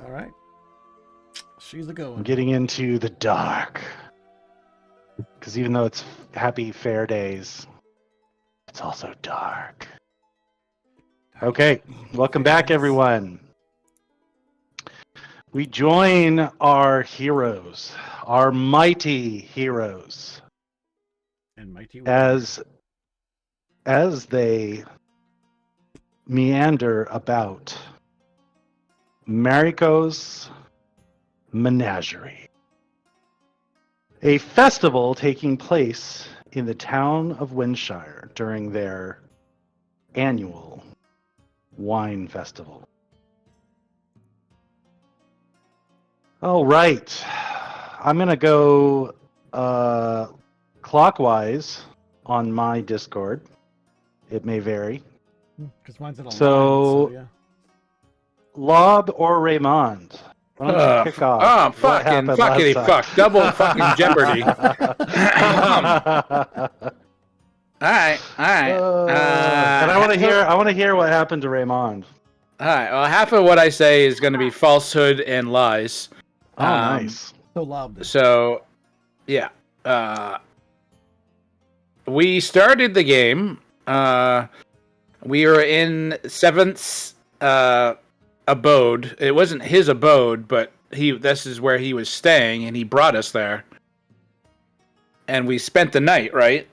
All right. She's the go I'm one. getting into the dark. Because even though it's happy fair days, it's also dark. Okay, welcome back, everyone. We join our heroes, our mighty heroes, And mighty as they meander about Mariko's Menagerie, a festival taking place in the town of Windshire during their annual wine festival. All right, I'm gonna go clockwise on my Discord. It may vary. Because mine's in a So- line, so yeah. Lob or Raymond? Why don't you kick off? Oh, what fucking happened fuckity last fuck. time? Double fucking Jeopardy. All right. And I want to hear what happened to Raymond. All right. Well, half of what I say is going to be falsehood and lies. Oh, nice. So loud. So, yeah. We started the game. We were in Seventh's abode. It wasn't his abode, but this is where he was staying, and he brought us there. And we spent the night, right?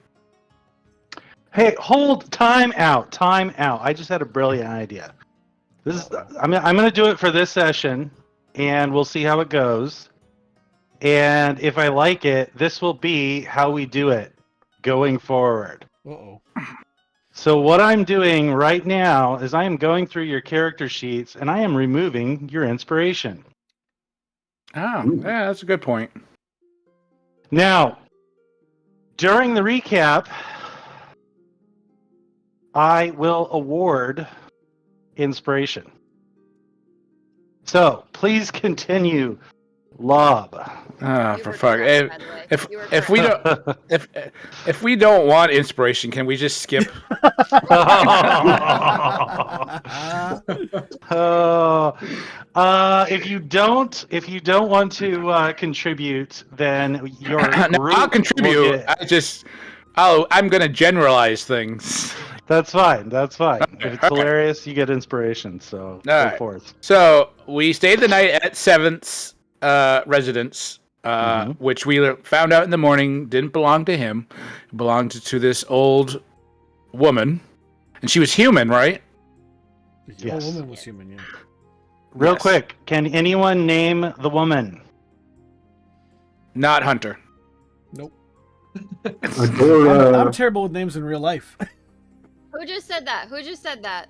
Hey, hold time out. I just had a brilliant idea. I'm going to do it for this session, and we'll see how it goes. And if I like it, this will be how we do it going forward. Uh-oh. So what I'm doing right now is I am going through your character sheets, and I am removing your inspiration. Oh, yeah, that's a good point. Now, during the recap, I will award inspiration. So please continue, Lob. Ah, You for were fuck! correct, by the way. You were If we correct. don't if we don't want inspiration, can we just skip? If you don't want to contribute, then your No, group I'll contribute. will get- I'm gonna generalize things. That's fine. Okay, If it's okay. hilarious, you get inspiration. So go right. for it. So we stayed the night at Seventh's residence, Mhm. which we found out in the morning didn't belong to him. It belonged to this old woman, and she was human, right? The Yes. whole woman was human, yeah. Real Yes. quick, can anyone name the woman? Not Hunter. Nope. Adora, I'm terrible with names in real life. Who just said that? Who just said that?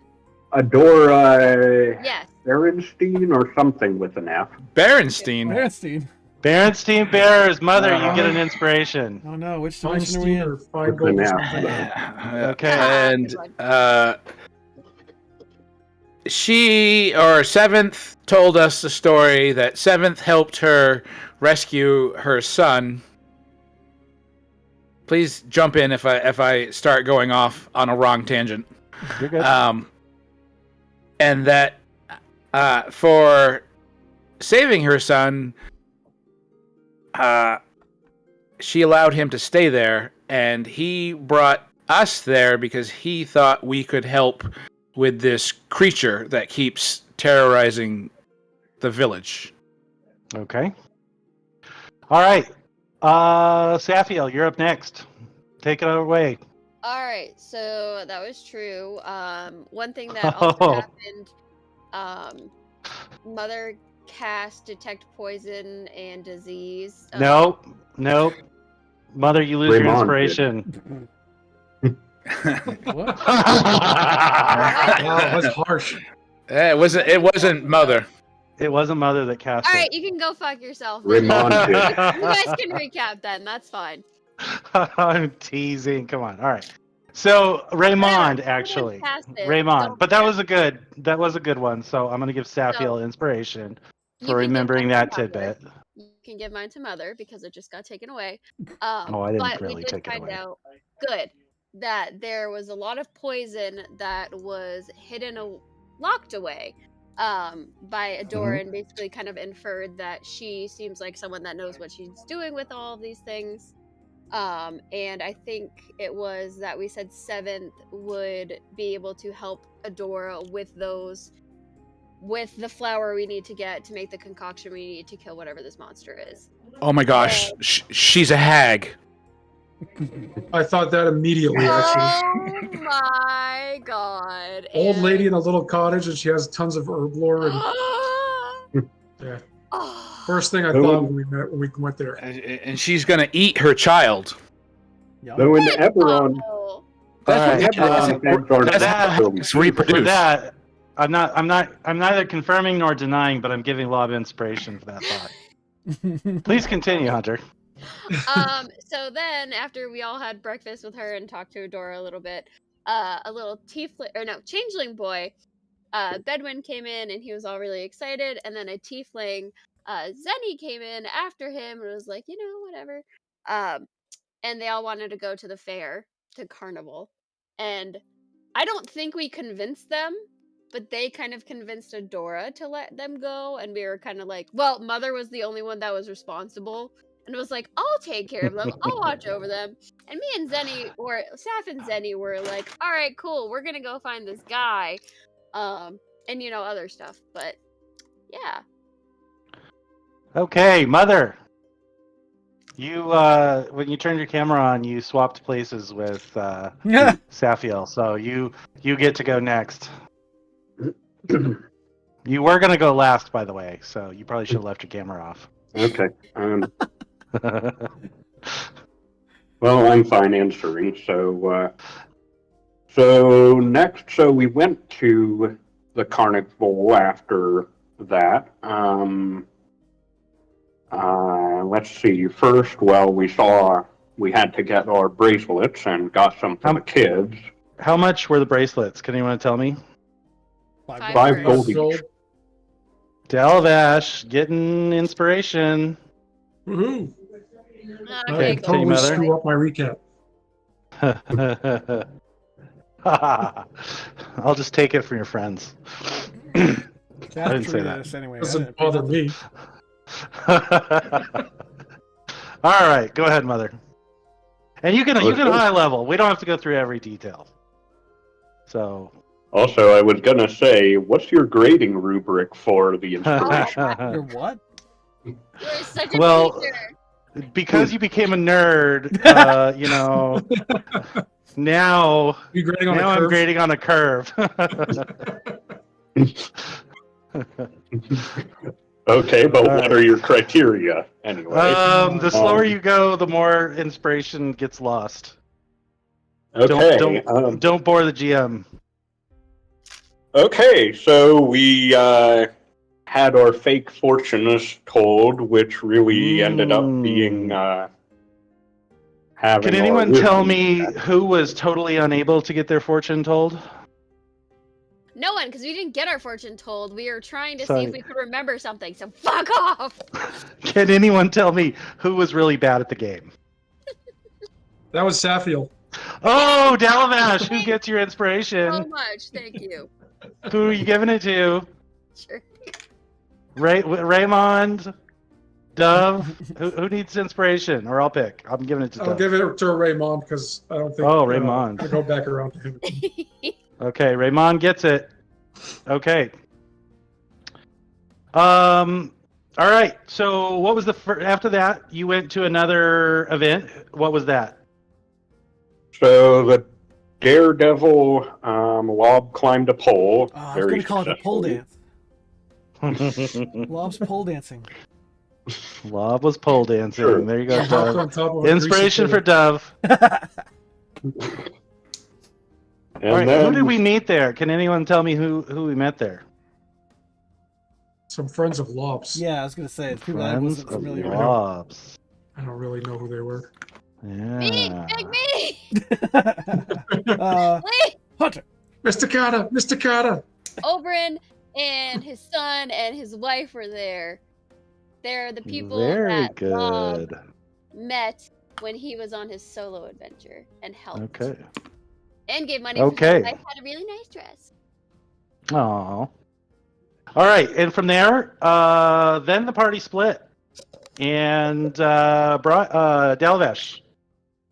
Adora Yes. Berenstein or something with an F. Berenstein. Berenstein. Berenstein Bears mother. You get an inspiration. Oh no, which dimension are we in? With an F. Okay. And Seventh told us the story that Seventh helped her rescue her son. Please jump in if I start going off on a wrong tangent. You're good. And that for saving her son, she allowed him to stay there, and he brought us there because he thought we could help with this creature that keeps terrorizing the village. Okay. All right. Safiel, you're up next. Take it away. All right. So that was true. One thing that also happened. Mother cast detect poison and disease. Nope. Mother, you lose your Raymond inspiration. What? Wow, that's harsh. It wasn't Mother. It wasn't Mother that cast All it. right, you can go fuck yourself. Raymond You did. guys can recap then. That's fine. I'm teasing. Come on. All right. So Raymond, actually, Raymond, but that was a good one. So I'm gonna give Safiel inspiration You for can give remembering mine that to Mother. tidbit. You can give mine to Mother because it just got taken away. Oh, I didn't but really we did take it find away. out good that there was a lot of poison that was hidden, locked away, by Adora and basically kind of inferred that she seems like someone that knows what she's doing with all of these things. And I think it was that we said 7th would be able to help Adora with the flour we need to get to make the concoction we need to kill whatever this monster is. Oh my gosh, she's a hag. I thought that immediately, actually. Oh my god. Old And- lady in a little cottage, and she has tons of herb lore. And yeah, Oh. first thing I thought when we went there. And she's gonna eat her child. Yeah. Though in Eberron, Oh. That's Alright, what Eberron, things that's aren't how so- hags For reproduce. that, I'm neither confirming nor denying, but I'm giving Lob inspiration for that thought. Please continue, Hunter. So then after we all had breakfast with her and talked to Adora a little bit, a little changeling boy, Bedouin came in and he was all really excited, and then a tiefling, Zenny came in after him and was like, whatever. And they all wanted to go to the fair, to Carnival. And I don't think we convinced them, but they kind of convinced Adora to let them go, and we were kind of like, well, Mother was the only one that was responsible. And was like, I'll take care of them. I'll watch over them. And me and Zenny, or Saf and Zenny, were like, all right, cool. We're going to go find this guy. And, other stuff. But, yeah. Okay, Mother. You, when you turned your camera on, you swapped places with Safiel, so you get to go next. You were gonna go last, by the way, so you probably should have left your camera off. Okay. Well, I'm fine answering. So next, we went to the carnival after that. Let's see. First, we had to get our bracelets and got some for the kids. How much were the bracelets? Can anyone tell me? 5 gold each. Gold. Delvash, getting inspiration. Woohoo! I Okay, can totally Mother. screw up my recap. I'll just take it from your friends. I didn't say that. This anyway. Doesn't bother me. All right, go ahead, Mother. And you can high level. We don't have to go through every detail. So. Also, I was gonna say, what's your grading rubric for the inspiration? You're what? You're such a Well, teacher. because you became a nerd, now You grading on now a I'm curve? grading on a curve. Okay, but All what right. are your criteria anyway? The slower you go, the more inspiration gets lost. Okay. Don't bore the GM. Okay, so we had our fake fortunes told, which really ended up being having. Can our anyone wisdom tell me test. who was totally unable to get their fortune told? No one, because we didn't get our fortune told. We were trying to see Sorry. if we could remember something, so fuck off! Can anyone tell me who was really bad at the game? That was Safiel. Oh, Dalavash, who gets your inspiration? So much, thank you. Who are you giving it to? Sure. Raymond? Dove? who needs inspiration? Or I'll pick. I'm giving it to I'll Dove. give it to Raymond because I don't think. Oh, Raymond. I'll go back around to him. Okay, Raymond gets it. Okay. All right. So, what was after that? You went to another event. What was that? So the daredevil Lob climbed a pole. Oh, I was very going to call it a pole successfully. dance. Lob's pole dancing. Lob was pole dancing. Sure. There you go, I hopped on Dove. top of a Inspiration greasy for Dove. And All right, then, who did we meet there? Can anyone tell me who we met there? some friends of Lobs. Yeah, I was going to say, it's people I Friends wasn't of familiar with. Lobs. I don't really know who they were. Me! Yeah. Big me! Wait! Hunter. Mr. Carter! Mr. Carter! Oberyn and his son and his wife were there. They're the people Very that Lob good. met when he was on his solo adventure and helped. Okay. And gave money Okay. for his wife had a really nice dress. Oh. All right, and from there, then the party split. And Dalvesh,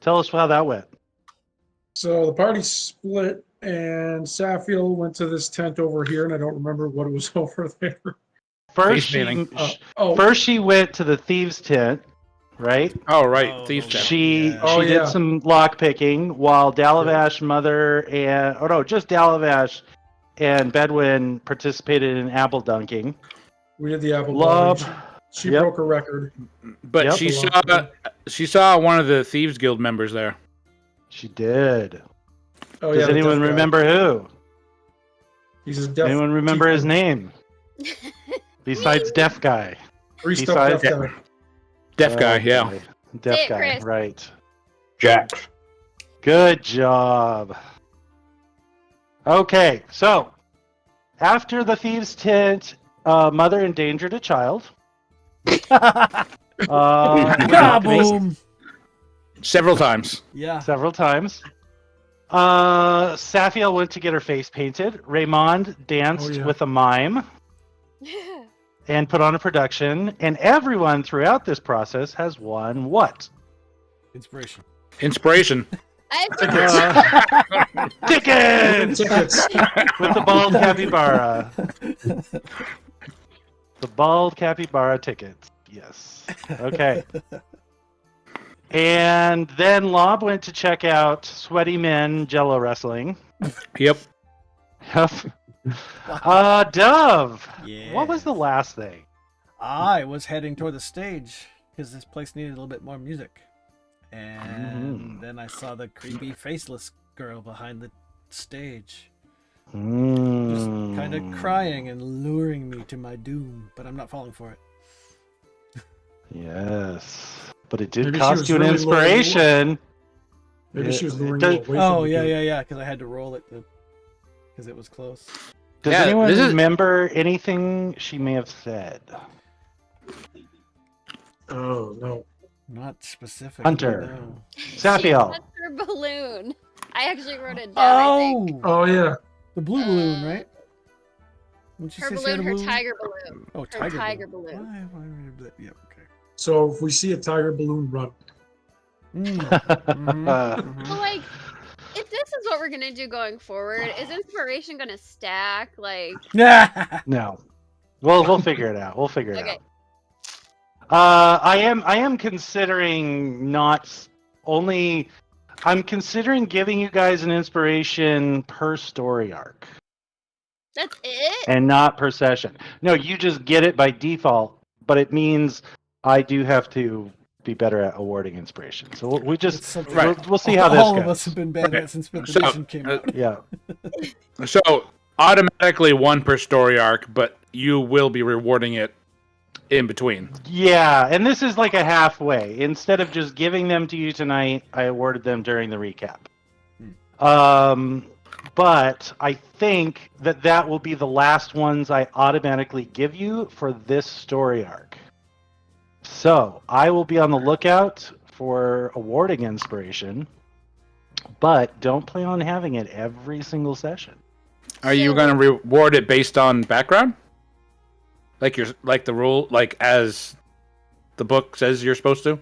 tell us how that went. So the party split, and Safiel went to this tent over here, and I don't remember what it was over there. First, Face painting. first she went to the thieves' tent, right? Oh, right. Oh, Thief those- Tent. She Yeah. Oh, she yeah. did some lock picking while Dalavash, Mother, and just Dalavash and Bedouin participated in apple dunking. We did the apple Lob, dunking. She Yep. broke a record. But Yep. she saw one of the Thieves Guild members there. she did. Oh, Does yeah, the anyone deaf guy. remember who? He's a deaf. Anyone remember his tiefling. name besides Deaf Guy? Greased Besides- up deaf guy. Deaf guy, Oh, yeah. boy. Deaf Say it, guy, Chris. right? Jax. Good job. Okay, so after the thieves' tent, mother endangered a child. Kaboom! Several times. Yeah. Several times. Safiel went to get her face painted. Raymond danced Oh, yeah. with a mime and put on a production. And everyone throughout this process has won what? Inspiration. Inspiration. I Tickets! Tickets. With the bald capybara. The bald capybara tickets. Yes. Okay. And then Lob went to check out Sweaty Men Jello Wrestling. Yep. Yep. Dove. Yeah. What was the last thing? I was heading toward the stage because this place needed a little bit more music. And then I saw the creepy faceless girl behind the stage. Just kind of crying and luring me to my doom, but I'm not falling for it. Yes. But it did Maybe she cost was you an really inspiration. Maybe she was It luring does- you away Oh, from the yeah, game. yeah, because I had to roll it because it was close. Does Yeah, anyone this is- remember anything she may have said? Oh, no. Not specific. Hunter. No. Safiel. That's her balloon. I actually wrote it down. I think. Oh, Oh, yeah. the blue balloon, right? Didn't you Her say she had balloon, a her tiger balloon. Oh, her tiger, tiger balloon. Yeah, okay. So if we see a tiger balloon, run. Well, like, if this is what we're gonna do going forward, is inspiration gonna stack? Like, Yeah. No. We'll figure it out. We'll figure it Okay. out. I am considering not only I'm considering giving you guys an inspiration per story arc that's it. and not per session. No, you just get it by default, but it means I do have to be better at awarding inspiration. So we It's just something we'll see how this all goes. of us have been bad at since fifth So, edition came out. Yeah. So automatically one per story arc, but you will be rewarding it in between. Yeah, and this is like a halfway. Instead of just giving them to you tonight, I awarded them during the recap. But I think that will be the last ones I automatically give you for this story arc. So I will be on the lookout for awarding inspiration, but don't plan on having it every single session. Are you So- going to reward it based on background? Like the rule, like as the book says you're supposed to?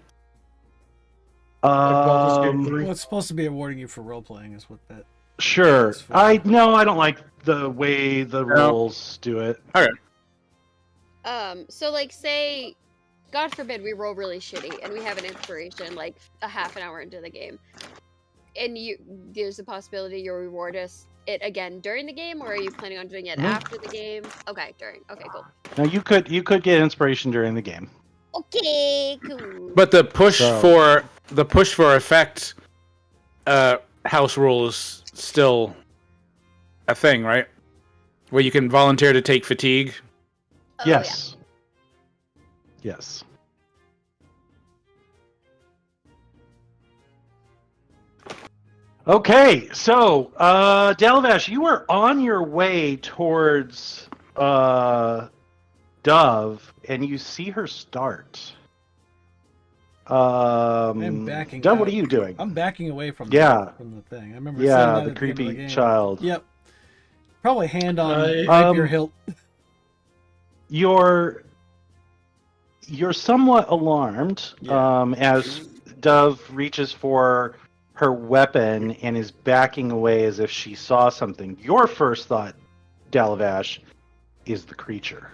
Baldur's Gate 3. Well, it's supposed to be awarding you for role playing, is what that. Sure. That's fine. I don't like the way the No. rules do it. So like, say, God forbid, we roll really shitty and we have an inspiration like a half an hour into the game, and there's a possibility you'll reward us it again during the game, or are you planning on doing it No. after the game? Okay, during. Okay, cool. Now you could get inspiration during the game. Okay, cool. But the push So- for effect house rule is still a thing, right? Where you can volunteer to take fatigue. Oh, Yes. Yes. Okay, so Dalvash, you are on your way towards Dove, and you see her start. I'm backing Dove, what out. are you doing? I'm backing away from Yeah. from the thing. I remember saying that Yeah, at the the end of the creepy game. child. Yep. Probably hand on I- rapier hilt. you're somewhat alarmed as Dove reaches for her weapon and is backing away as if she saw something. Your first thought, Dalavash, is the creature.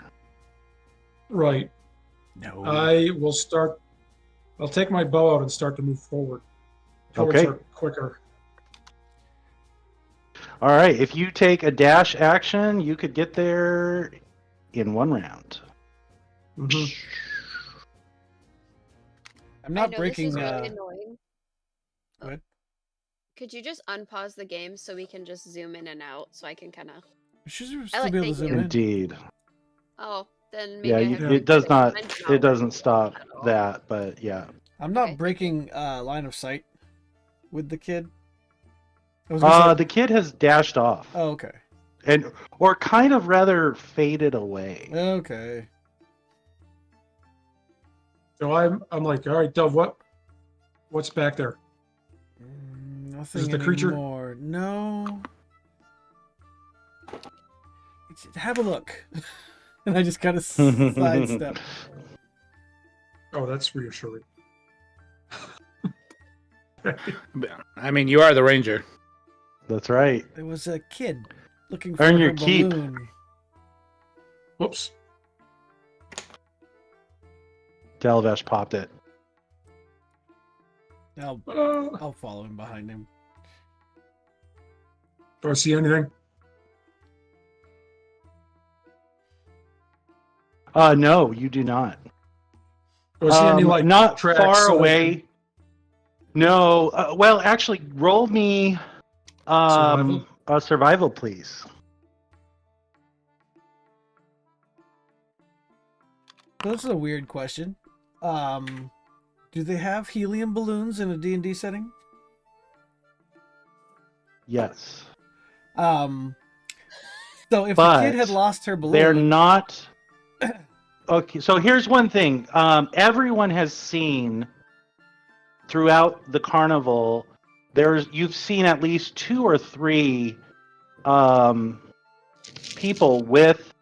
Right. No. I'll take my bow out and start to move forward. Towards Okay. her quicker. All right. If you take a dash action, you could get there in 1 round. Mhm. I'm I not know breaking. this is really annoying. Go ahead. Could you just unpause the game so we can just zoom in and out so I can kind of... Should still I like- be able to thank zoom you. in. Indeed. Oh, then maybe Yeah, I have to it does reset not. Mine's It doesn't working stop at all. that, but yeah. I'm not Okay. breaking line of sight with the kid. I was gonna say- The kid has dashed off, Oh, okay. or kind of rather faded away. Okay. So I'm like, all right, Dove, what's back there? Nothing the creature? anymore. No. Have a look. And I just kind of sidestep. Oh, that's reassuring. I mean, you are the ranger. That's right. There was a kid looking for Earn her your keep. balloon. Whoops. Dalavash popped it. I'll follow him behind him. Do I see anything? No, you do not. Do I see any like not tracks far of- away. No. Well, actually, roll me Survival? a survival, please. So this is a weird question. Do they have helium balloons in a D&D setting? Yes. So if But the kid had lost her balloon, They're not. Okay, so here's one thing. Everyone has seen throughout the carnival. You've seen at least 2 or 3 people with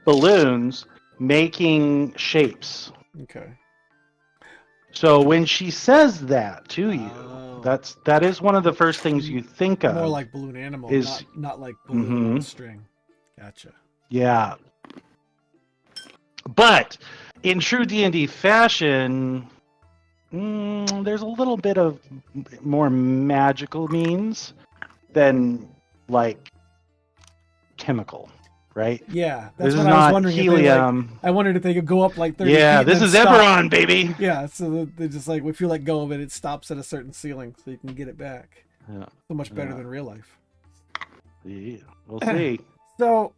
balloons making shapes. okay. So when she says that to you, Oh. that is one of the first things you think of. More like balloon animal, is- not like balloon on a Mhm. string. Gotcha. Yeah. But in true D&D fashion, there's a little bit of more magical means than like chemical, right? Yeah, that's This is what I was not wondering. If they, like, helium. I wondered if they could go up like 30 feet. Yeah, and this then is stop. Eberron, baby. Yeah, so they just like if you let go of it, it stops at a certain ceiling, so you can get it back. Yeah. So much better Yeah. than real life. Yeah, we'll see. So,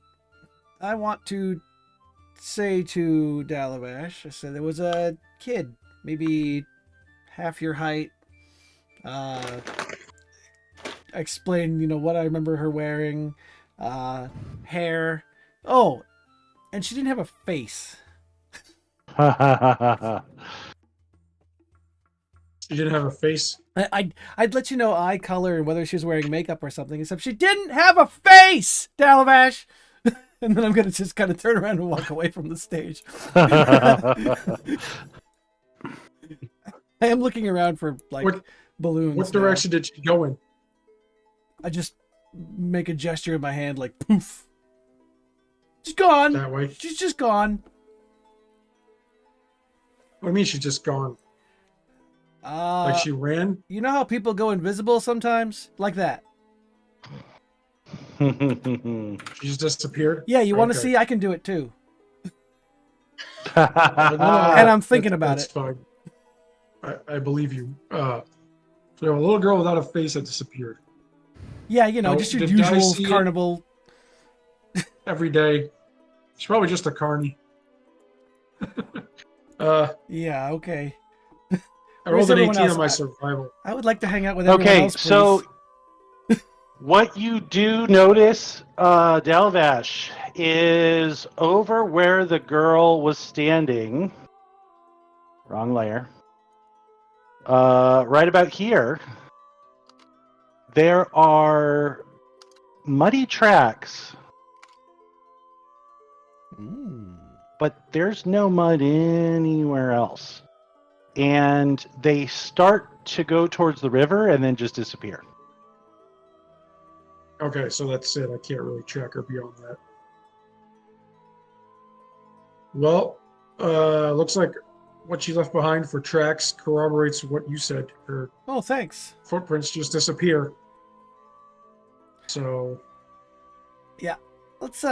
I want to say to Dalavash, I said there was a kid, maybe half your height. I explained, what I remember her wearing, hair. Oh, and she didn't have a face. She didn't have a face. I'd let you know eye color and whether she was wearing makeup or something, except she didn't have a face, Dalavash. And then I'm gonna just kind of turn around and walk away from the stage. I am looking around for balloons. What now. direction did she go in? I just make a gesture with my hand, like poof. She's gone. That way. She's just gone. What do you mean she's just gone? Like she ran? You know how people go invisible sometimes, like that. She just disappeared? Yeah, you want to Okay. see? I can do it too. No, And I'm thinking about that's it. Fine. I believe you. So a little girl without a face that disappeared Yeah, Now, just your did I usual see it? carnival. every day. She's probably just a carny. Yeah, okay. I Where's rolled an everyone 18 else? on my survival. I would like to hang out with everyone Okay, else, so please. what you do notice, Dalavash, is over where the girl was standing. Wrong layer. Right about here, there are muddy tracks but there's no mud anywhere else. And they start to go towards the river and then just disappear. Okay, so that's it. I can't really track her beyond that. Well, looks like what she left behind for tracks corroborates what you said. Her Oh, thanks. footprints just disappear. So Let's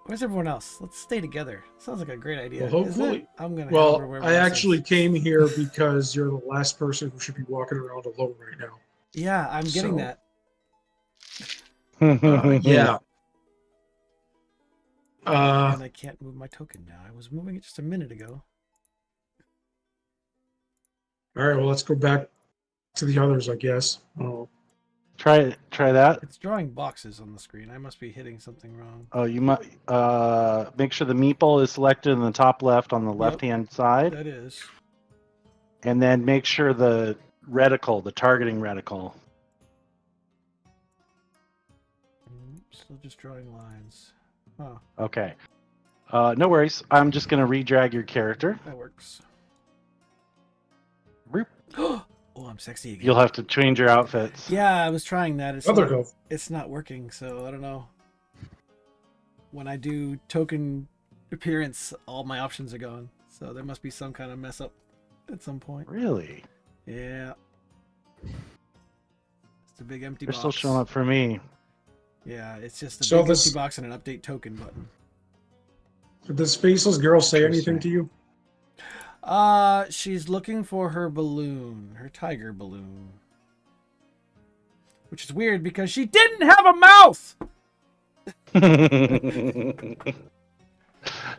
where's everyone else? Let's stay together. Sounds like a great idea. Well, isn't it? hopefully. I'm gonna head over Well, where I Russ actually is. came here because you're the last person who should be walking around alone right now. Yeah, I'm getting So- that. Yeah. And I can't move my token now. I was moving it just a minute ago. All right. Well, let's go back to the others, I guess. Oh, Try that. It's drawing boxes on the screen. I must be hitting something wrong. Oh, you might make sure the meeple is selected in the top left on the left-hand side, That is. and then make sure the reticle, the targeting reticle. Still just drawing lines. Huh, Okay. No worries. I'm just gonna redrag your character. that works. Boop. Oh, I'm sexy again. You'll have to change your outfits. Yeah, I was trying that. other It's not working, so I don't know. When I do token appearance, all my options are gone. So there must be some kind of mess up at some point. Really? Yeah. It's a big empty They're box. still showing up for me. Yeah, it's just a So big this- empty box and an update token button. Did this faceless girl say anything to you? She's looking for her balloon, her tiger balloon. Which is weird because she didn't have a mouth!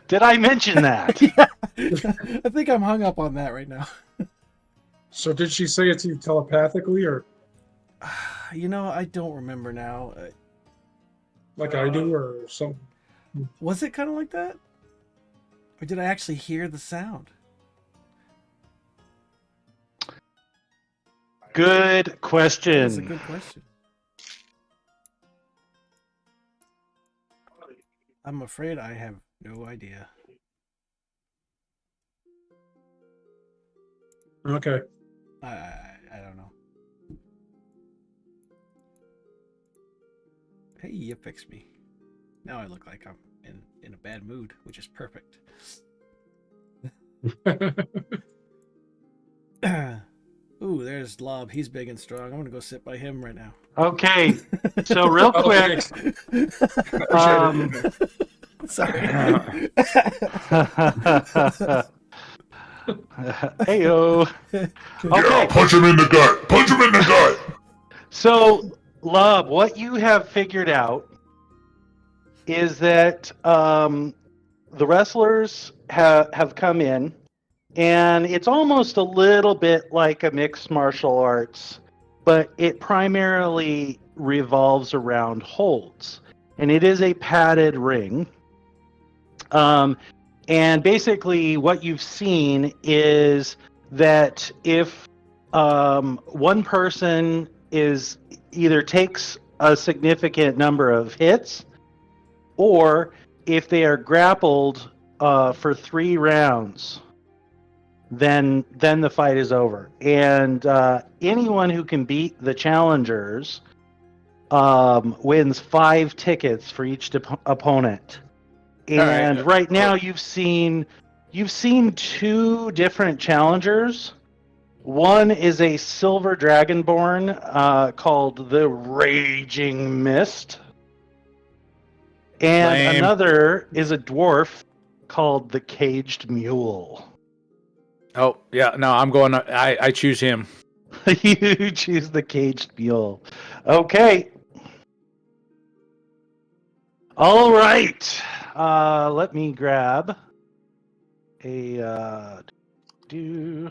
Did I mention that? I think I'm hung up on that right now. So did she say it to you telepathically or You know, I don't remember now. like I do or something? Was it kind of like that? Or did I actually hear the sound? Good That's a question. good question. I'm afraid I have no idea. Okay. I don't know. Hey, you fixed me. Now I look like I'm in a bad mood, which is perfect. Ooh, there's Lob. He's big and strong. I'm gonna go sit by him right now. Okay, so real Oh, quick, Sorry. heyo. Yeah, Okay, punch him in the gut. Punch him in the gut. so Love, what you have figured out is that the wrestlers have come in, and it's almost a little bit like a mixed martial arts, but it primarily revolves around holds, and it is a padded ring. And basically, what you've seen is that if one person is either takes a significant number of hits, or if they are grappled for 3 rounds, then the fight is over. And anyone who can beat the challengers wins 5 tickets for each opponent. And right now you've seen 2 different challengers. One is a silver dragonborn called the Raging Mist. And Lame. another is a dwarf called the Caged Mule. Oh, yeah. No, I'm going. I choose him. You choose the Caged Mule. Okay. All right. Let me grab a do.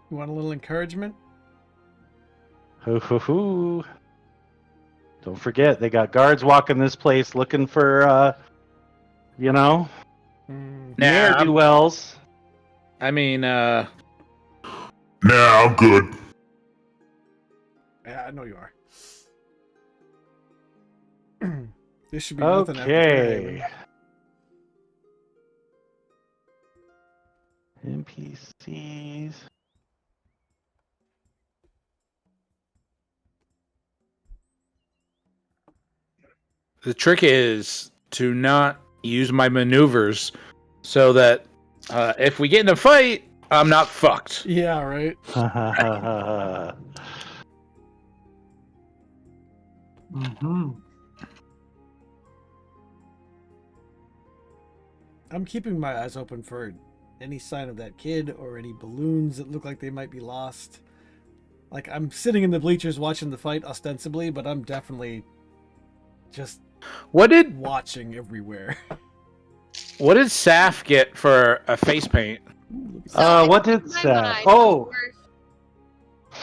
You want a little encouragement? Hoo hoo hoo. Don't forget, they got guards walking this place looking for, Mm, Nah, ne'er-do-wells. I mean, Nah, I'm good. Yeah, I know you are. This should be nothing after Okay. Fairhaven. NPCs. The trick is to not use my maneuvers so that if we get in a fight, I'm not fucked. Yeah, right. Mm-hmm. I'm keeping my eyes open for any sign of that kid or any balloons that look like they might be lost. Like, I'm sitting in the bleachers watching the fight ostensibly, but I'm definitely just What did watching everywhere. Saf get for a face paint? So what did in my Saf? mind, Oh,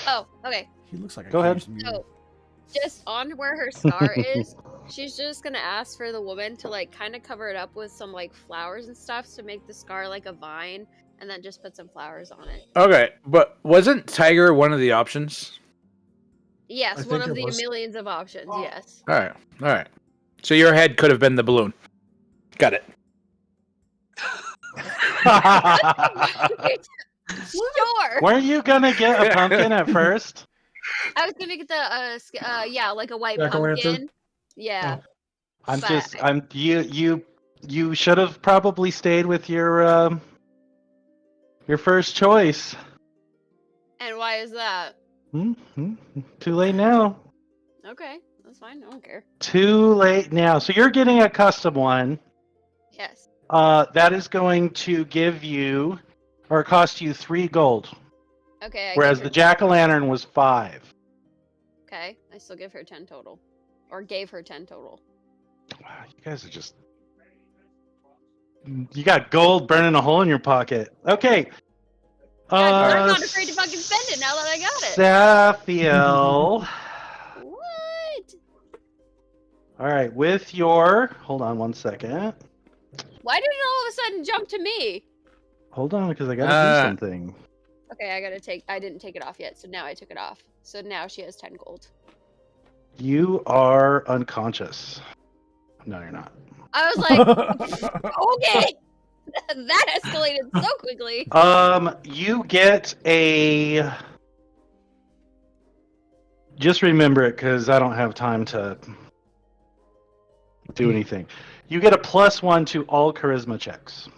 Oh, okay. He looks like a Go ahead. caged mule. So, just on where her scar is, she's just gonna ask for the woman to like kind of cover it up with some like flowers and stuff to make the scar like a vine, and then just put some flowers on it. Okay, but wasn't Tiger one of the options? Yes, I one think of it the was. millions of options. Yes. All right. So your head could have been the balloon. Got it. Sure. weren't you gonna get a pumpkin at first? I was gonna get the yeah, like a white Jack-o'-lantern? pumpkin. Yeah. Oh. You should have probably stayed with your first choice. And why is that? Too late now. Okay, that's fine. I don't care. Too late now. So you're getting a custom one. Yes. That is going to give you, or cost you 3 gold, Okay. whereas the jack-o'-lantern was 5. Okay, I still give her 10 total, or gave her 10 total. Wow, you guys are just. You got gold burning a hole in your pocket. Okay. I'm not afraid to fucking spend it now that I got it. Saphiel. What? All right, with your. Hold on one second. Why did it all of a sudden jump to me? Hold on, because I gotta do something. Okay, I didn't take it off yet, so now I took it off. So now she has 10 gold. You are unconscious. No, you're not. I was like, okay. That escalated so quickly. You get a. Just remember it, because I don't have time to do anything. You get a +1 to all charisma checks.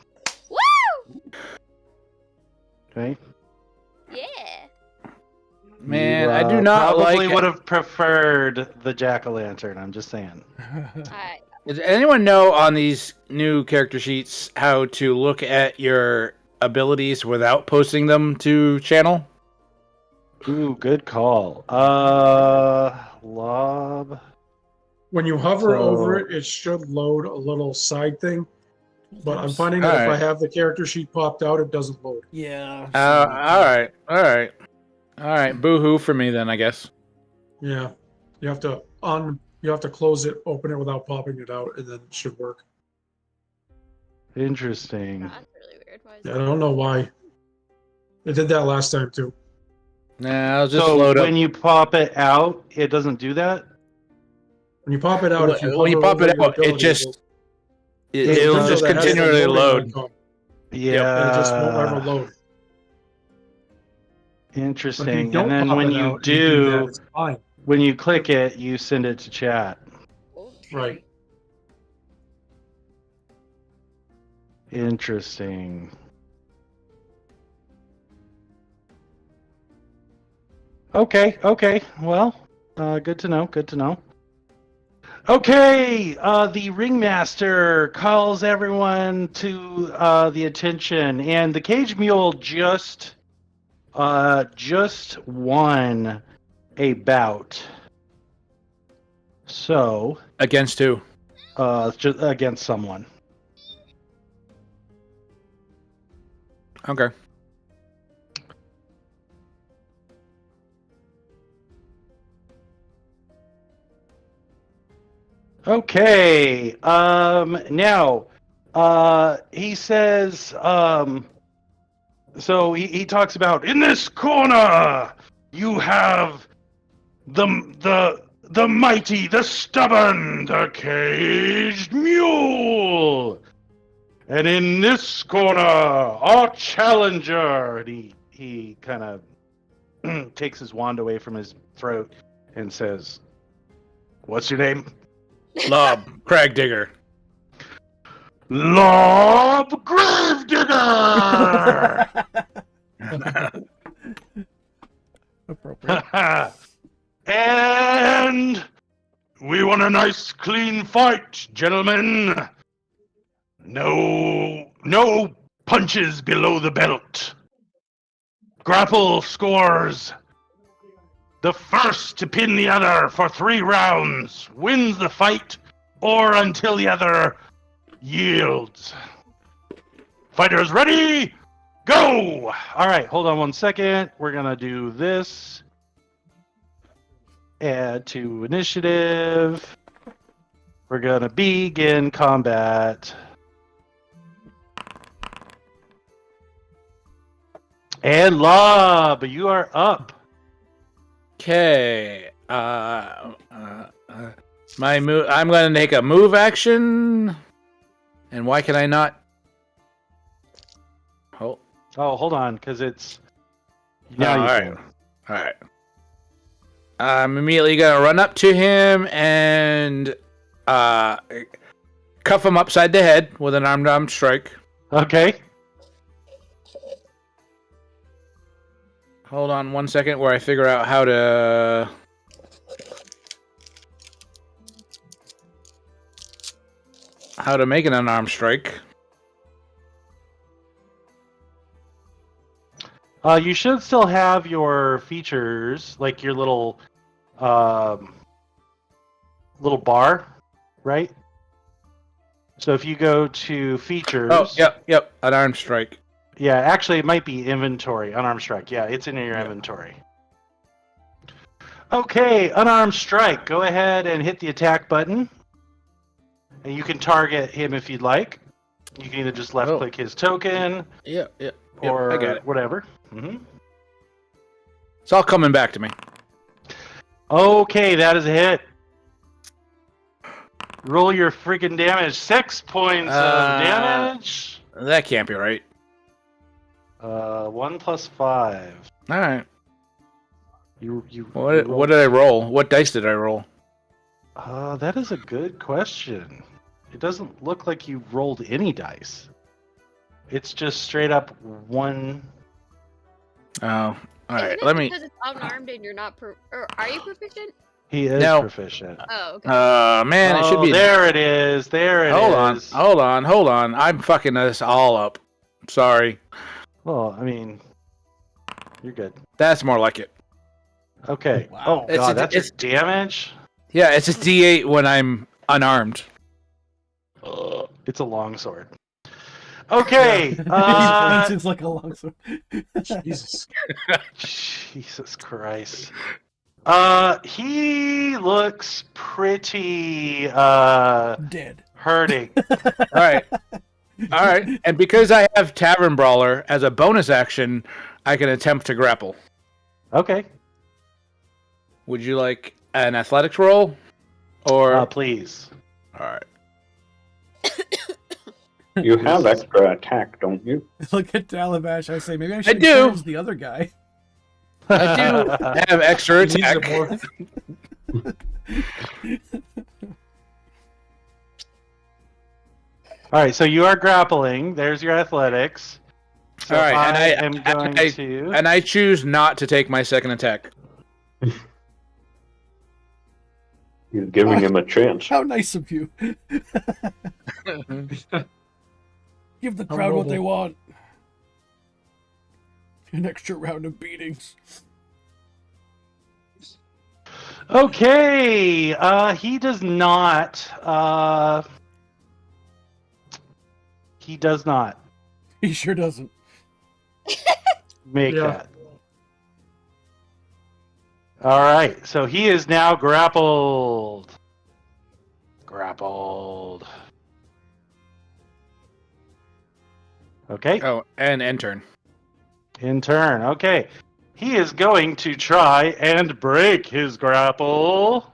Woo! Okay. Yeah. Man, You, I do not probably like. would have preferred the jack-o'-lantern. I'm just saying. Does anyone know on these new character sheets how to look at your abilities without posting them to channel? Ooh, good call. Lob. When you hover So- over it, it should load a little side thing. But I'm finding that if I Alright. have the character sheet popped out, it doesn't load. Yeah. All right. Boo-hoo for me then, I guess. Yeah. You have to close it, open it without popping it out, and then it should work. Interesting. That's really weird. Why is Yeah, I that? don't know why. It did that last time too. Nah, I'll just So load up. when you pop it out, it doesn't do that? When you pop it out, if you When you hover pop over it your out, it ability, just will- it'll turns out just that has the continually loading load. icon, Yeah. and it just won't ever load. But if you Interesting. don't And then pop when it you out and do, that, it's fine. when you click it, you send it to chat. Okay. Right. Interesting. Okay. Well, good to know. Okay, the ringmaster calls everyone to the attention, and the cage mule just won a bout. So, Against who? just against someone. Okay. Okay. Now, he says, So he talks about, in this corner, you have the mighty, the stubborn, the caged mule. And in this corner, our challenger. And he kind of takes his wand away from his throat and says, "What's your name?" Lob, Crag Digger. Lob Gravedigger! Appropriate. And we want a nice, clean fight, gentlemen. No punches below the belt. Grapple scores. The first to pin the other for 3 rounds wins the fight, or until the other yields. Fighters ready? Go! All right, hold on one second. We're going to do this. Add to initiative. We're going to begin combat. And Lob, you are up. Okay. My move. I'm going to take a move action. And why can I not? Oh, Hold on, because it's... all you right. can. All right. I'm immediately going to run up to him and cuff him upside the head with an arm strike. Okay. Hold on one second where I figure out how to make an unarmed strike. You should still have your features, like your little bar, right? So if you go to features... Oh, yep, unarmed strike. Yeah, actually, it might be inventory. Unarmed strike. Yeah, it's in your inventory. Okay, unarmed strike. Go ahead and hit the attack button. And you can target him if you'd like. You can either just left-click his token, Yep, or I got it. whatever. Mm-hmm. It's all coming back to me. Okay, that is a hit. Roll your freaking damage. 6 points of damage. That can't be right. 1 plus 5. All right. What What did I roll? What dice did I roll? That is a good question. It doesn't look like you rolled any dice. It's just straight up 1. Oh, all right. Isn't it Let me. because it's unarmed and you're not or are you proficient? He is No. proficient. Oh, okay. Man, it should be. There it is. There it is. Hold on. I'm fucking this all up. Sorry. Well, I mean, you're good. That's more like it. Okay. Wow. Oh It's god, a- that's it's- your damage. Yeah, it's a D8 when I'm unarmed. It's a longsword. Okay. It's like a long sword. Jesus. Jesus Christ. He looks pretty Dead. hurting. All right. And because I have Tavern Brawler as a bonus action, I can attempt to grapple. Okay. Would you like an athletics roll? Or Please. all right. You have extra attack, don't you? Look at Talabash. I say maybe I should do. choose the other guy. I do have extra He needs attack. it more. All right, so you are grappling. There's your athletics. So All right, and I I- am going I- to. And I choose not to take my second attack. You're giving him a chance. How nice of you. Give the crowd what they want. An extra round of beatings. Okay, he does not. He does not He sure doesn't. make Yeah. that. All right, so he is now grappled. Okay. Oh, and end turn. In turn. Okay. He is going to try and break his grapple.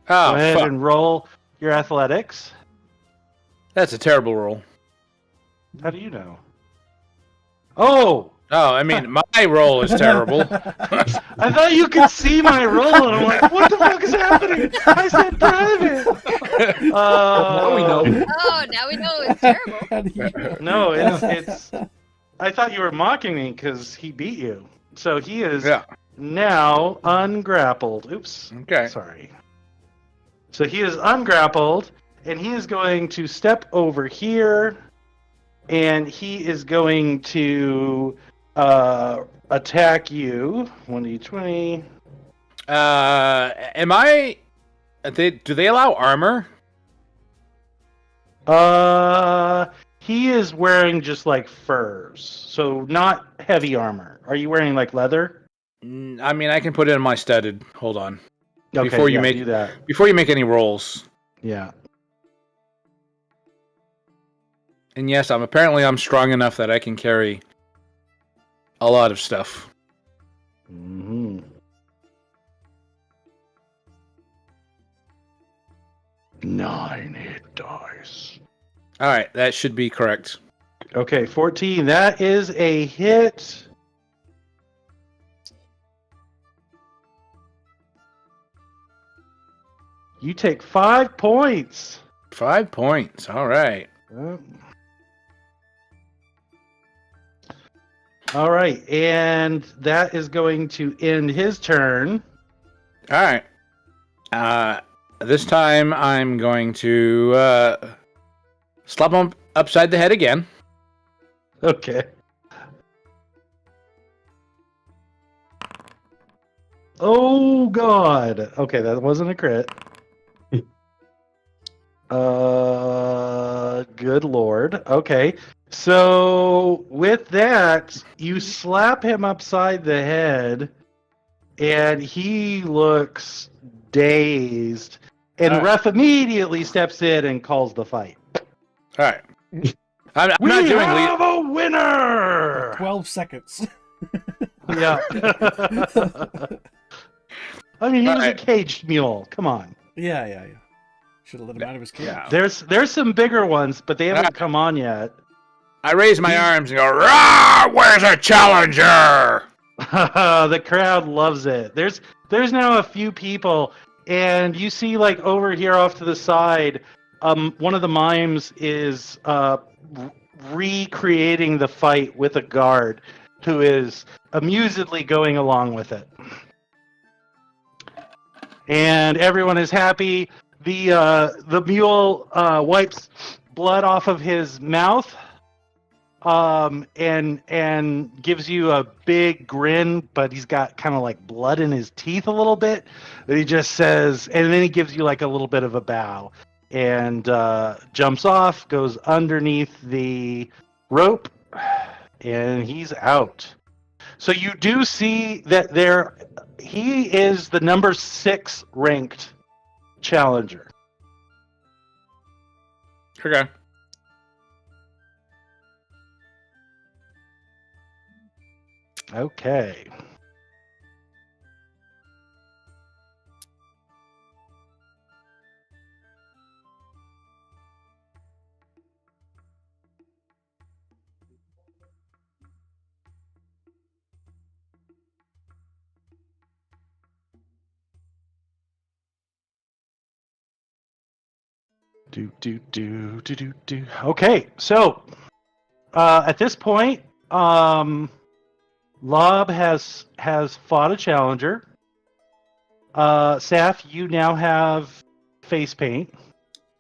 Oh, Go ahead fuck. and roll your athletics. That's a terrible roll. How do you know? Oh! Oh, I mean, my roll is terrible. I thought you could see my roll, and I'm like, what the fuck is happening? I said private! Now we know. Oh, now we know it's terrible. How do you know? No, it's. I thought you were mocking me because he beat you. So he is Yeah. now ungrappled. Oops. Okay. Sorry. So he is ungrappled, and he is going to step over here, and he is going to attack you. 1d20. Am I? Do they allow armor? He is wearing just like furs, so not heavy armor. Are you wearing like leather? I mean, I can put it in my studded. Hold on. Okay, Before you yeah, make- do that. Before you make any rolls. Yeah. And yes, I'm strong enough that I can carry a lot of stuff. Mm-hmm. Nine hit dice. All right, that should be correct. Okay, 14. That is a hit. You take 5 points. 5 points. All right. All right, and that is going to end his turn. All right. This time I'm going to slap him upside the head again. Okay. Oh God. Okay, that wasn't a crit. Good Lord. Okay. So with that, you slap him upside the head, and he looks dazed. And ref immediately steps in and calls the fight. All right. I'm We not doing have a winner. 12 seconds. Yeah. I mean, he was a Alright. caged mule. Come on. Yeah. Should have let him out of his cage. Yeah. There's some bigger ones, but they haven't come on yet. I raise my arms and go, "Rah! Where's a challenger?" The crowd loves it. There's now a few people, and you see like over here off to the side, one of the mimes is recreating the fight with a guard who is amusedly going along with it. And everyone is happy. The mule wipes blood off of his mouth, and gives you a big grin, but he's got kind of like blood in his teeth a little bit. That he just says, and then he gives you like a little bit of a bow, and jumps off, goes underneath the rope, and he's out. So you do see that he is the number 6 ranked challenger. Okay. Okay. Do. Okay, so at this point, Lob has fought a challenger. Saf, you now have face paint.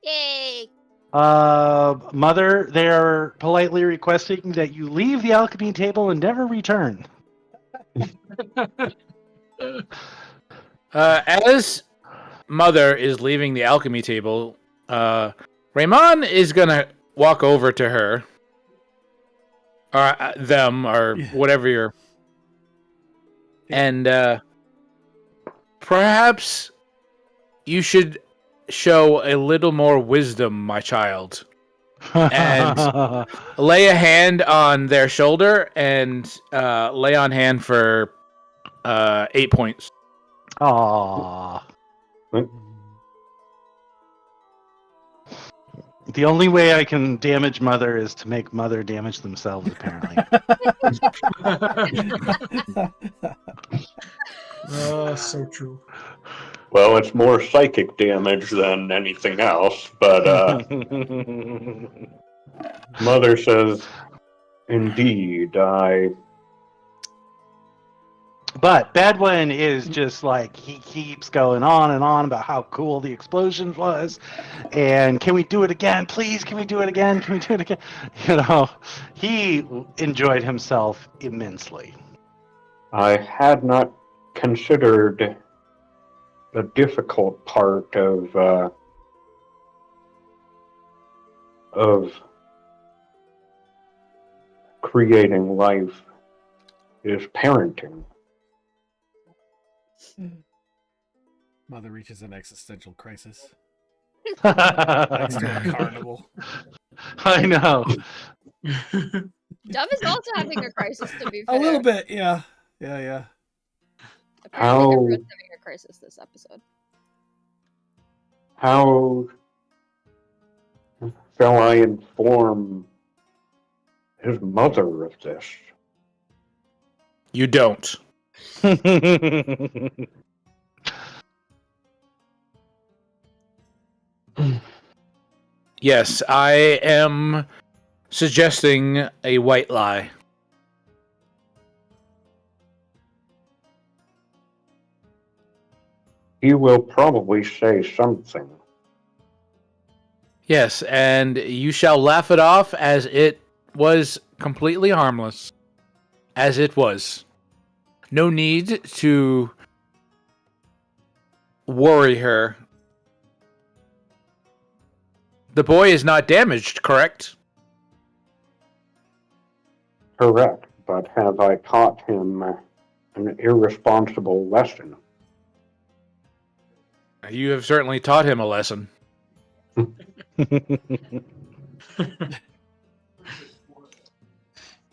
Yay! Mother, they're politely requesting that you leave the alchemy table and never return. As Mother is leaving the alchemy table, Raymond is gonna walk over to her, or them, or whatever you're, and perhaps you should show a little more wisdom, my child. And lay a hand on their shoulder and lay on hand for 8 points. Aww. The only way I can damage Mother is to make Mother damage themselves, apparently. So true. Well, it's more psychic damage than anything else, but Mother says, "Indeed, But Bedouin is just like, he keeps going on and on about how cool the explosion was. And can we do it again? Please, can we do it again? Can we do it again? You know, he enjoyed himself immensely. I had not considered the difficult part of creating life is parenting." Mother reaches an existential crisis. I Thanks to a carnival. know. Dove is also having a crisis, to be fair. A little bit, yeah. Yeah. Apparently How- everyone's having a crisis this episode. How shall I inform his mother of this? You don't. Yes, I am suggesting a white lie. He will probably say something. Yes, and you shall laugh it off as it was completely harmless. As it was. No need to worry her. The boy is not damaged, correct? Correct, but have I taught him an irresponsible lesson? You have certainly taught him a lesson.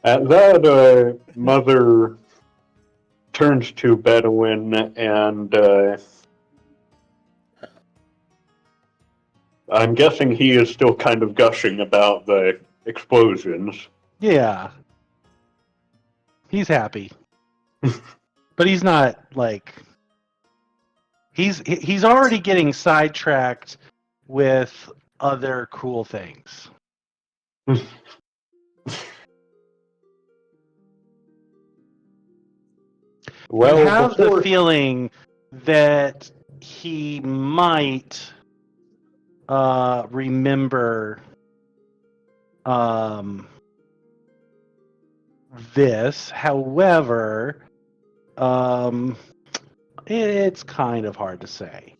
At that, Mother turns to Bedouin and I'm guessing he is still kind of gushing about the explosions. Yeah. He's happy. But he's not like he's already getting sidetracked with other cool things. Well, I have before- the feeling that he might remember this. However, it's kind of hard to say.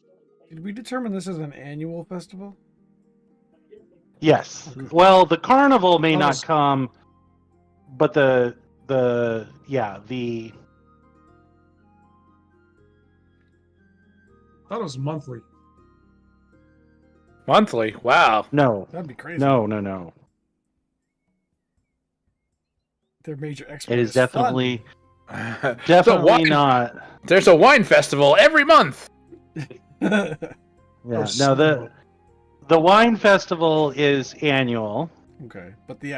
Did we determine this is an annual festival? Yes. Well, the carnival may Oh, not s- come, but the I thought it was monthly. Monthly? Wow. no. That'd be crazy. No. Their major expert It is fun. definitely So definitely wine- not. There's a wine festival every month. Yeah. Oh, No, the wine festival is annual. Okay, but the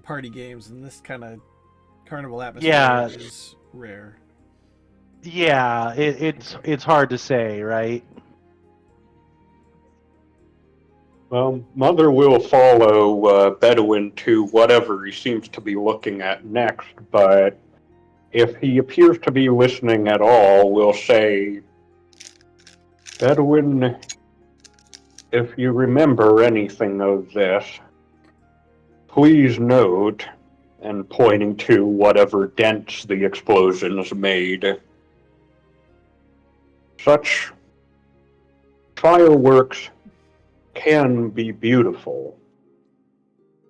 party games and this kind of carnival atmosphere Yeah. is rare. Yeah, it's hard to say, right? Well, Mother will follow Bedouin to whatever he seems to be looking at next, but if he appears to be listening at all, we'll say, Bedouin, if you remember anything of this, please note, and pointing to whatever dents the explosions made, such fireworks can be beautiful,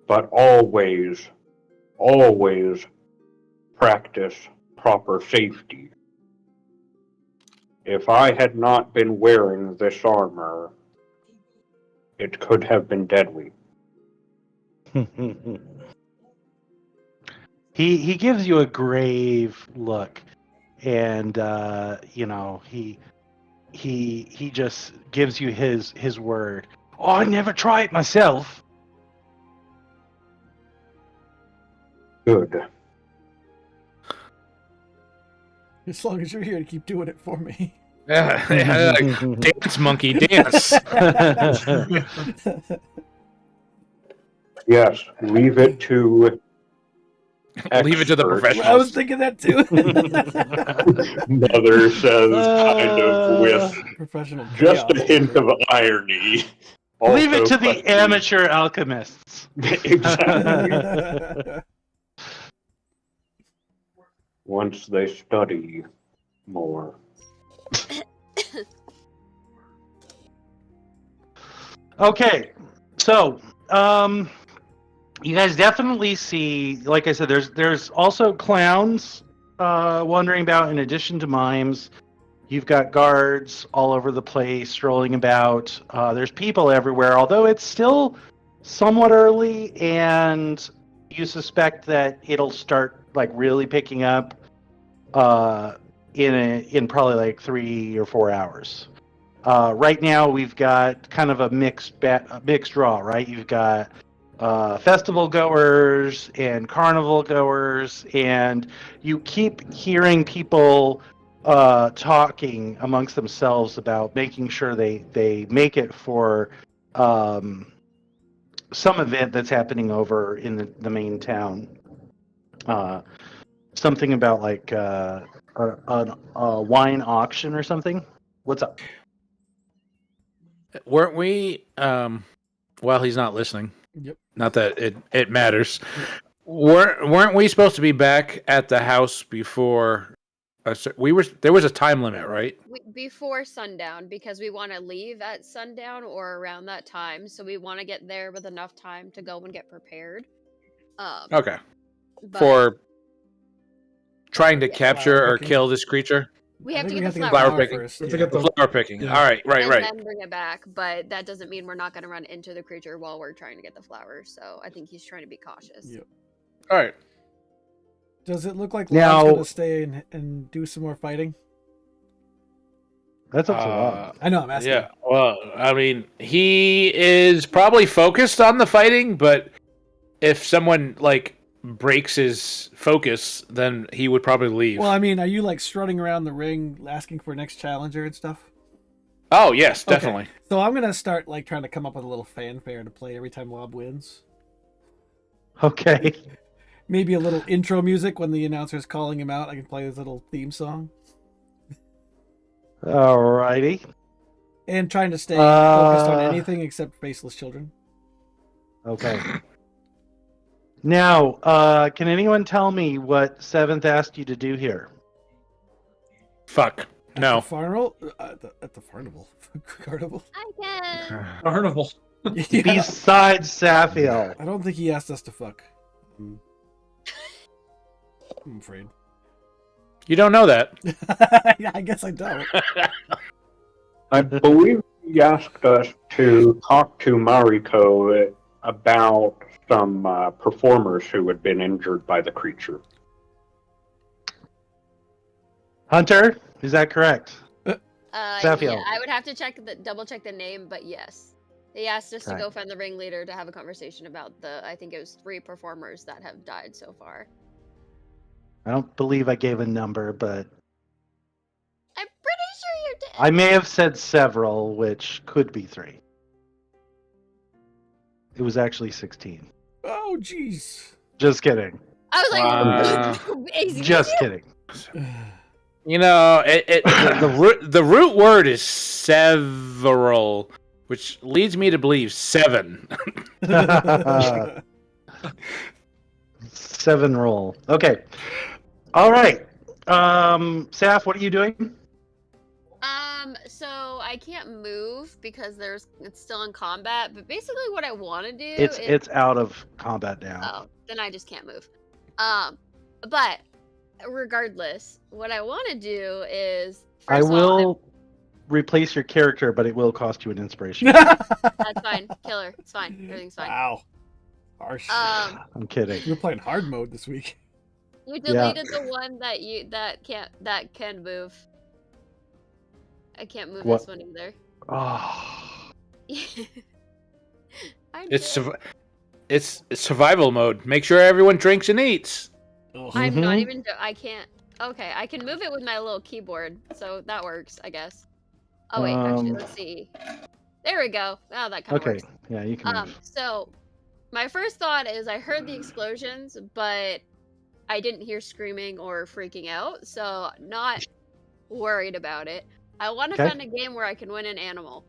but always practice proper safety. If I had not been wearing this armor, It could have been deadly. He gives you a grave look, and he just gives you his word. Oh, I never try it myself. Good. As long as you're here to keep doing it for me. Yeah, like, dance, monkey, dance. Yes, leave it to Leave it to the experts. professionals. I was thinking that too. Mother says, kind of with Professional just chaos a hint maker. of irony. Leave it Also to the questioning- amateur alchemists. Exactly. Once they study more. Okay, so you guys definitely see, like I said, there's also clowns wandering about in addition to mimes. You've got guards all over the place strolling about. There's people everywhere, although it's still somewhat early, and you suspect that it'll start like really picking up in probably like 3 or 4 hours. Right now, we've got kind of a mixed draw, right? You've got festival goers and carnival goers, and you keep hearing people talking amongst themselves about making sure they make it for some event that's happening over in the main town. Something about like a wine auction or something. What's up? Weren't we? Well, he's not listening. Yep. Not that it matters. Weren't we supposed to be back at the house before? We were. There was a time limit, right? Before sundown, because we want to leave at sundown or around that time, so we want to get there with enough time to go and get prepared. Okay. But For trying to Yeah. capture Flower or picking. kill this creature. we have I to think get the we have flower, Flower picking. first. We have to Yeah. get the- Flower picking. Yeah. All right. and Right. then bring it back. But that doesn't mean we're not going to run into the creature while we're trying to get the flowers. So I think he's trying to be cautious. Yep. All right. Does it look like Now- Lod's gonna stay and do some more fighting? That's up to Rob. I know, I'm asking. Yeah. Well, I mean, he is probably focused on the fighting, but if someone like breaks his focus, then he would probably leave. Well, I mean, are you like strutting around the ring asking for next challenger and stuff? Oh yes, Okay. definitely. So I'm gonna start like trying to come up with a little fanfare to play every time Lob wins. Okay. Maybe a little intro music when the announcer's calling him out. I can play his little theme song. Alrighty. And trying to stay focused on Uh, anything except faceless children. Okay. Now, can anyone tell me what Seventh asked you to do here? Fuck. At No. the carnival? At the carnival. Carnival? I can. Carnival. Yeah. Besides Saphiel. I don't think he asked us to fuck. I'm afraid. You don't know that. Yeah, I guess I don't. I believe he asked us to talk to Mariko about some performers who had been injured by the creature. Hunter, is that correct? Saphiel. Yeah, I would have to double check the name, but yes. He asked us to Okay. go find the ringleader to have a conversation about I think it was 3 performers that have died so far. I don't believe I gave a number, but I'm pretty sure you did. I may have said several, which could be 3. It was actually 16. Oh, jeez. Just kidding. I was like, Wow. easy. Just kidding. You know, the root word is several, which leads me to believe 7. 7 roll. Okay. All right. Saf, what are you doing? So I can't move because it's still in combat. But basically, what I want to do It's out of combat now. Oh, then I just can't move. But regardless, what I want to do is I first of all, will. replace your character, but it will cost you an inspiration. That's fine. Killer. It's fine. Everything's fine. Wow. Harsh. I'm kidding. We're playing hard mode this week. You deleted the one that can move. I can't move What? this one either. Oh. I It's did. it's survival mode. Make sure everyone drinks and eats. Ugh. I'm not Mhm. even. I can't. Okay, I can move it with my little keyboard, so that works, I guess. Oh wait, actually, let's see. There we go. Oh, that kind of Okay. works. Yeah, you can move. So my first thought is I heard the explosions, but I didn't hear screaming or freaking out, so not worried about it. I want to Okay. find a game where I can win an animal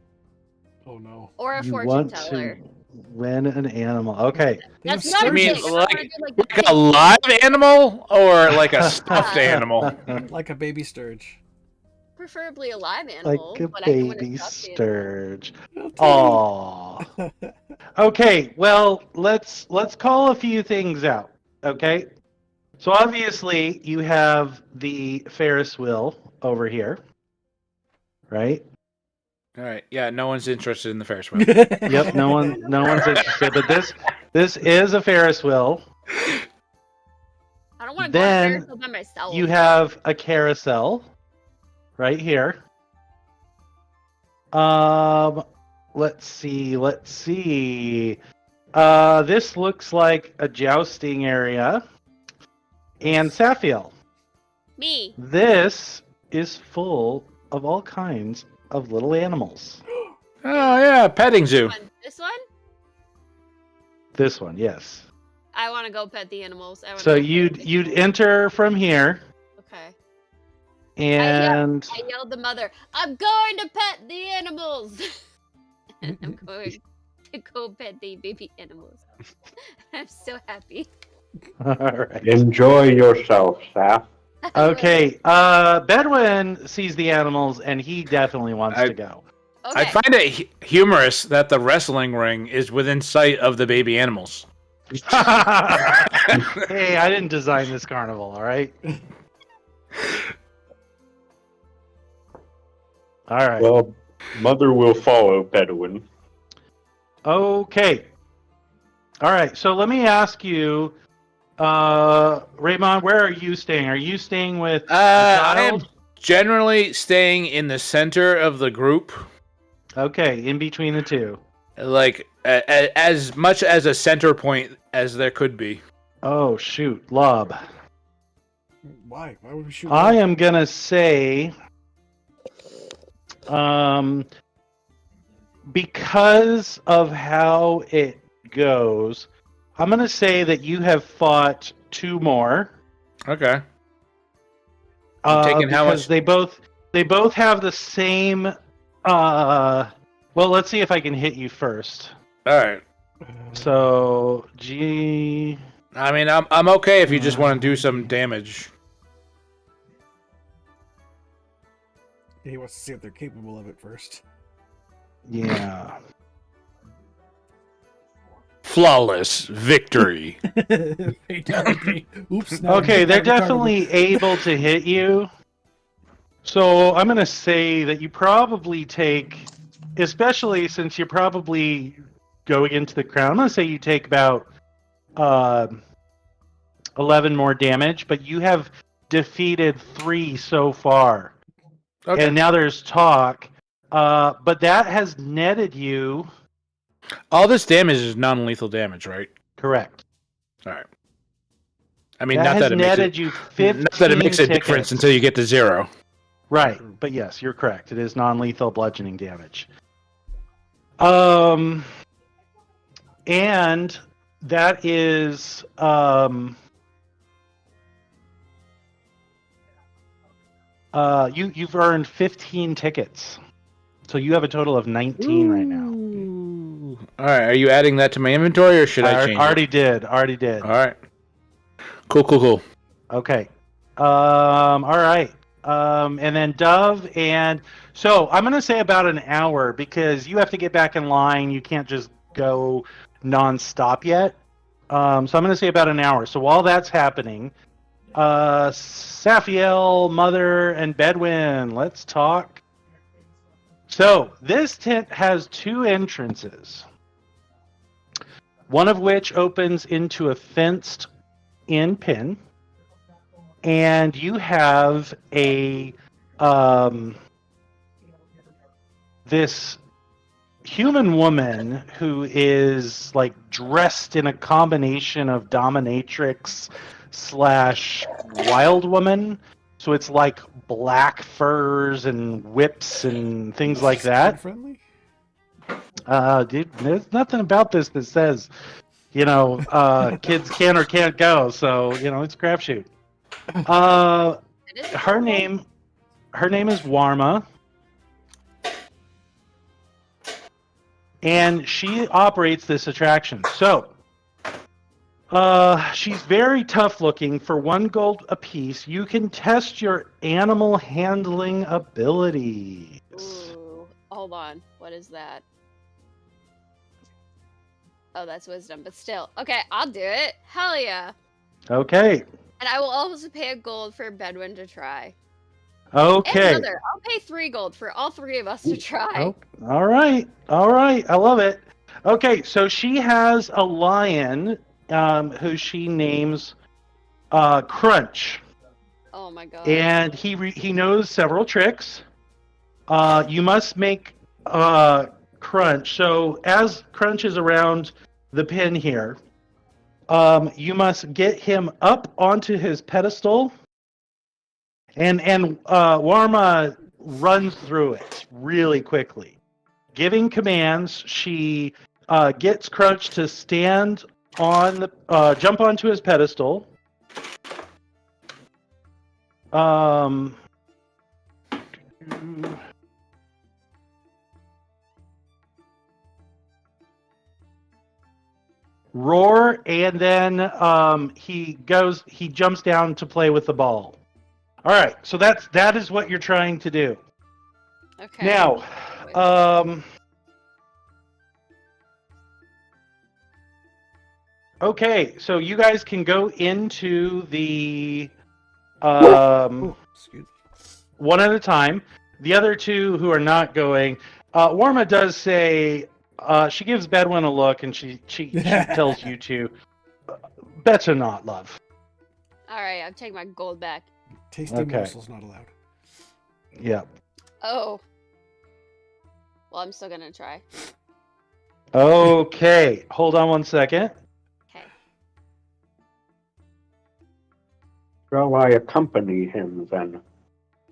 Oh no. or a You fortune want teller. to win an animal. Okay. That's You not a You mean thing. I like- wanna do, like, the Like a live animal or like a stuffed Uh, animal? Like a baby sturge. preferably a live Like animal, a but I can win baby a stuffed animal. sturge. Oh. Okay, well, let's call a few things out. Okay? So obviously you have the Ferris wheel over here. Right? All right. Yeah, no one's interested in the Ferris wheel. Yep, no one's interested, but this is a Ferris wheel. I don't want to go on Then Ferris wheel by myself. You have a carousel right here. Let's see. This looks like a jousting area. And Safiel, Me. this is full of all kinds of little animals. Oh yeah, petting zoo. This one? This one, yes. I want to go pet the animals. I wanna So go pet you'd the you'd animals. enter from here, Okay. and I yelled the mother, I'm going to pet the animals! And I'm going to go pet the baby animals. I'm so happy. all right. Enjoy yourself, Saf. Okay, Bedouin sees the animals and he definitely wants I- to go. Okay. I find it humorous that the wrestling ring is within sight of the baby animals. Hey, I didn't design this carnival, all right? All right. Well, Mother will follow Bedouin. Okay. All right, so let me ask you, Raymond, where are you staying? Are you staying with the I am child? generally staying in the center of the group, Okay, in between the two. like as much as a center point as there could be. Oh, shoot, Lob. Why? Why would we shoot? I them? am gonna say, because of how it goes, I'm gonna say that you have fought two more. Okay. Taking how Because much- they both have the same. Well, let's see if I can hit you first. All right. So G. I mean, I'm okay if you just want to do some damage. He wants to see if they're capable of it first. Yeah. Flawless victory. Fatality. Oops. no, Okay, they're not retardable. definitely able to hit you. So I'm gonna say that you probably take, especially since you're probably going into the crown. I'm gonna say you take about 11 more damage, but you have defeated 3 so far. Okay. And now there's talk, but that has netted you. All this damage is non-lethal damage, right? Correct. All right. I mean, That not has that it makes netted it, you 15 not that it makes a difference tickets. until you get to 0. Right, but yes, you're correct. It is non-lethal bludgeoning damage. And that is you've earned 15 tickets. So you have a total of 19 right now. Ooh. All right. Are you adding that to my inventory, or should I change Already did. Already did. it? All right. Cool. Okay. All right. And then Dove, and so I'm gonna say about an hour because you have to get back in line. You can't just go non-stop yet. So I'm gonna say about an hour. So while that's happening, Safiel, Mother, and Bedouin, let's talk So this tent has 2 entrances. One of which opens into a fenced-in pen, and you have a this human woman who is like dressed in a combination of dominatrix / wild woman. So it's like black furs and whips and things like that. Friendly? Dude, there's nothing about this that says, kids can or can't go. So, it's a crapshoot. It is Her name is Warma. And she operates this attraction. So, she's very tough looking. For 1 gold apiece, you can test your animal handling abilities. Ooh, hold on. What is that? Oh, that's wisdom, but still. Okay, I'll do it. Hell yeah. Okay. And I will also pay a gold for Bedouin to try. Okay. And I'll pay 3 gold for all 3 of us to try. Oh, all right. I love it. Okay, so she has a lion who she names Crunch. Oh my god. And he knows several tricks. You must make Crunch. So as Crunch is around the pin here, you must get him up onto his pedestal. And Warma runs through it really quickly. Giving commands, she gets Crunch to stand on the jump onto his pedestal. Roar, and then he jumps down to play with the ball. All right, so that is what you're trying to do. Okay. Now, okay, so you guys can go into the Excuse me. one at a time. The other 2 who are not going, Warma does say she gives Bedouin a look, and she tells you to better not, love. All right, I'm taking my gold back. Tasty Okay. morsels not allowed. Yeah. Oh. Well, I'm still gonna try. Okay, hold on 1 second. Okay. Shall I accompany him then?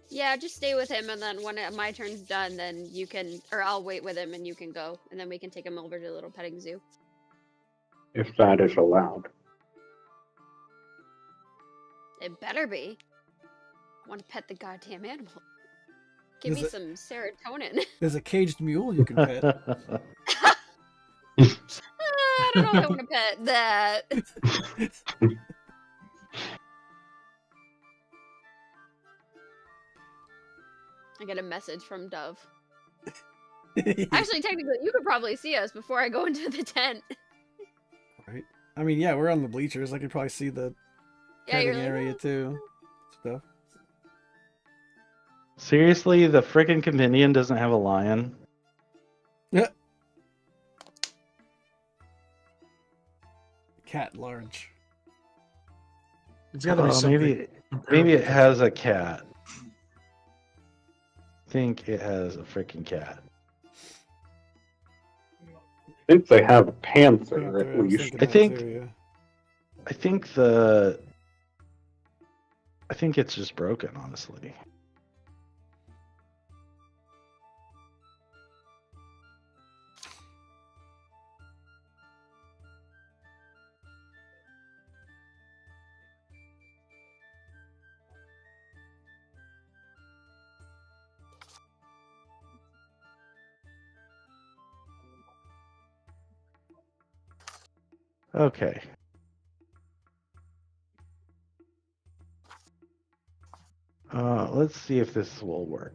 Yeah, just stay with him, and then when my turn's done, then you can, or I'll wait with him, and you can go, and then we can take him over to the little petting zoo. If that is allowed. It better be. I want to pet the goddamn animal. Give me Is some serotonin. There's a caged mule you can pet. I don't know if I want to pet that. I get a message from Dove. Actually, technically, you could probably see us before I go into the tent. Right? I mean, yeah, we're on the bleachers. I could probably see the Yeah, you're petting like, area "Oh." too. Stuff. Seriously, the frickin' Companion doesn't have a lion? Yeah. Cat large. It's got to be Oh, something. maybe it has a cat. I think it has a freaking cat. I think they have a panther, Panther, at I was least. thinking I that think- too, yeah. I think it's just broken, honestly. Okay. Let's see if this will work.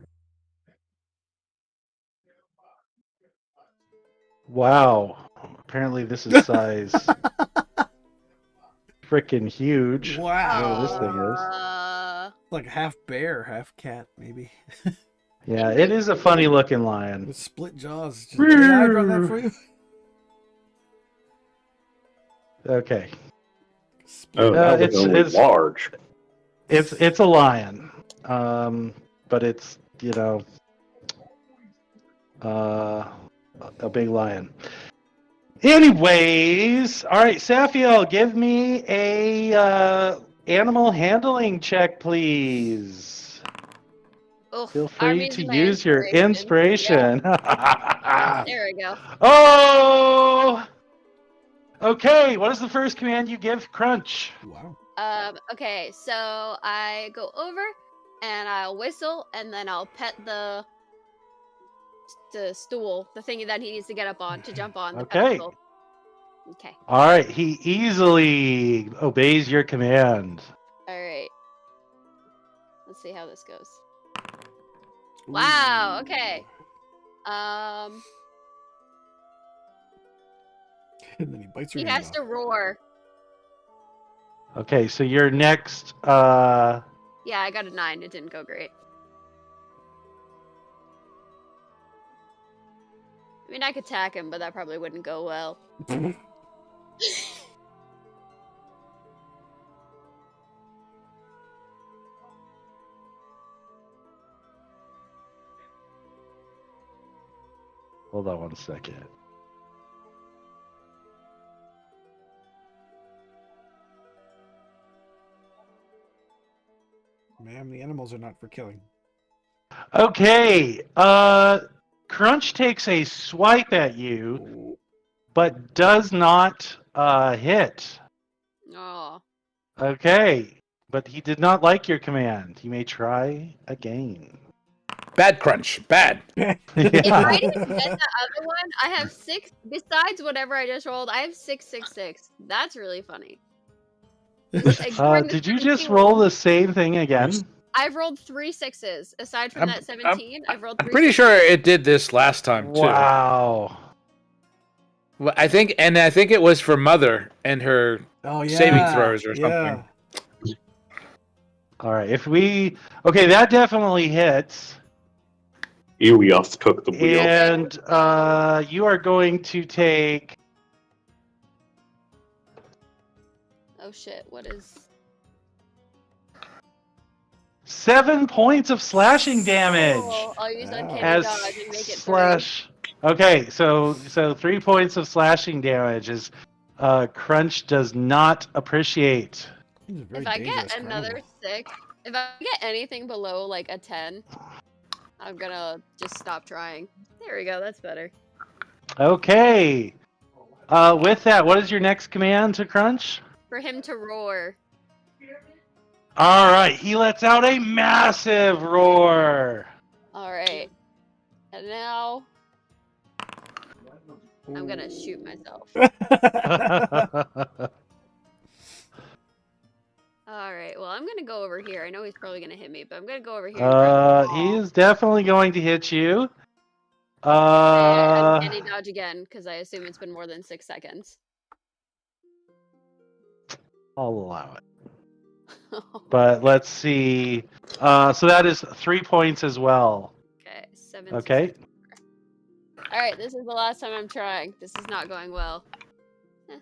Wow. Apparently this is size freaking huge. Wow. Whatever this thing is. Uh, Like half bear, half cat, maybe. Yeah, it is a funny looking lion. With split jaws. Just AI draw that for you? Okay. Oh, that was only it's- large. It's a lion. But it's, a big lion. Anyways, all right, Safiel, give me a animal handling check, please. Oof, Feel I'm free to using my use your inspiration. Yeah, there we go. Oh! Okay, what is the first command you give Crunch? Wow. Okay, so I go over and I'll whistle and then I'll pet the stool, the thing that he needs to get up on to jump on. The Okay. pedestal. Okay. All right, he easily obeys your command. All right. Let's see how this goes. Wow. Okay. And then he bites your He hand has off. to roar. Okay, so your next Yeah, I got a 9. It didn't go great. I mean, I could attack him, but that probably wouldn't go well. hold on one second. Ma'am, the animals are not for killing. Okay, Crunch takes a swipe at you, but does not hit. Oh. Okay, but he did not like your command. You may try again. Bad Crunch. Bad. If I didn't get the other one, I have 6. Besides whatever I just rolled, I have 666. That's really funny. Ignoring the Did you just 17. roll the same thing again? I've rolled 3 6s. Aside from that 17, I've rolled 3 I'm pretty sure it did this last time too. Wow. Well, I think it was for Mother and her Oh yeah. saving throws or Yeah. something. All right, okay, that definitely hits. Elios took the wheel. And you are going to take Oh shit, what is... 7 points of slashing damage. Oh, I'll use uncanny as dodge and make it slash. Okay, so 3 points of slashing damage is Crunch does not appreciate. He's a 3. very If I dangerous get another criminal. 6, if I get anything below like a 10, I'm gonna just stop trying. There we go, that's better. Okay. With that, what is your next command to Crunch? For him to roar. All right, he lets out a massive roar. Alright. And now... I'm gonna shoot myself. Alright, well, I'm gonna go over here. I know he's probably gonna hit me, but I'm gonna go over here. And He is definitely going to hit you. uncanny dodge again, because I assume it's been more than 6 seconds. I'll allow it. But let's see. So that is 3 points as well. Okay, 7. Okay. Alright, this is the last time I'm trying. This is not going well.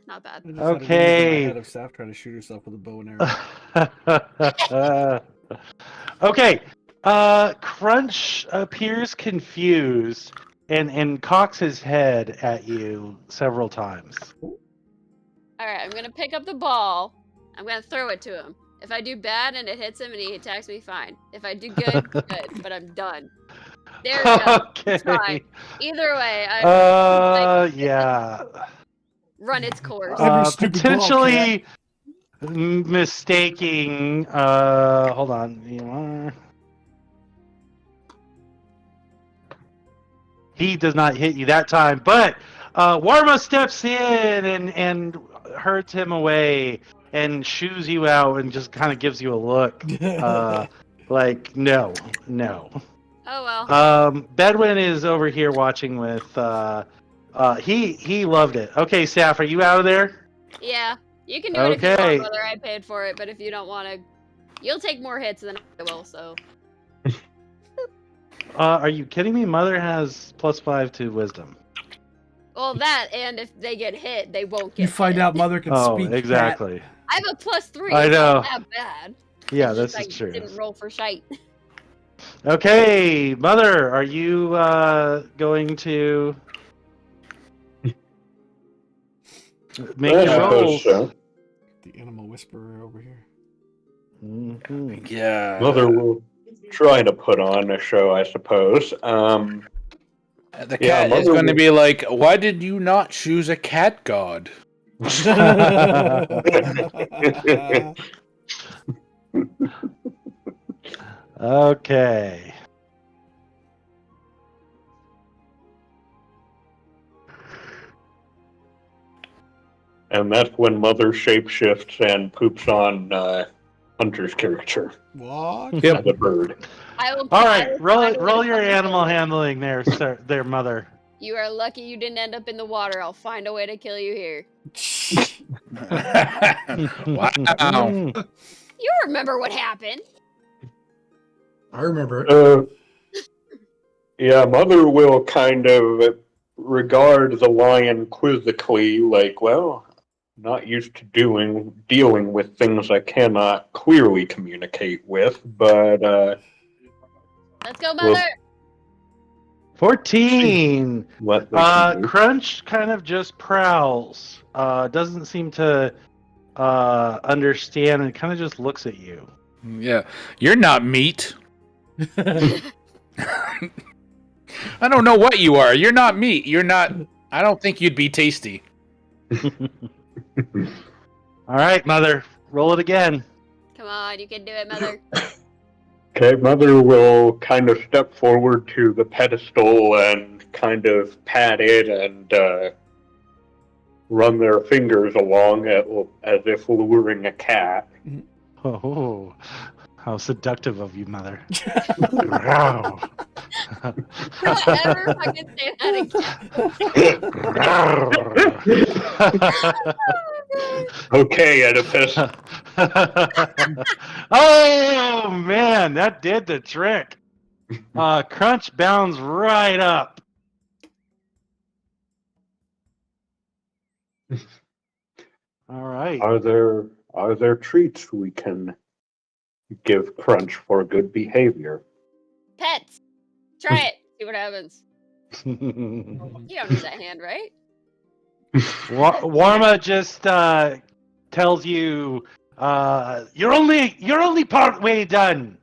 Not bad. I just had an image in Okay. my head of Saf trying to shoot herself with a bow and arrow. Okay. Crunch appears confused and cocks his head at you several times. Alright, I'm gonna pick up the ball. I'm gonna throw it to him. If I do bad and it hits him and he attacks me, fine. If I do good, good. But I'm done. There we go. Okay. Fine. Either way, I yeah. run its course. Every stupid ball, Potentially mistaking. Hold on. You are. He does not hit you that time, but Warma steps in and hurts him away and shoos you out and just kind of gives you a look. Like, no. Oh well. Bedwin is over here watching with. He loved it. Okay, Saf, are you out of there? Yeah. You can do it if you Okay. want, whether I paid for it, but if you don't want to, you'll take more hits than I will, so. Are you kidding me? Mother has +5 to wisdom. Well, that and if they get hit, they won't get You find hit. out Mother can Oh, speak. exactly. I have a +3. I It's know. not that bad. Yeah, It's this just is I true. didn't roll for shite. Okay, Mother, are you going to make I your rolls? suppose so. The animal whisperer over here. Mhm. Yeah. Mother will try to put on a show, I suppose. The Yeah, cat is Mother going to will- be like, why did you not choose a cat god? Okay. And that's when Mother shapeshifts and poops on Hunter's character, What? Yep. the bird. I will. All I right, will roll find a way roll to your find animal you. handling there, sir, there, Mother. You are lucky you didn't end up in the water. I'll find a way to kill you here. Wow. Mm. You remember what happened? I remember it. Yeah, Mother will kind of regard the lion quizzically, like, well, not used to dealing with things I cannot clearly communicate with, but Let's go, Well, Mother. 14. what they can do. Crunch kind of just prowls. Doesn't seem to understand and kind of just looks at you. Yeah. You're not meat. I don't know what you are. You're not meat. You're not. I don't think you'd be tasty. All right, Mother, roll it again. Come on, you can do it, Mother. Okay, Mother will kind of step forward to the pedestal and kind of pat it and run their fingers along it as if luring a cat. Oh, how seductive of you, Mother. Wow. Don't ever fucking say that again. Okay, Oedipus. Oh man, that did the trick. Crunch bounds right up. All right. Are there treats we can give Crunch for good behavior? Pets. Try it. See what happens. You don't need that hand, right? Warma just tells you you're only part way done.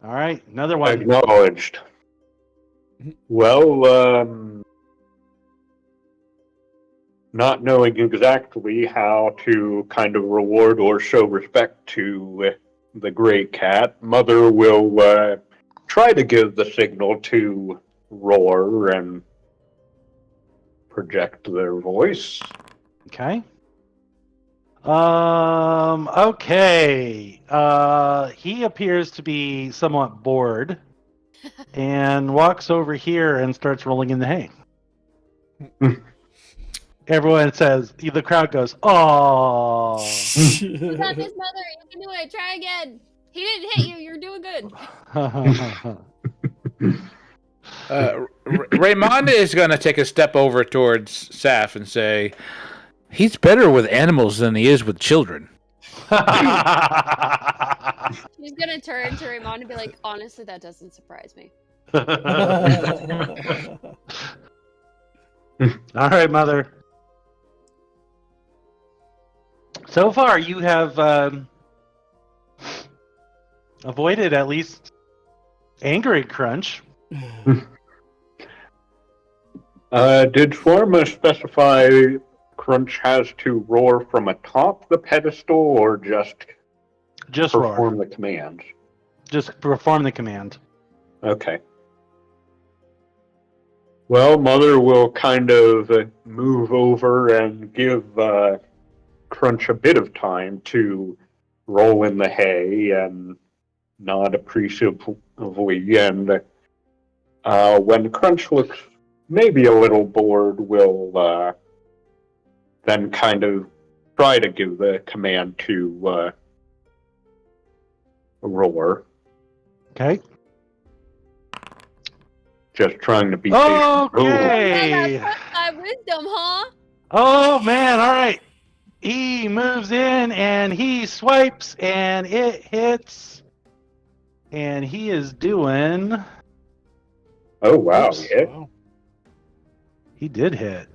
All right, another one. Acknowledged. Well, not knowing exactly how to kind of reward or show respect to the gray cat, Mother will try to give the signal to roar and project their voice. Okay. Okay. He appears to be somewhat bored and walks over here and starts rolling in the hay. Everyone says, the crowd goes, "Oh." You got this, Mother. You can do it. Try again. He didn't hit you. You're doing good. Raymonda is going to take a step over towards Saf and say, he's better with animals than he is with children. She's gonna turn to Raymond and be like, honestly, that doesn't surprise me. All right, Mother. So far, you have avoided at least angry Crunch. Did Swarma specify Crunch has to roar from atop the pedestal or just Just perform roar. the commands? Just perform the command. Okay. Well, Mother will kind of move over and give Crunch a bit of time to roll in the hay and nod appreciatively. And when Crunch looks maybe a little bored, will then kind of try to give the command to roar. Okay. Just trying to be patient. Okay. My wisdom, huh? Oh man, all right. He moves in and he swipes and it hits. And he is doing. Oh, wow. Oops. Yeah. He did hit.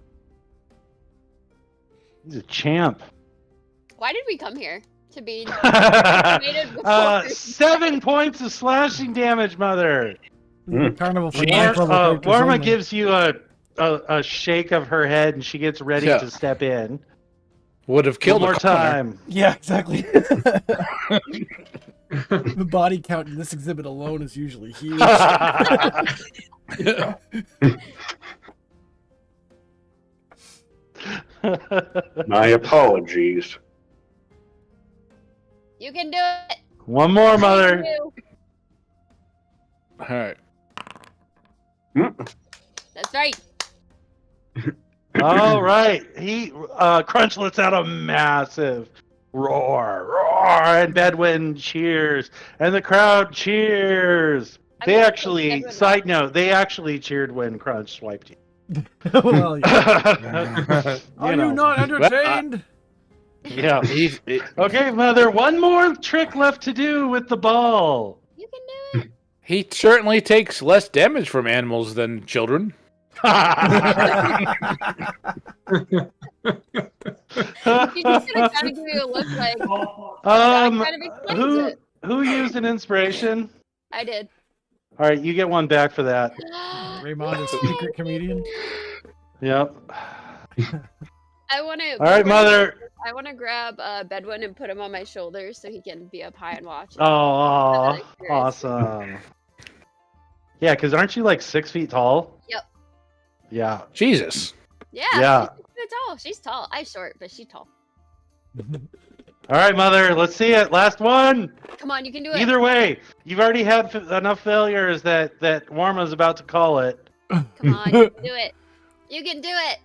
He's a champ. Why did we come here? To be decimated before? 7 points of slashing damage, Mother. Carnival for War- ninth level characters Warma only. gives you a shake of her head and she gets ready Yeah. to step in. Would have One killed more a commoner. time. Yeah, exactly. The body count in this exhibit alone is usually huge. My apologies. You can do it. One more, Mother. You. All right. That's right. All right. He Crunch lets out a massive roar, and Bedouin cheers, and the crowd cheers. I'm They gonna actually, put Bedouin side note, they actually cheered when Crunch swiped you. Well, yeah. Are you know. not entertained? Yeah. He- Okay, Mother. One more trick left to do with the ball. You can do it. He certainly takes less damage from animals than children. You just gonna kind of give you a look like that kind of explains it. who used an inspiration? I did. All right, you get one back for that. Raymond is a secret comedian. Yep. I want to. All right, Mother. I want to grab Bedouin and put him on my shoulders so he can be up high and watch. Oh, Really curious. awesome. Yeah, because aren't you like 6 feet tall? Yep. Yeah. Jesus. Yeah. Yeah. She's tall. She's tall. I'm short, but she's tall. All right, Mother. Let's see it. Last one. Come on, you can do it. Either way, you've already had enough failures that Warma's about to call it. Come on, you can do it. You can do it.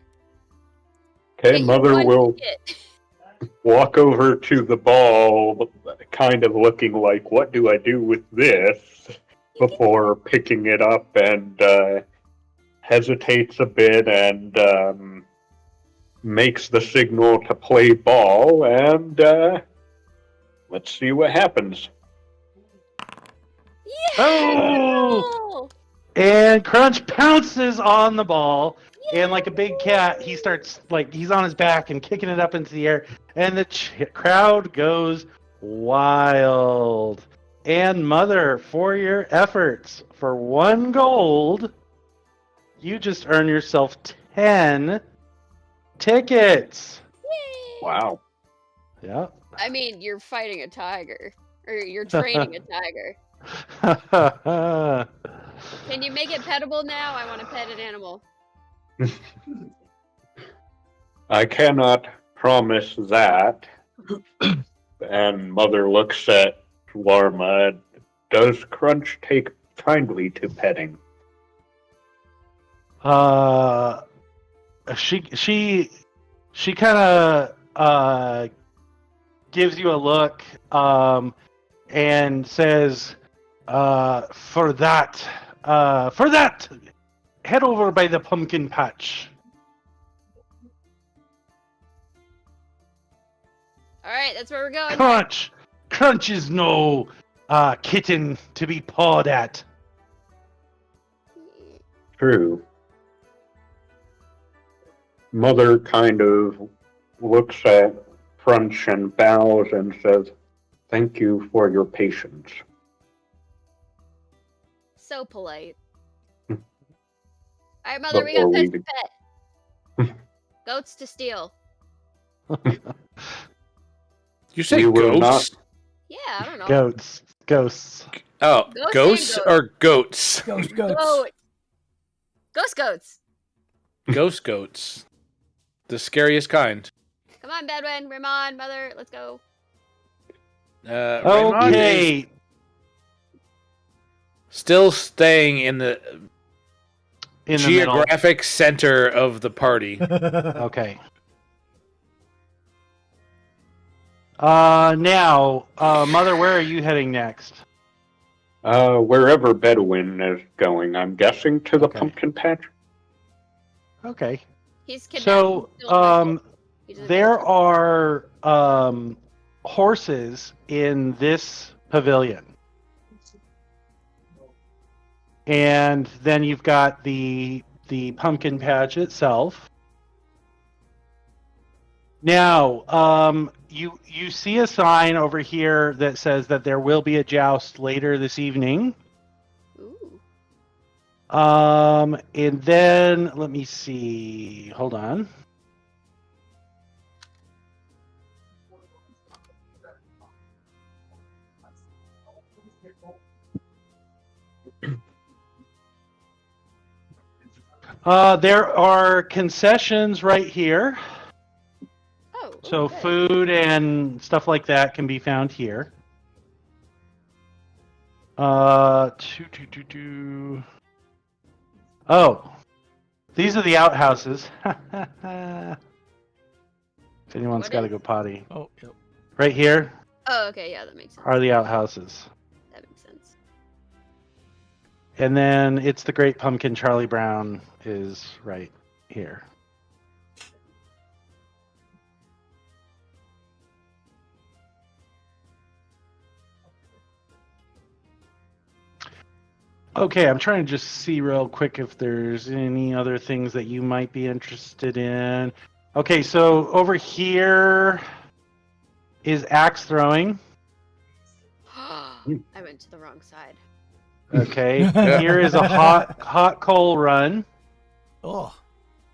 Okay, Get Mother one will ticket. walk over to the ball, kind of looking like, what do I do with this? Before picking it up and hesitates a bit and makes the signal to play ball, and let's see what happens. Yeah. Oh! And Crunch pounces on the ball, and like a big cat, he starts, like, he's on his back and kicking it up into the air, and the crowd goes wild. And Mother, for your efforts, for 1 gold, you just earn yourself 10 tickets. Yay. Wow. Yeah. I mean, you're fighting a tiger, or you're training a tiger. Can you make it pettable now? I want to pet an animal. I cannot promise that. And Mother looks at Warma. Does Crunch take kindly to petting? She kind of gives you a look and says, for that, head over by the pumpkin patch. All right, that's where we're going. Crunch is no kitten to be pawed at. True. Mother kind of looks at Crunch and bows and says, "Thank you for your patience." So polite. All right, Mother, we got Before pets we to pet. Goats to steal. You say We will ghosts? Yeah, I don't know. Ghosts. Oh, Ghosts ghosts and or goats? Goats. Goat. Goats. Ghost goats. The scariest kind. Come on, Bedouin, Raymond, Mother, let's go. Raymond is Okay. still staying in the In the geographic center of the party. middle. Okay. Now, Mother, where are you heading next? Wherever Bedouin is going, I'm guessing to the Okay. pumpkin patch. Okay. He's kidnapped. So, Killed by Phil. He doesn't there know. are horses in this pavilion. And then you've got the pumpkin patch itself. Now, you see a sign over here that says that there will be a joust later this evening. Ooh. And then let me see. Hold on. There are concessions right here. Oh. So okay. food and stuff like that can be found here. Oh, these are the outhouses. If anyone's What got to is- go potty. Oh, yep. Right here Oh, okay. Yeah, that makes sense. are the outhouses. That makes sense. And then it's the Great Pumpkin. Charlie Brown is right here. Okay, I'm trying to just see real quick if there's any other things that you might be interested in. Okay, so over here is axe throwing. I went to the wrong side. Okay, here is a hot coal run. Oh,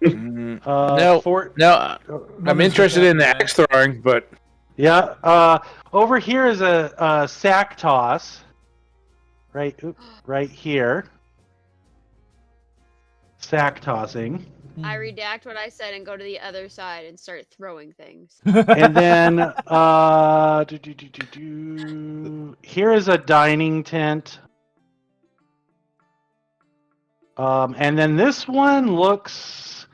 Mm, No, no, I'm interested in the axe throwing, but yeah. Over here is a sack toss. Right here. Sack tossing. I redact what I said and go to the other side and start throwing things. And then here is a dining tent. And then this one looks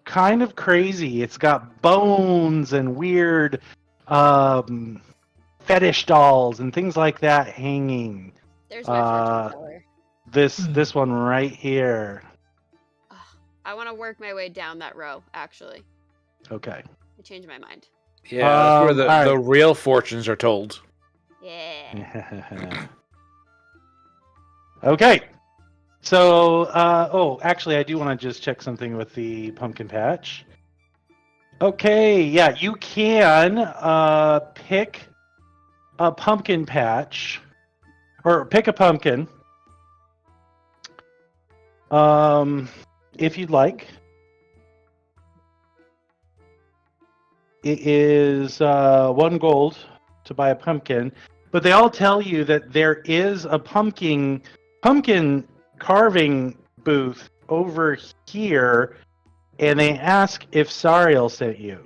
kind of crazy. It's got bones and weird fetish dolls and things like that hanging. There's my fortune teller. This one right here. I want to work my way down that row, actually. Okay. I changed my mind. yeah, that's where all right. the real fortunes are told. Yeah. Okay. So, actually, I do want to just check something with the pumpkin patch. Okay, yeah, you can pick a pumpkin patch, or pick a pumpkin, if you'd like. It is 1 gold to buy a pumpkin, but they all tell you that there is a pumpkin carving booth over here, and they ask if Sariel sent you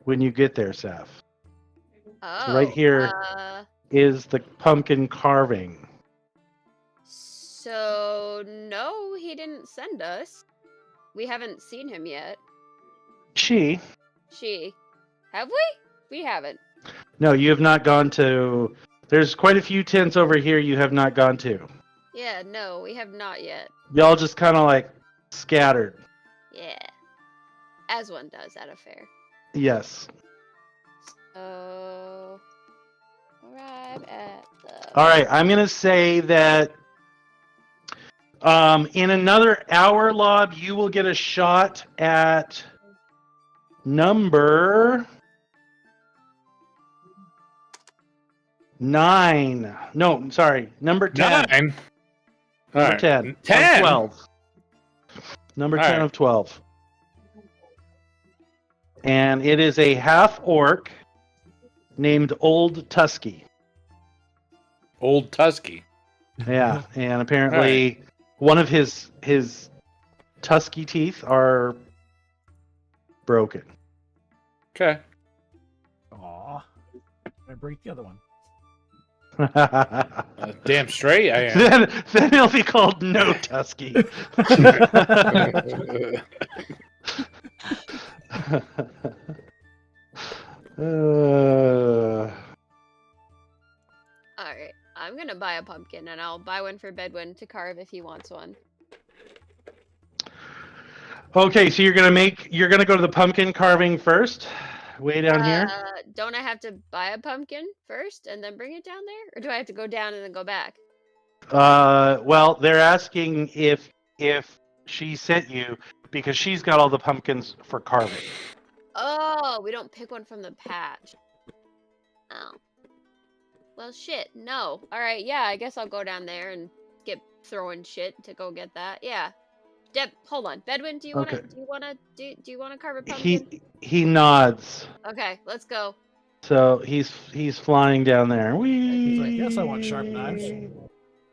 when you get there, Saf. Oh. right here. Is the pumpkin carving. So, no, he didn't send us. We haven't seen him yet. She. Have we? We haven't. No, you have not gone to. There's quite a few tents over here you have not gone to. Yeah, no, we have not yet. Y'all just kind of like scattered. Yeah. As one does at a fair. Yes. So, arrive at the... All right, I'm going to say that in another hour, Lob, you will get a shot at number 9. No, sorry, number 10. 9. All Number right. 10. 10. Of 12. Number All 10 right. of 12. And it is a half orc named Old Tusky. Old Tusky. Yeah, and apparently one of his tusky teeth are broken. Okay. aw. I break the other one. Damn straight I am. then he'll be called No Tusky. gonna buy a pumpkin, and I'll buy one for Bedouin to carve if he wants one. Okay, so you're gonna go to the pumpkin carving first, way down here. Don't I have to buy a pumpkin first and then bring it down there, or do I have to go down and then go back? Well, they're asking if she sent you because she's got all the pumpkins for carving. Oh, we don't pick one from the patch. Oh. Well, shit. No. All right. Yeah, I guess I'll go down there and get throwing shit to go get that. Yeah. Deb, hold on. Bedouin, do you Okay. wanna carve a pumpkin? He nods. Okay, let's go. So he's flying down there. Whee! He's like, yes, I want sharp knives.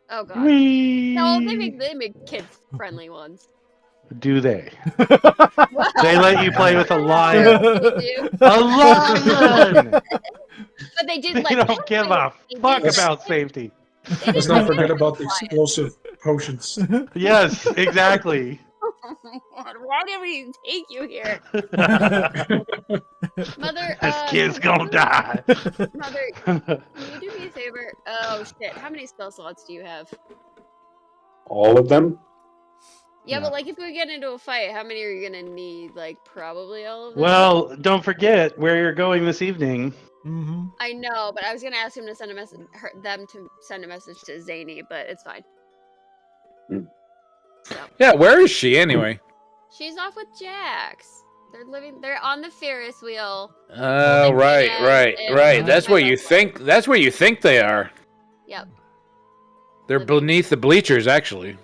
Oh god. Whee! No, they make kids friendly ones. Do they? They let you play with a lion. They do. A lion! But they did They let don't give a They fuck did- about safety. they Let's did not let forget me about the fly it. explosive potions. Yes, exactly. Oh my god, why did we take you here? Mother, This kid's gonna die. Mother, can you do me a favor? Oh shit, how many spell slots do you have? All of them? Yeah, Yeah. but like if we get into a fight, how many are you gonna need? Like probably all of them? Well, don't forget where you're going this evening. Mm-hmm. I know, but I was gonna ask him to send a message, them to send a message to Zany, but it's fine. Hmm. So Yeah, where is she anyway? she's off with Jax. They're on the Ferris wheel. Oh, Holding right, hands right, and right. doing That's my where you best life. think. That's where you think they are. Yep. They're beneath the bleachers, actually.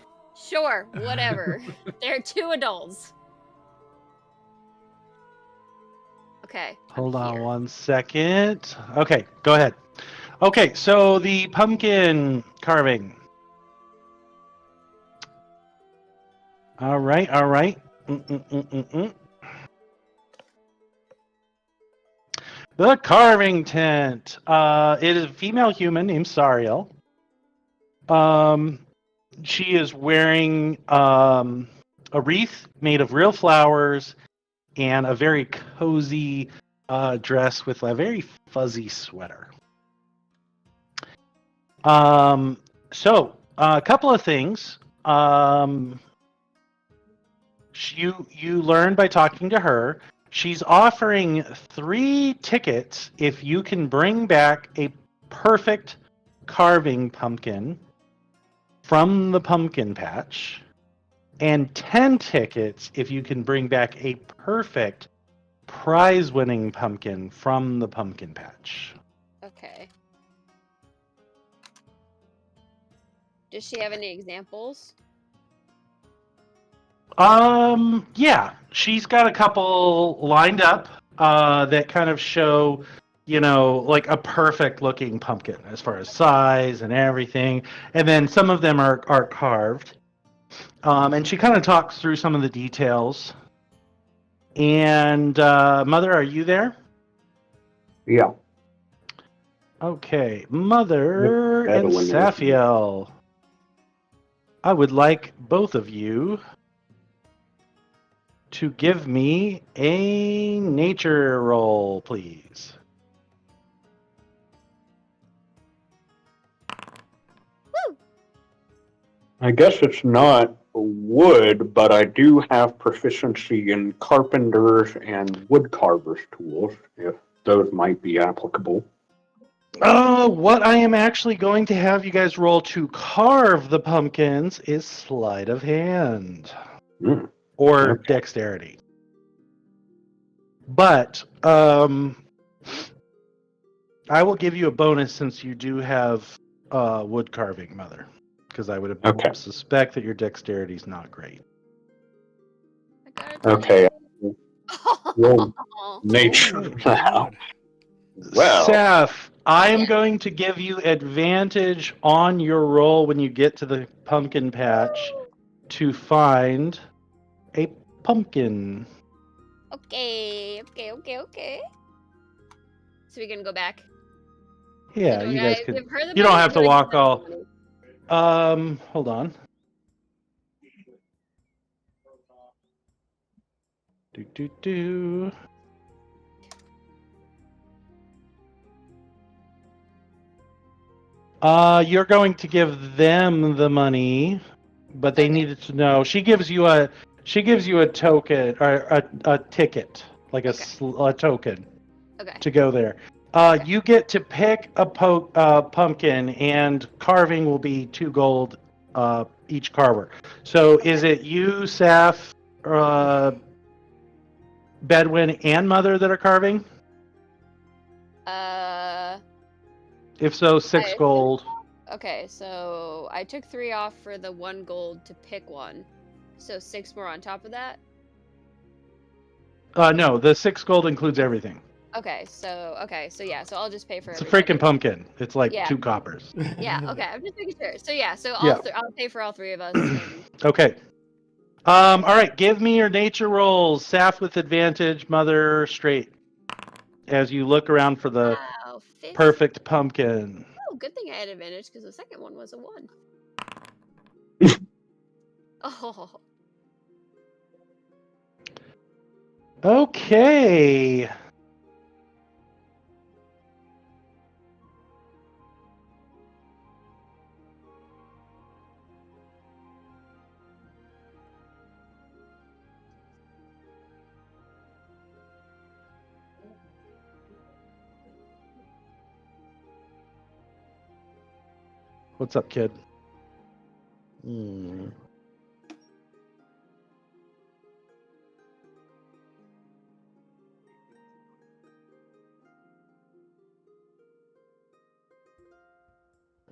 Sure, whatever. They're two adults. Okay. I'm Hold on here. 1 second. Okay, go ahead. Okay, so the pumpkin carving. All right, all right. The carving tent. It is a female human named Sariel. She is wearing a wreath made of real flowers and a very cozy dress with a very fuzzy sweater. So a couple of things. You learn by talking to her. She's offering 3 tickets if you can bring back a perfect carving pumpkin from the pumpkin patch, and 10 tickets if you can bring back a perfect prize-winning pumpkin from the pumpkin patch. Okay. Does she have any examples? Yeah, she's got a couple lined up that kind of show, like a perfect looking pumpkin as far as size and everything. And then some of them are carved. And she kind of talks through some of the details. And Mother, are you there? Yeah. Okay, Mother and Bedouin. Safiel. I would like both of you to give me a nature roll, please. Woo! I guess it's not wood, but I do have proficiency in carpenter's and wood carver's tools, if those might be applicable. What I am actually going to have you guys roll to carve the pumpkins is sleight of hand Hmm. or Okay. dexterity. But I will give you a bonus since you do have wood carving, Mother, because I would Okay. suspect that your dexterity is not great. I got a 20. Okay. Roll Oh, nature Oh, now. God. Well, Seth, I am Yeah. going to give you advantage on your roll when you get to the pumpkin patch to find a pumpkin. okay. So we can go back. Yeah, So do you I guys could. give her the You don't money have or to do I walk give them all. the money? Hold on. Do. You're going to give them the money, but they Okay. needed to know. She gives you a token or a ticket, like Okay. a token Okay. to go there. Okay. You get to pick a pumpkin, and carving will be 2 gold each carver. So is it you, Saf, Bedwin, and Mother that are carving? I If so, 6 assume- gold. Okay, so I took 3 off for the 1 gold to pick one. So 6 more on top of that? No, the 6 gold includes everything. Okay, so yeah, so I'll just pay for It's a everybody. freaking pumpkin. It's like Yeah. 2 coppers. Yeah, okay, I'm just making sure. So yeah, so Yeah. I'll pay for all 3 of us. And... Okay. All right. Give me your nature rolls. Saf with advantage, Mother straight. As you look around for the Wow, 50. perfect pumpkin. Oh, good thing I had advantage because the second one was a 1. Oh, Okay. What's up, kid?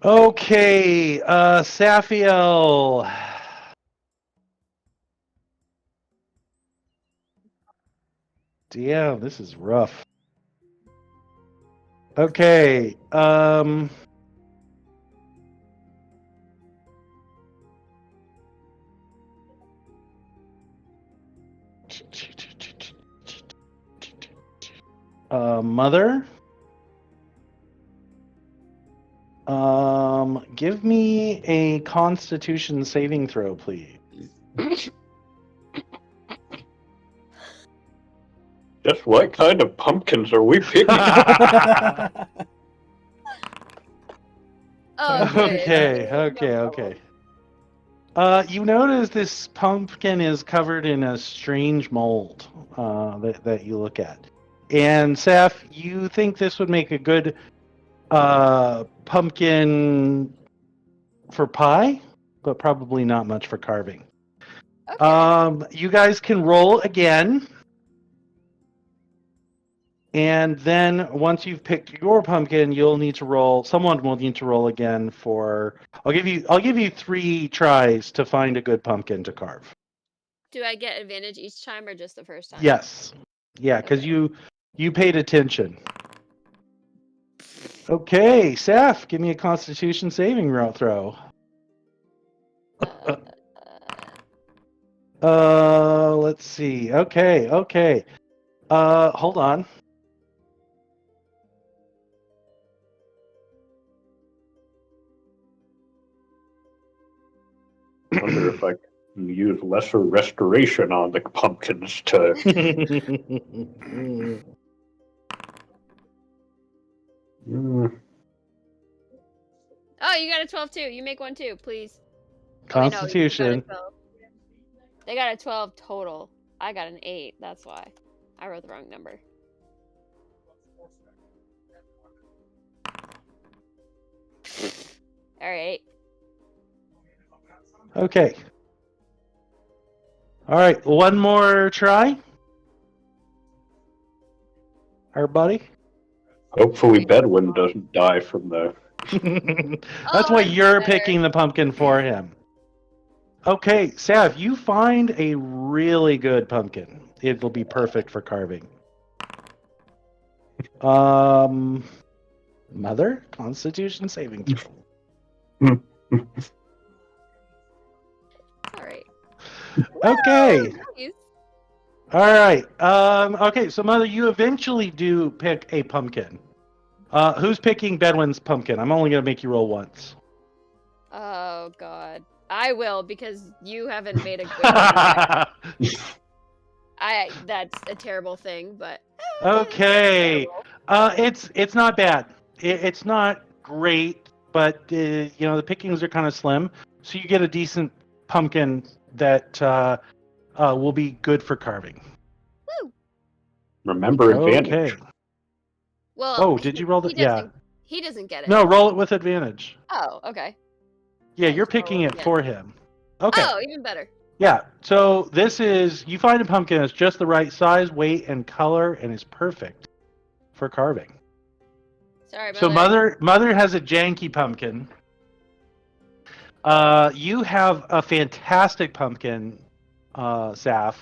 Okay, Safiel. Damn, this is rough. Okay, Mother. Give me a Constitution saving throw, please. Just what kind of pumpkins are we picking? oh good. Okay. You notice this pumpkin is covered in a strange mold that you look at. And Saf, you think this would make a good pumpkin for pie, but probably not much for carving. Okay. You guys can roll again. And then once you've picked your pumpkin, you'll need to roll. Someone will need to roll again for. I'll give you 3 tries to find a good pumpkin to carve. Do I get advantage each time or just the first time? Yes. Yeah, because Okay. you paid attention. Okay, Saf, give me a Constitution saving throw. Let's see. Okay. Hold on. I wonder if I can use lesser restoration on the pumpkins to. Oh, you got a 12 too. You make one too, please. Constitution. Oh, wait, no, they got a 12 total. I got an 8. That's why. I wrote the wrong number. All right. Okay. All right, one more try. Everybody. Hopefully, Bedwin doesn't die from the. That's why that's you're better. picking the pumpkin for him. Okay, Sav, you find a really good pumpkin. It'll be perfect for carving. Mother, Constitution saving throw. All right. Okay. Nice. All right. Okay, so Mother, you eventually do pick a pumpkin. Who's picking Bedwin's pumpkin? I'm only gonna make you roll once. Oh God, I will because you haven't made a good one. That's a terrible thing, but Okay. terrible. It's not bad. It's not great. but the pickings are kind of slim, so you get a decent pumpkin that will be good for carving. Remember advantage. Okay. Well, Oh, did you roll the? Yeah. He doesn't get it. No, roll it with advantage. Oh, okay. Yeah, I'll you're just roll picking it again. for him. Okay. Oh, even better. Yeah. So you find a pumpkin that's just the right size, weight, and color, and is perfect for carving. Sorry, So mother has a janky pumpkin. You have a fantastic pumpkin, Saf,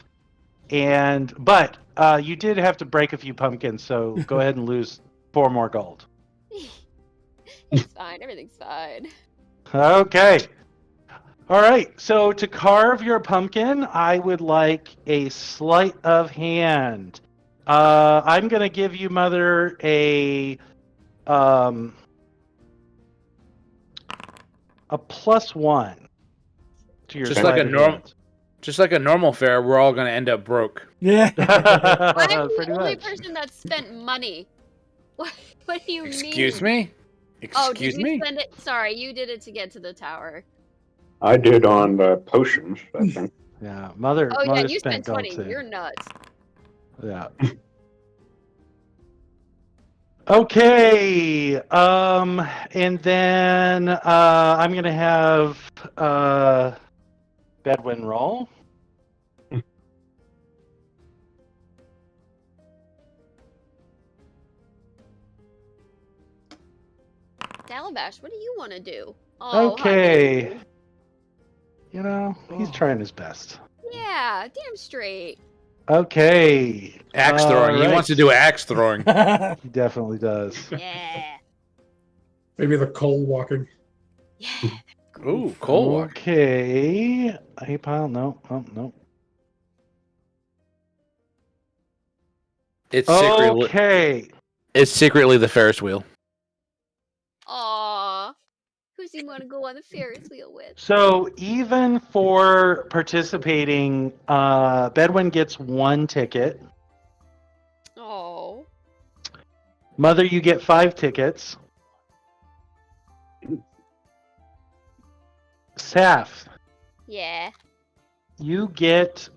but you did have to break a few pumpkins, so go ahead and lose 4 more gold. It's fine. Everything's fine. Okay. All right. So to carve your pumpkin, I would like a sleight of hand. I'm gonna give you, Mother, a +1 to your Just sleight like a of norm- hand. Just like a normal fair, we're all going to end up broke. Yeah. I'm the Pretty only much. person that spent money. What do you mean? Excuse me? Oh, did Excuse you me? spend it? Sorry, you did it to get to the tower. I did on the potions, I think. Yeah, Mother. Oh yeah, Mother you spent gold 20. too. You're nuts. Yeah. Okay. And then I'm gonna have Bedwin roll. Dalabash, what do you want to do? Oh, Okay. honey. He's Oh. trying his best. Yeah, damn straight. Okay. Axe throwing. He Alright. wants to do axe throwing. He definitely does. Yeah. Maybe the coal walking. Yeah. Ooh, coal walk. Okay. Hey, pile. No. Oh, no. It's secretly, Okay. it's secretly the Ferris wheel. Aw. Who's he want to go on the Ferris wheel with? So even for participating, Bedwin gets 1 ticket. Oh. Mother, you get 5 tickets. Saf, Yeah. you get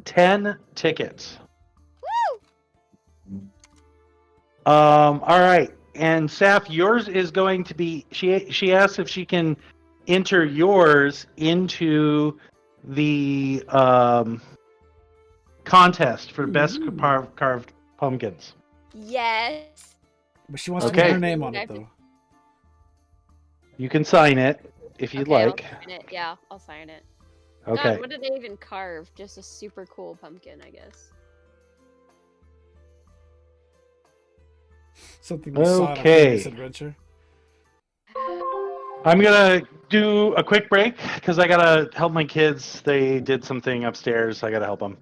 10 tickets. Woo! All right. And Saf, yours is going to be she asks if she can enter yours into the contest for best carved pumpkins. Yes. But she wants to Okay. put her name on it though. You can sign it if you'd Okay, like. I'll sign it. Yeah, I'll sign it. Okay. God, what did they even carve? Just a super cool pumpkin, I guess. Something we saw in a Okay. previous adventure. I'm gonna do a quick break because I gotta help my kids. They did something upstairs. I gotta help them.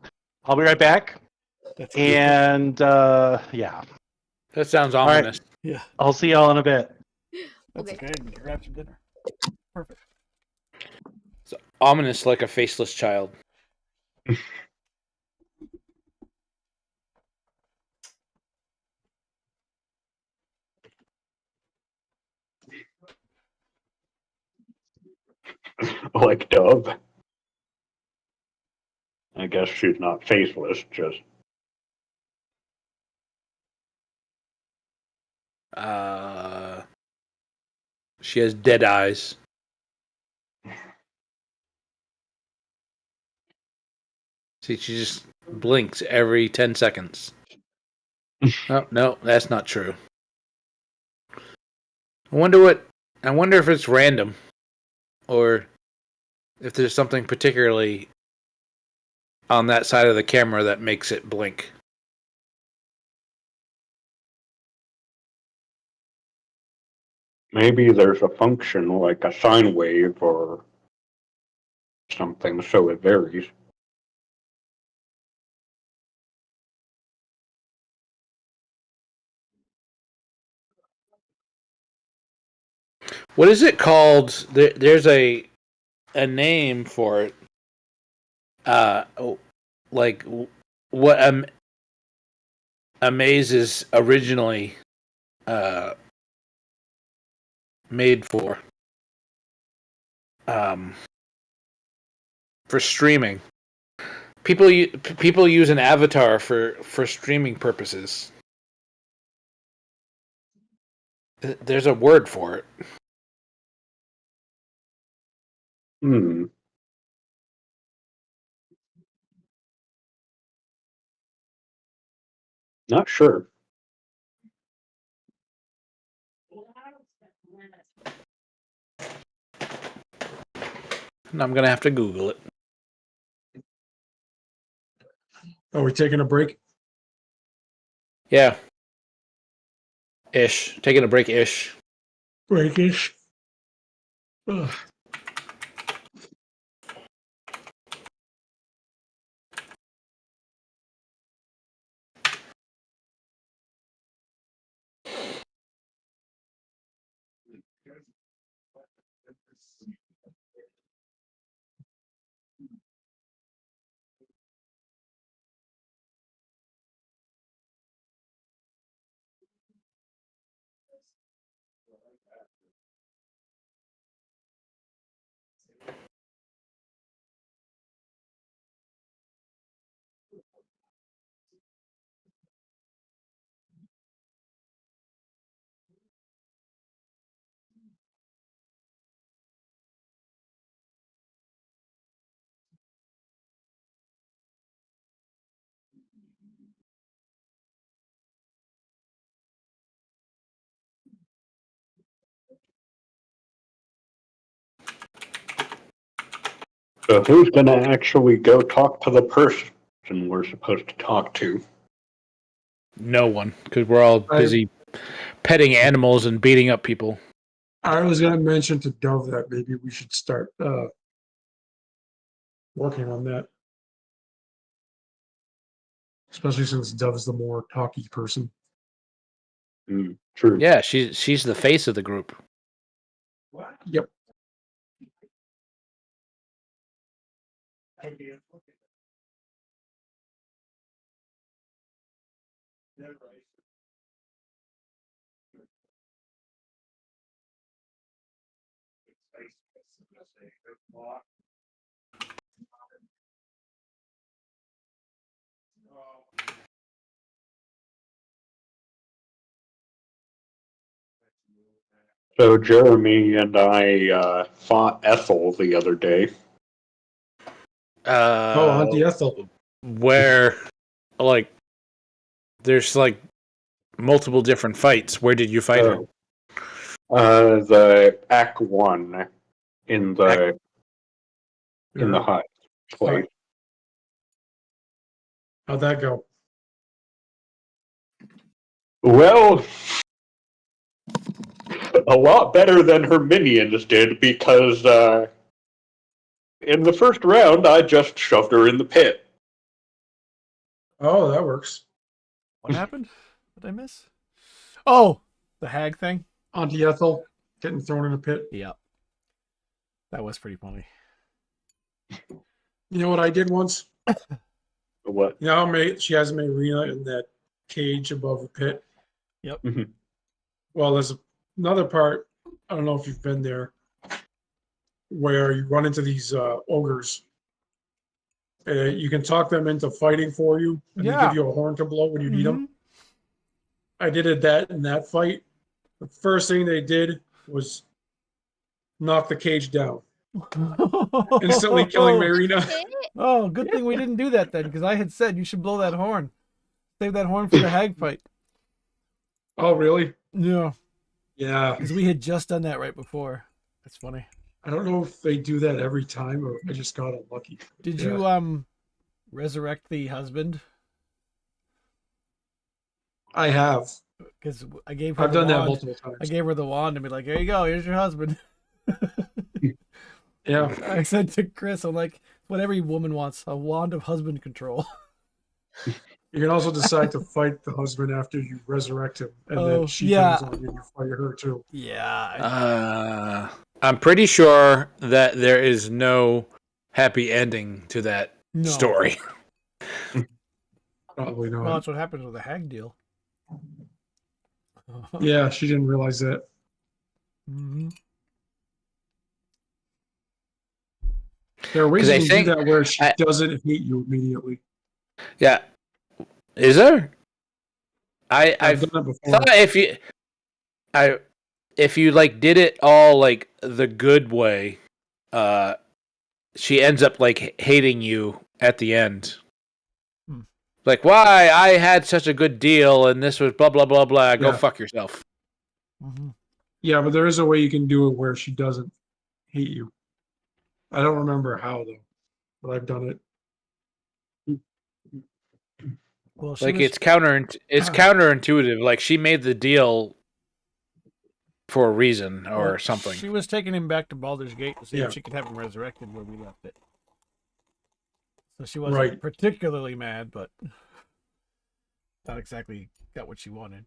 I'll be right back. That's And yeah, That sounds right. ominous. yeah. I'll see y'all in a bit. That's Okay. okay. Grab some dinner. Perfect. It's ominous like a faceless child. Like Dove. I guess she's not faceless, just She has dead eyes. See, she just blinks every 10 seconds. No, that's not true. I wonder if it's random, or if there's something particularly on that side of the camera that makes it blink. maybe there's a function like a sine wave or something, so it varies. What is it called? There's a name for it. Like what Amaze is originally made for streaming. People use an avatar for streaming purposes. There's a word for it. Hmm. Not sure. And I'm gonna have to Google it. Are we taking a break? Yeah. Ish. Taking a break ish. Breakish. Ugh. So who's going to actually go talk to the person we're supposed to talk to? No one, because we're all busy petting animals and beating up people. I was going to mention to Dove that maybe we should start working on that. Especially since Dove is the more talky person. True. Yeah, she's the face of the group. Yep. So Jeremy and I fought Ethel the other day. Auntie Ethel. Where, like, there's like multiple different fights. Where did you fight her? The Act 1 in the hut place. How'd that go? Well, a lot better than her minions did, because in the first round I just shoved her in the pit. Oh, that works. What happened? Did I miss? Oh, the hag thing? Auntie Ethel getting thrown in a pit. Yep. That was pretty funny. You know what I did once? What? You know how she has Marina in that cage above the pit? Yep. Mhm. Well, there's another part, I don't know if you've been there, where you run into these ogres. You can talk them into fighting for you, and they Yeah. give you a horn to blow when you need them. Mhm. I did that in that fight. The first thing they did was knock the cage down, instantly killing Marina. Oh, good thing we didn't do that then, because I had said you should blow that horn. Save that horn for the hag fight. Oh, really? Yeah, Yeah. because we had just done that right before. That's funny. I don't know if they do that every time or I just got unlucky. Did Yeah. you resurrect the husband? I have. Because I gave her I've the done that wand. multiple times. I gave her the wand and be like, "Here you go. Here's your husband." Yeah. I said to Chris, "I'm like, what every woman wants, a wand of husband control." You can also decide to fight the husband after you resurrect him, and Oh, then she yeah. comes on and you fight her too. Yeah. I'm pretty sure that there is no happy ending to that No. story. Probably not. Well, that's what happens with a hag deal. Yeah, she didn't realize that. Mhm. There are ways 'Cause I you can think- do that where she I- doesn't hate you immediately. Yeah. Is there? I've I've done it before. thought if you like did it all like the good way, she ends up like hating you at the end. Hmm. Like, why I had such a good deal and this was blah blah blah blah. Go Yeah. fuck yourself. Mhm. Yeah, but there is a way you can do it where she doesn't hate you. I don't remember how though, but I've done it. Well, she Like was, it's counterintuitive. Like she made the deal for a reason or well, something. She was taking him back to Baldur's Gate to see Yeah. if she could have him resurrected where we left it. So she wasn't Right. particularly mad, but not exactly got what she wanted.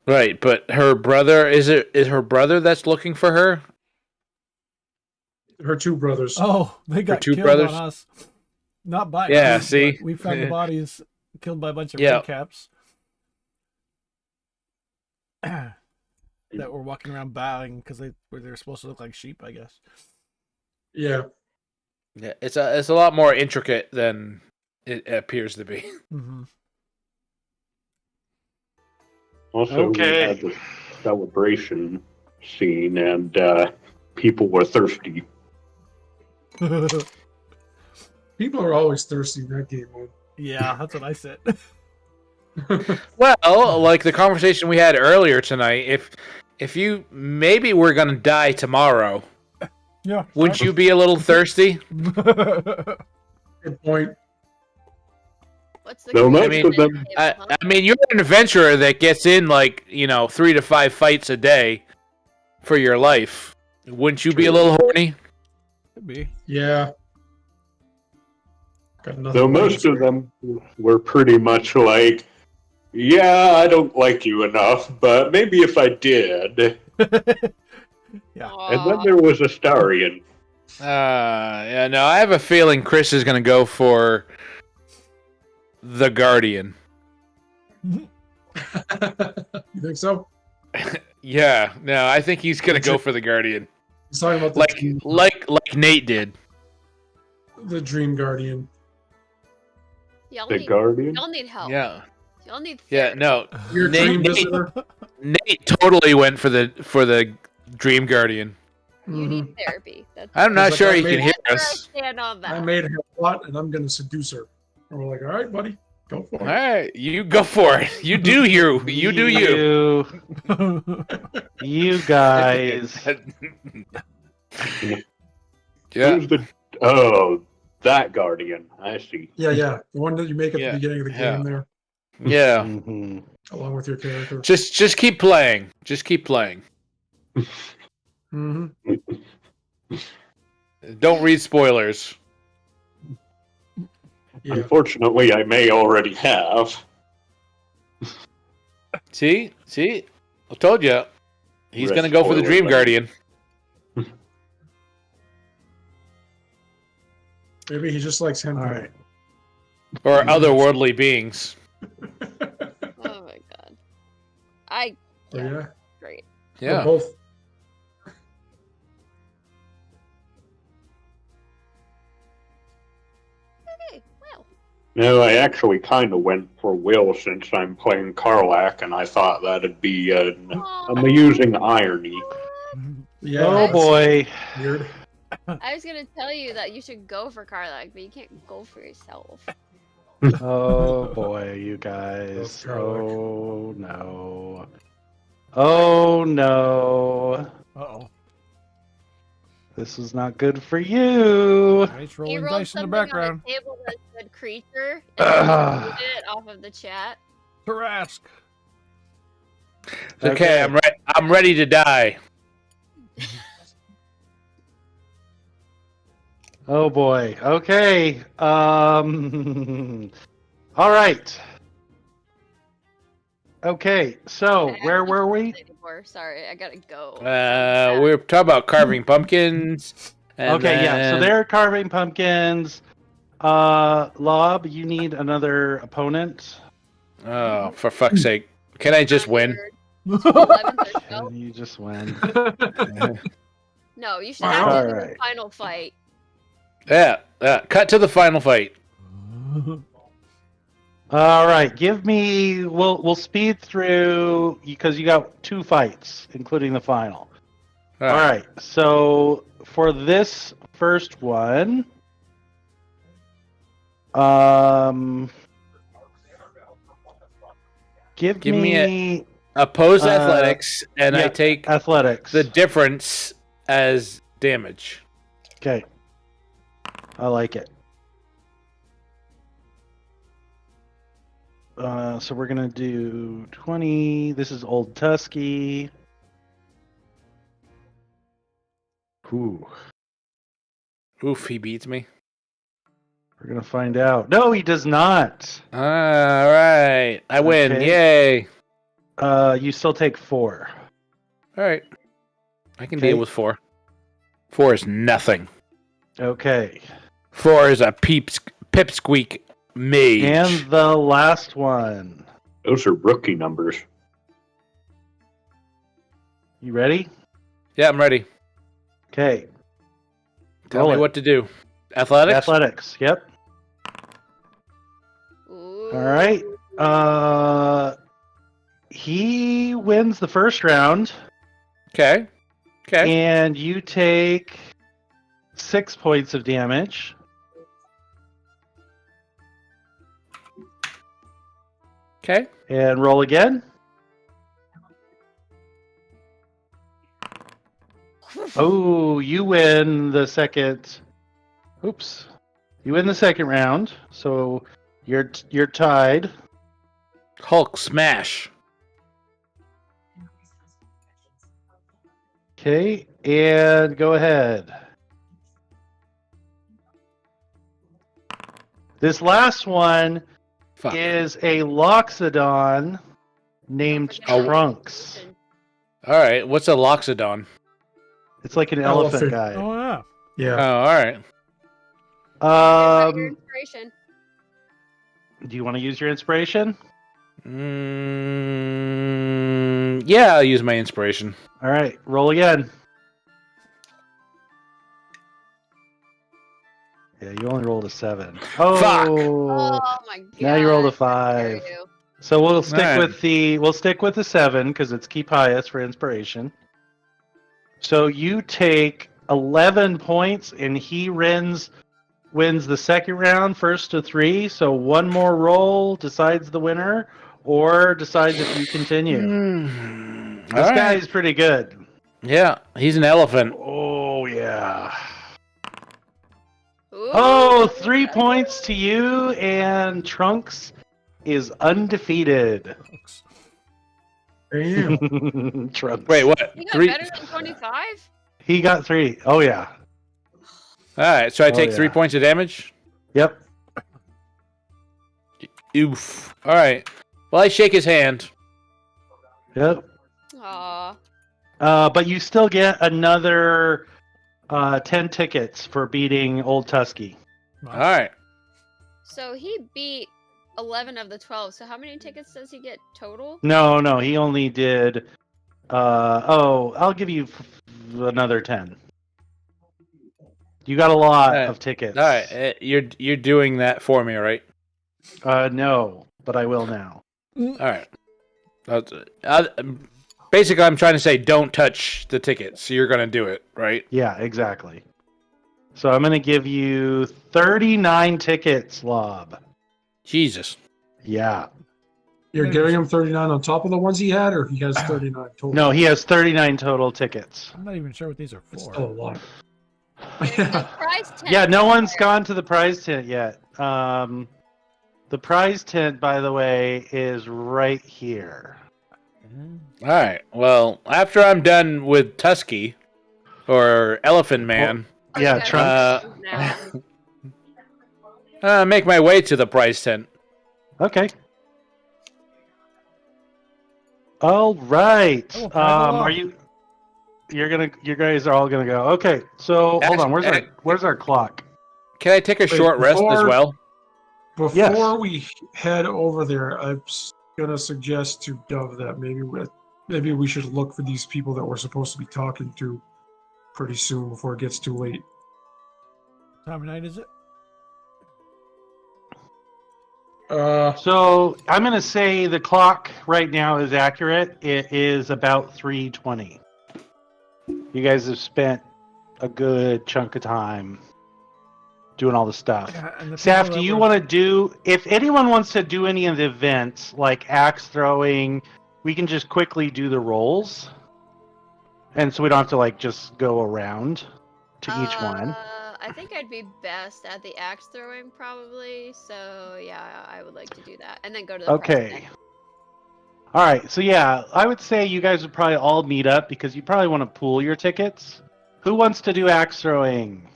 Right, but her brother is her brother that's looking for her? Her two brothers. Oh, they got two killed brothers? on us. Not by Yeah, us, see? but we found the bodies killed by a bunch of Yeah. red caps that were walking around bowing because they were supposed to look like sheep, I guess. Yeah. Yeah, it's a lot more intricate than it appears to be. Mm-hmm. Also, we Okay. had the celebration scene, and people were thirsty. People are always thirsty in that game, man. Yeah, that's what I said. Well, like the conversation we had earlier tonight, if you maybe we're gonna die tomorrow, Yeah. wouldn't you be a little thirsty? Good point. What's the No, most commitment of them- at the table, huh? I mean, you're an adventurer that gets in like 3 to 5 fights a day for your life. Wouldn't you be a little horny? Could be. Yeah. Got nothing Though but most of history. them were pretty much like, yeah, I don't like you enough, but maybe if I did. Yeah. And then there was Astarion. Yeah, no, I have a feeling Chris is gonna go for the Guardian. You think so? Yeah, no, I think he's gonna go for the Guardian, He's talking about the like dream, like Nate did. the Dream Guardian. Y'all The need, Guardian? y'all need help. Yeah, Y'all need yeah, therapy. no, Your Nate- dream Nate- visitor. Nate totally went for the Dream Guardian. You Mhm. need therapy. That's I'm not Like sure I he made- can hear That's where I us. stand on that. I made her what, and I'm going to seduce her. And we're like, all right, buddy, go for All it. right, you go for it. You do you. You do you. You guys. Yeah. Who's the... Oh, that Guardian. I see. Yeah. The one that you make at Yeah, the beginning of the yeah. game there, Yeah. Mhm. along with your character. Just keep playing. Just keep playing. Hmm. Don't read spoilers. Yeah. Unfortunately, I may already have. See? I told you. He's Red gonna go for the spoiler Dream alert. Guardian. Maybe he just likes him. All right. Or otherworldly beings. Oh my god. I Oh, yeah. great. Or Yeah. both. Okay, well. No, I actually kind of went for Will since I'm playing Karlak, and I thought that'd be an amusing irony. Yeah. Oh that's boy. Weird. I was gonna tell you that you should go for Karlak, but you can't go for yourself. Oh boy, you guys. Oh, Karlak. Oh no. Oh no. Uh-oh. This is not good for you. Nice He rolling rolled dice in the something background. on the table that said creature, and Ugh. removed it off of the chat. Tarask. It's okay, I'm ready to die. Oh boy. Okay. All right. Okay. So I where don't were think we? it's anymore. Sorry, I gotta go. We were talking about carving pumpkins. And Okay. Yeah. So then- they're carving pumpkins. Lob, you need another opponent. Oh, for fuck's sake! Can I just win? 11th or 12th. You just win. No, you should Wow. have to do Alright. the final fight. Yeah. Cut to the final fight. All right, give me. We'll speed through because you got 2 fights, including the final. All right. So for this first one, give me me Oppose athletics, and I yeah, take athletics. the difference as damage. Okay, I like it. So we're gonna do 20. This is Old Tusky. Ooh, Oof, he beats me. we're gonna find out. No, he does not. All right, I win. Okay. Yay! You still take 4. All right, I can Okay. deal with 4. 4 is nothing. Okay. 4 is a pipsqueak mage. And the last one. Those are rookie numbers. You ready? Yeah, I'm ready. Okay. Tell Roll me it. what to do. Athletics. Athletics. Yep. Ooh. All right. He wins the first round, Okay. Okay. and you take 6 points of damage. Okay. And roll again. Oh, you win the second. Oops. You win the second round, so you're tied. Hulk smash. Okay, and go ahead. This last one Fuck. is a Loxodon named Oh. Trunks. All right. What's a loxodon? It's like an elephant Elephant. guy. Oh yeah. Yeah. Oh, all right. Your inspiration. Do you want to use your inspiration? Yeah, I'll use my inspiration. All right, roll again. Yeah, you only rolled a 7. Oh, Oh my god. now you rolled a How dare 5. you. So we'll stick Alright. with the 7 because it's keep highest for inspiration. So you take 11 points, and he wins the second round, first to 3. So one more roll decides the winner, or decides if you continue. This guy is pretty good. Yeah, he's an elephant. Oh yeah. Ooh. Oh, 3 points to you, and Trunks is undefeated. Damn. Trunks. Wait, what? You got 3. better than 25? He got 3. Oh yeah. All right, so I take yeah. 3 points of damage. Yep. Oof. All right. Well, I shake his hand. Yep. Aw. But you still get another 10 tickets for beating Old Tusky. All right. So he beat 11 of the 12. So how many tickets does he get total? No, he only did. I'll give you another 10. You got a lot Alright. of tickets. All right. You're doing that for me, right? No, but I will now. All right. Basically, I'm trying to say don't touch the tickets. So you're gonna do it, right? Yeah, exactly. So I'm going to give you 39 tickets, Lob. Jesus. Yeah. You're giving him 39 on top of the ones he had, or he has 39 total? No, he has 39 total tickets. I'm not even sure what these are It's for. still a lot. The prize tent. Yeah, no one's gone to the prize tent yet. The prize tent, by the way, is right here. All right. Well, after I'm done with Tusky or Elephant Man, Oh, you Yeah, gotta Trunks. do now. make my way to the prize tent. Okay. All right. Oh, tag along. Are you? You guys are all gonna go. Okay. So hold on. Where's our clock? Can I take a Wait, short rest as before- well? Before Yes. we head over there, I'm gonna suggest to Dove that maybe maybe we should look for these people that we're supposed to be talking to pretty soon before it gets too late. What time of night is it? So I'm going to say the clock right now is accurate. It is about 3:20. You guys have spent a good chunk of time doing all the stuff. Yeah, and the Saf, people do that you were- want to do, if anyone wants to do any of the events, like axe throwing, we can just quickly do the rolls. And so we don't have to like just go around to each one. I think I'd be best at the axe throwing, probably. So yeah, I would like to do that, and then go to the Okay. president. All right. So yeah, I would say you guys would probably all meet up because you probably want to pool your tickets. Who wants to do axe throwing?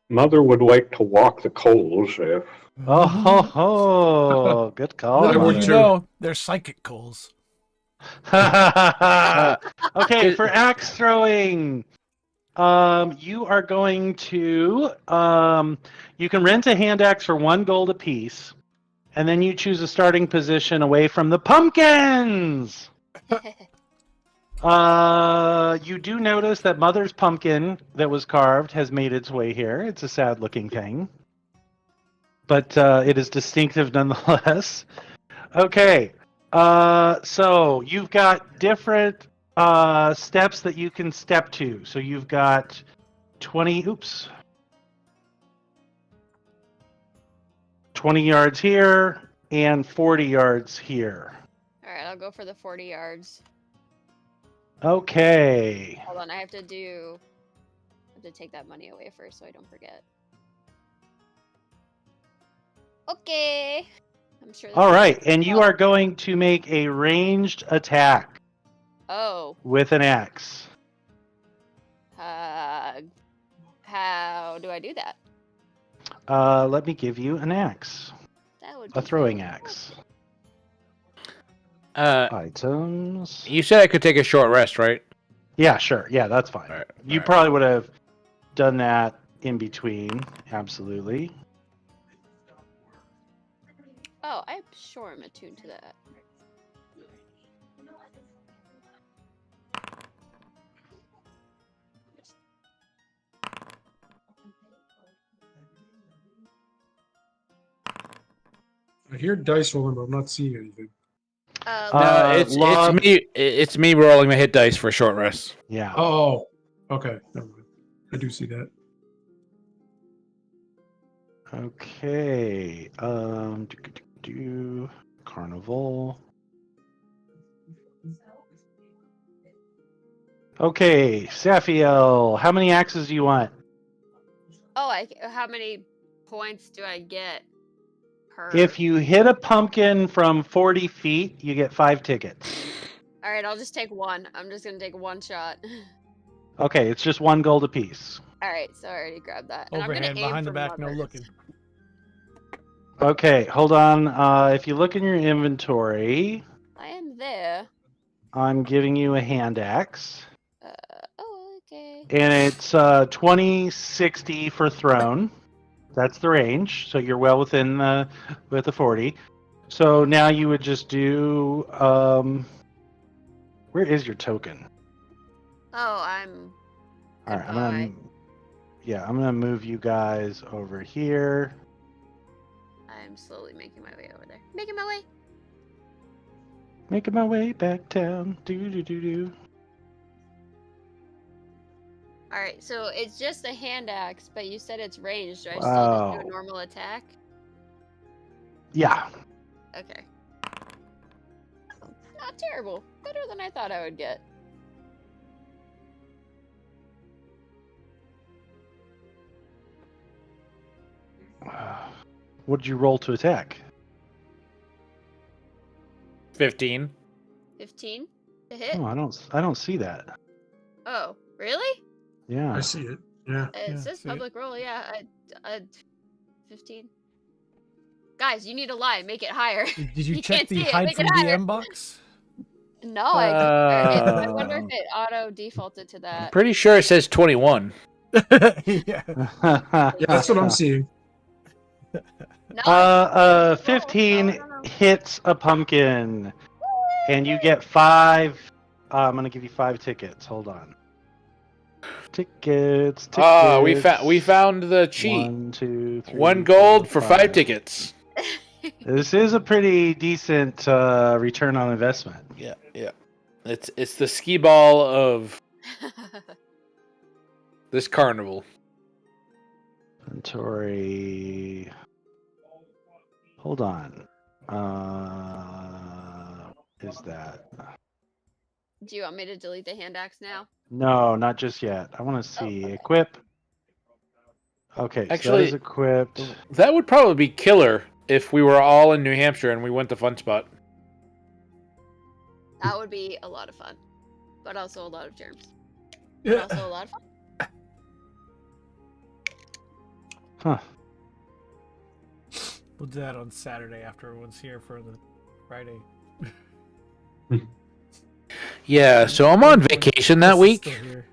Mother would like to walk the coals if. Oh, ho, ho. Good call. I would Little Mother. you too. know, they're psychic coals. Okay, for axe throwing, you are going to you can rent a hand axe for 1 gold apiece, and then you choose a starting position away from the pumpkins. You do notice that Mother's pumpkin that was carved has made its way here. It's a sad-looking thing, but it is distinctive nonetheless. Okay, so you've got different steps that you can step to. So you've got 20 yards here and 40 yards here. All right, I'll go for the 40 yards. Okay. Hold on, I have to take that money away first so I don't forget. Okay. I'm sure. All right, and you are going to make a ranged attack Oh. with an axe. How do I do that? Let me give you an axe, That would a be throwing very axe. Uh, Items. you said I could take a short rest, right? Yeah, sure. Yeah, that's fine. All right, You all right. probably would have done that in between. Absolutely. Oh, I'm sure I'm attuned to that. I hear dice rolling, but I'm not seeing anything. Uh, it's love- me. It's me rolling my hit dice for short rest. Yeah. Oh, okay. Never mind. I do see that. Okay. Carnival. Okay, Safiel, how many axes do you want? Oh, how many points do I get per? If you hit a pumpkin from 40 feet, you get 5 tickets. All right, I'll just take one. I'm just gonna take one shot. Okay, it's just 1 gold apiece. All right, so I already grabbed that. And I'm Overhand, gonna aim behind the for back, no Mother. looking. Okay, hold on. If you look in your inventory, I am there. I'm giving you a hand axe. Oh, okay. And it's 20-60 for thrown. That's the range. So you're well within with the 40. So now you would just do where is your token? Oh, I'm. All right, Goodbye. I'm gonna move you guys over here. I'm slowly making my way over there. Making my way. Making my way back down. Do do do do. All right, so it's just a hand axe, but you said it's ranged. Do I still just Wow. do a normal attack? Yeah. Okay. Not terrible. Better than I thought I would get. What'd you roll to attack? 15. 15 to hit. Oh, I don't see that. Oh, really? Yeah. I see it. Yeah. It Yeah, says see it. public roll. Yeah, 15. Guys, you need to lie. Make it higher. Did you You check can't the see it, hide make from it higher. DM box? No, I wonder if it auto defaulted to that. Pretty sure it says 21. Yeah. Yeah, that's what I'm seeing. No, 15 no. hits a pumpkin. and you get 5. I'm gonna give you 5 tickets. Hold on. Tickets. We found the cheat. 1, 2, 3. 1 gold 4, for 5 tickets. This is a pretty decent return on investment. Yeah. It's the skee ball of this carnival. Inventory. Hold on. Is that? Do you want me to delete the hand axe now? No, not just yet. I want to see. okay. Equip. Okay, so Actually- that is equipped. That would probably be killer if we were all in New Hampshire and we went to Fun Spot. That would be a lot of fun, but also a lot of germs. But also a lot of fun. Huh. We'll do that on Saturday after everyone's here for the Friday. Yeah, so I'm on vacation that Chris is week. still here.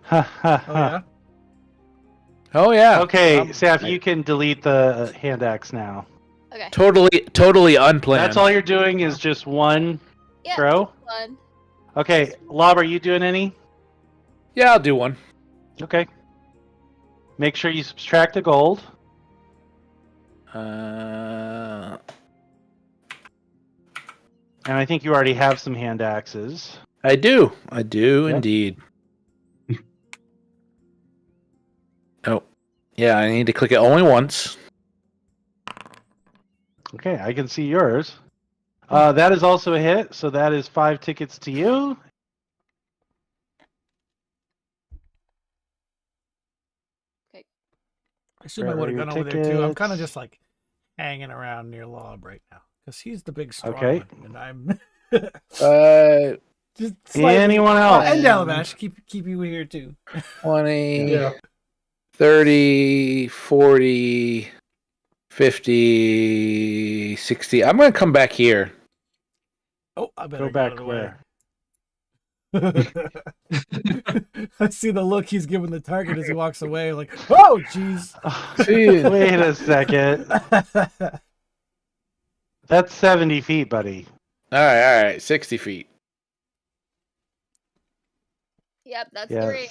Ha, ha, Oh ha. yeah. Oh yeah. Okay, I'm Saf, you can delete the hand axe now. Okay. totally unplanned. That's all you're doing is just one Yeah. throw? Fun. Okay, Lob, are you doing any? Yeah, I'll do one. Okay. Make sure you subtract the gold. And I think you already have some hand axes. I do Yep. indeed. Oh, yeah. I need to click it only once. Okay, I can see yours. That is also a hit, so that is 5 tickets to you. I should have would have gone over there too. I'm kind of just like hanging around near Lob right now because he's the big strong Okay. one, and I'm just Anyone Oh, else? and Dalamash, keep you here too. 20, Yeah. 30, 40, 50, 60. I'm going to come back here. Oh, I better Go back out of the where? way. I see the look he's giving the target as he walks away. Like, oh, jeez. Wait a second. That's 70 feet, buddy. All right. 60 feet. Yep, that's Yes. the range.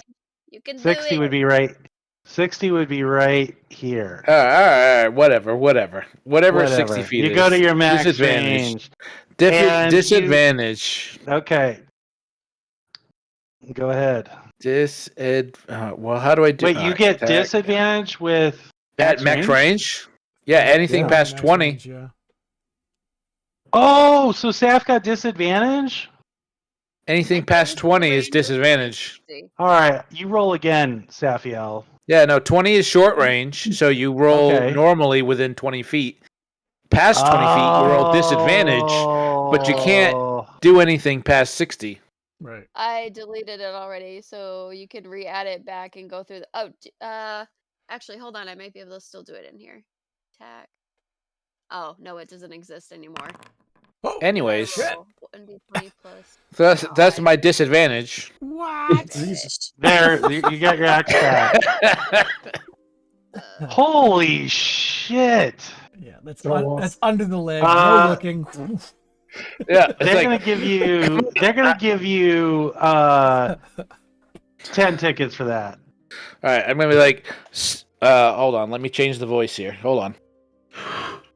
You can 60 do it. would be right. 60 would be right here. All right. Whatever 60 feet You is. go to your max Disadvantage. range. And Disadvantage. Okay. Go ahead. Well, how do I do? Wait, you get attack. disadvantage with At max range? Yeah, anything Yeah. past Max 20. range, yeah. Oh, so Saf got disadvantage? Anything past 20 is disadvantage. All right, you roll again, Safiel. Yeah, no, 20 is short range, so you roll Okay. normally within 20 feet. Past 20 feet, you roll disadvantage. but you can't- Oh. Do anything past 60. Right. I deleted it already, so you can re-add it back and go through the. Actually, hold on. I might be able to still do it in here. Attack. Oh no, it doesn't exist anymore. Oh, Anyways, So, 1d20 plus. so that's my disadvantage. what? Jesus. There, you got your axe back. Holy shit! Yeah, that's Go off. that's under the leg. Uh, No looking. Yeah, it's They're like, gonna give you. They're gonna give you 10 tickets for that. all right, I'm gonna be like, hold on, let me change the voice here. Hold on.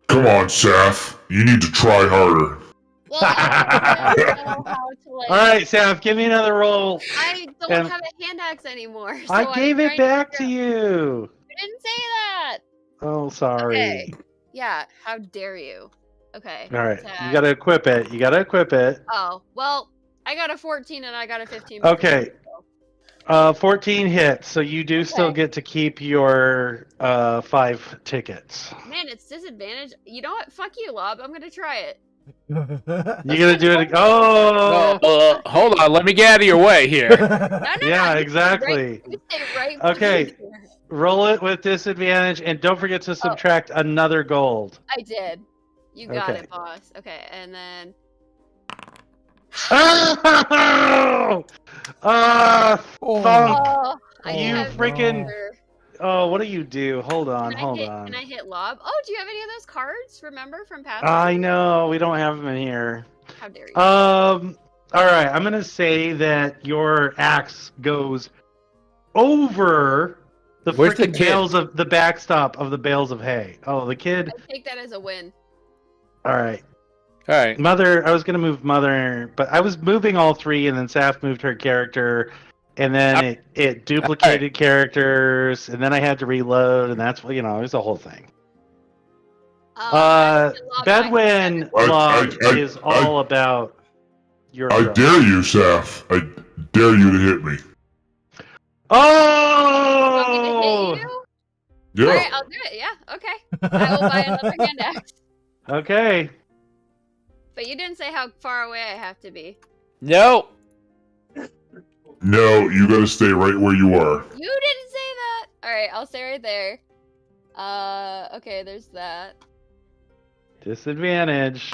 Come on, Saf. You need to try harder. Well, I don't know how to like. All right, Saf, give me another roll. I don't And- have a hand axe anymore. So I I'm gave it trying to back to figure you. out- You didn't say that. Oh, sorry. Okay. Yeah. How dare you? Okay. All right, attack. you gotta equip it. You gotta equip it. Oh well, I got a 14 and I got a 15. Okay. 14 hits, so you do still Okay. get to keep your 5 tickets. Man, it's disadvantage. You know what? Fuck you, Lob. I'm gonna try it. You gonna do it? Oh, No, hold on, let me get out of your way here. No, no, yeah, no, exactly. You stay right. Okay. behind here. Roll it with disadvantage, and don't forget to subtract another gold. I did. You got Okay. it, boss. Okay, and then Oh! Oh, Fuck. oh, I You have freaking- another- Oh, what do you do? Hold on, Can I hold hit, on. Can I hit Lob? Oh, do you have any of those cards? Remember from past? I know we don't have them in here. How dare you? All right. I'm gonna say that your axe goes over the Where's the freaking kid? bales of the backstop of the bales of hay. Oh, the kid. I take that as a win. All right. All right. Mother. I was gonna move Mother, but I was moving all three, and then Saf moved her character, and then it duplicated characters, and then I had to reload, and that's what it was the whole thing. Bedouin log is all about your. I growth. dare you, Saf. I dare you to hit me. Oh! Yeah. All right, I'll do it. Yeah, okay. I will buy another hand axe. Okay. But you didn't say how far away I have to be. No. No, you gotta stay right where you are. You didn't say that. All right, I'll stay right there. Okay, there's that. Disadvantage.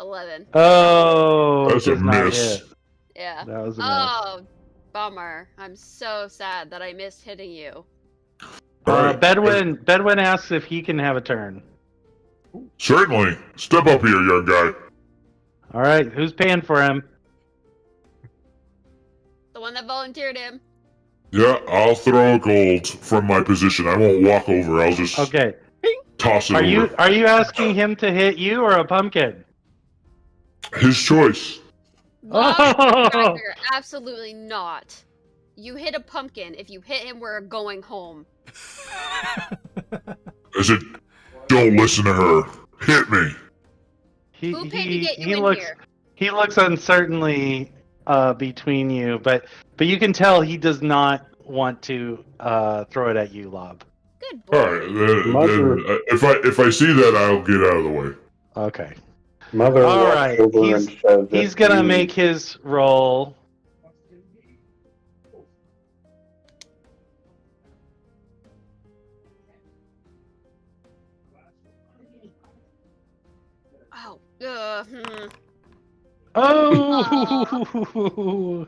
11. Oh, That's a does not miss. hit. Yeah. That was a miss. Oh, bummer. I'm so sad that I missed hitting you. Alright. Bedouin asks if he can have a turn. Certainly. Step up here, young guy. All right, who's paying for him? The one that volunteered him. Yeah, I'll throw a gold from my position. I won't walk over. I'll just Okay. toss it Are over. you asking him to hit you or a pumpkin? His choice. Oh! Absolutely not. You hit a pumpkin. If you hit him, we're going home. I said, don't listen to her. Hit me. Who paid to get you he in looks here? he looks uncertainly between you, but you can tell he does not want to throw it at you, Lob. Good boy. All right. Then, if I see that, I'll get out of the way. Okay. Mother All walks right, over he's- and says, He's "If gonna you- make his roll. Oh. Oh,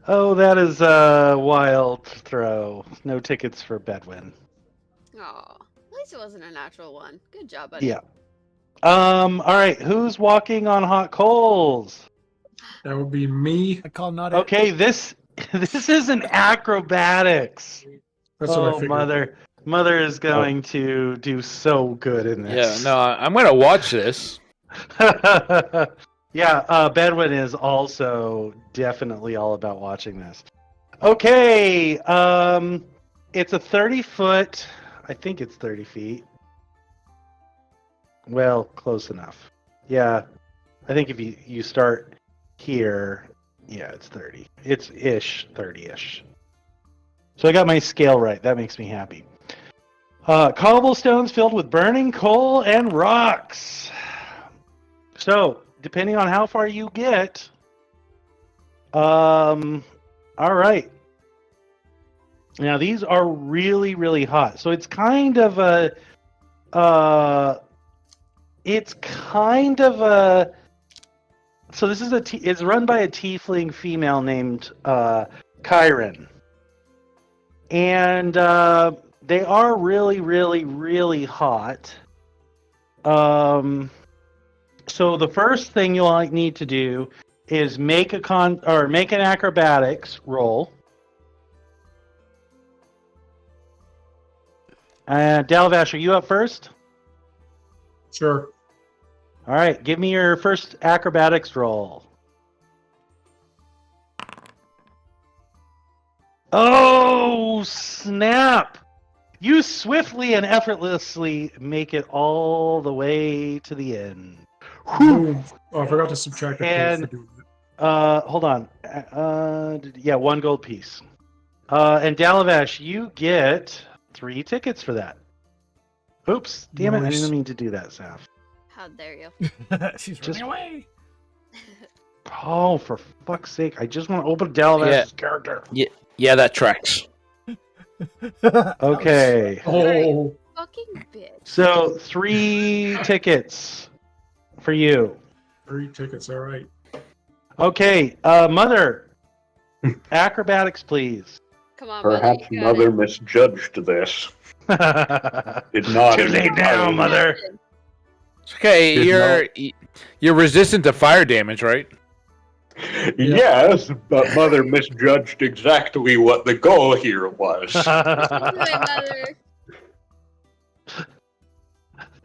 oh, that is a wild throw. No tickets for Bedouin. Oh. At least it wasn't a natural one. Good job, buddy. Yeah. All right. Who's walking on hot coals? That would be me. I call not Okay, this is an acrobatics. That's what I Oh, figured. mother is going to do so good in Yeah. this. No, I'm gonna watch this. Yeah, Bedouin is also definitely all about watching this. Okay, it's a 30-foot. I think it's 30 feet. Well, close enough. Yeah, I think if you start here, yeah, it's 30. It's 30-ish. So I got my scale right. That makes me happy. Cobblestones filled with burning coal and rocks. So, depending on how far you get, all right. Now these are really, really hot. So it's kind of a, so this is it's run by a tiefling female named Kyron. And they are really, really, really hot. So the first thing you'll need to do is make an acrobatics roll. Dalvash, are you up first? Sure. All right, give me your first acrobatics roll. Oh, snap! You swiftly and effortlessly make it all the way to the end. Boom. Oh, I forgot to subtract a code And- for doing that. Hold on. Yeah, 1 gold piece. And Dalavash, you get 3 tickets for that. Oops, damn it! I Nice. didn't mean to do that, Saf. How dare you? She's Just- running away. Oh, for fuck's sake! I just want to open Dalavash's character. Yeah, that tracks. Okay, Oh, Fucking bitch. so 3 tickets for you. 3 tickets. All right. Okay, Mother, acrobatics, please. Come on, Perhaps you got Mother it. misjudged this. Too Did not. late now, Mother. Okay, you're resistant to fire damage, right? Yes, but Mother misjudged exactly what the goal here was. Wait, Mother.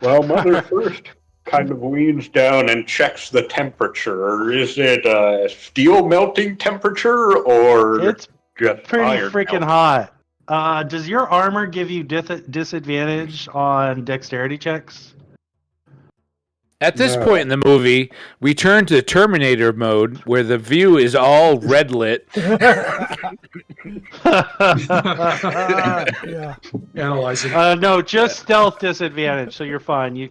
Well, Mother first kind of leans down and checks the temperature. Is it steel melting temperature or It's just pretty iron freaking melting? hot. Does your armor give you disadvantage on dexterity checks? At this No. point in the movie, we turn to Terminator mode, where the view is all red lit. Yeah. Analyzing. No, just stealth disadvantage, so you're fine. You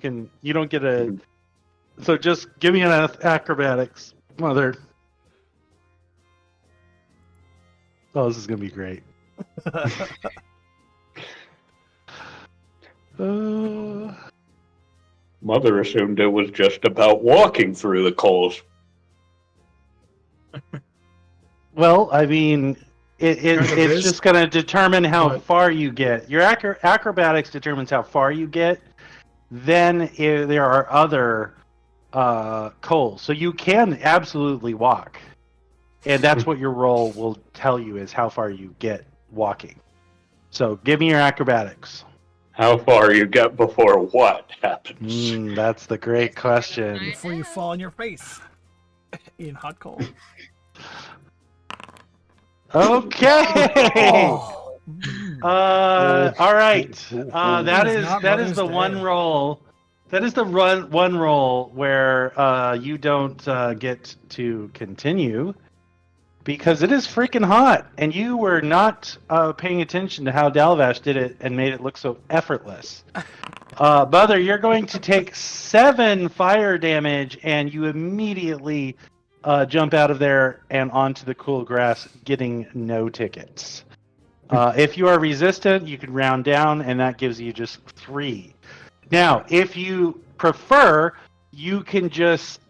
don't get a. So just give me an acrobatics, Mother. Oh, this is gonna be great. Mother assumed it was just about walking through the coals. Well, I mean, it's is, just going to determine how but- far you get. Your acrobatics determines how far you get. Then there are other coals, so you can absolutely walk, and that's what your roll will tell you is how far you get walking. So give me your acrobatics. How far you get before what happens? That's the great question. Before you fall on your face in hot coal. Okay. Oh. All right. That That is is not that is Mother's the Day. one roll. That is the one roll where you don't get to continue because it is freaking hot, and you were not paying attention to how Dalvash did it and made it look so effortless. Mother, you're going to take 7 fire damage, and you immediately jump out of there and onto the cool grass, getting no tickets. If you are resistant, you can round down, and that gives you just 3. Now, if you prefer, you can just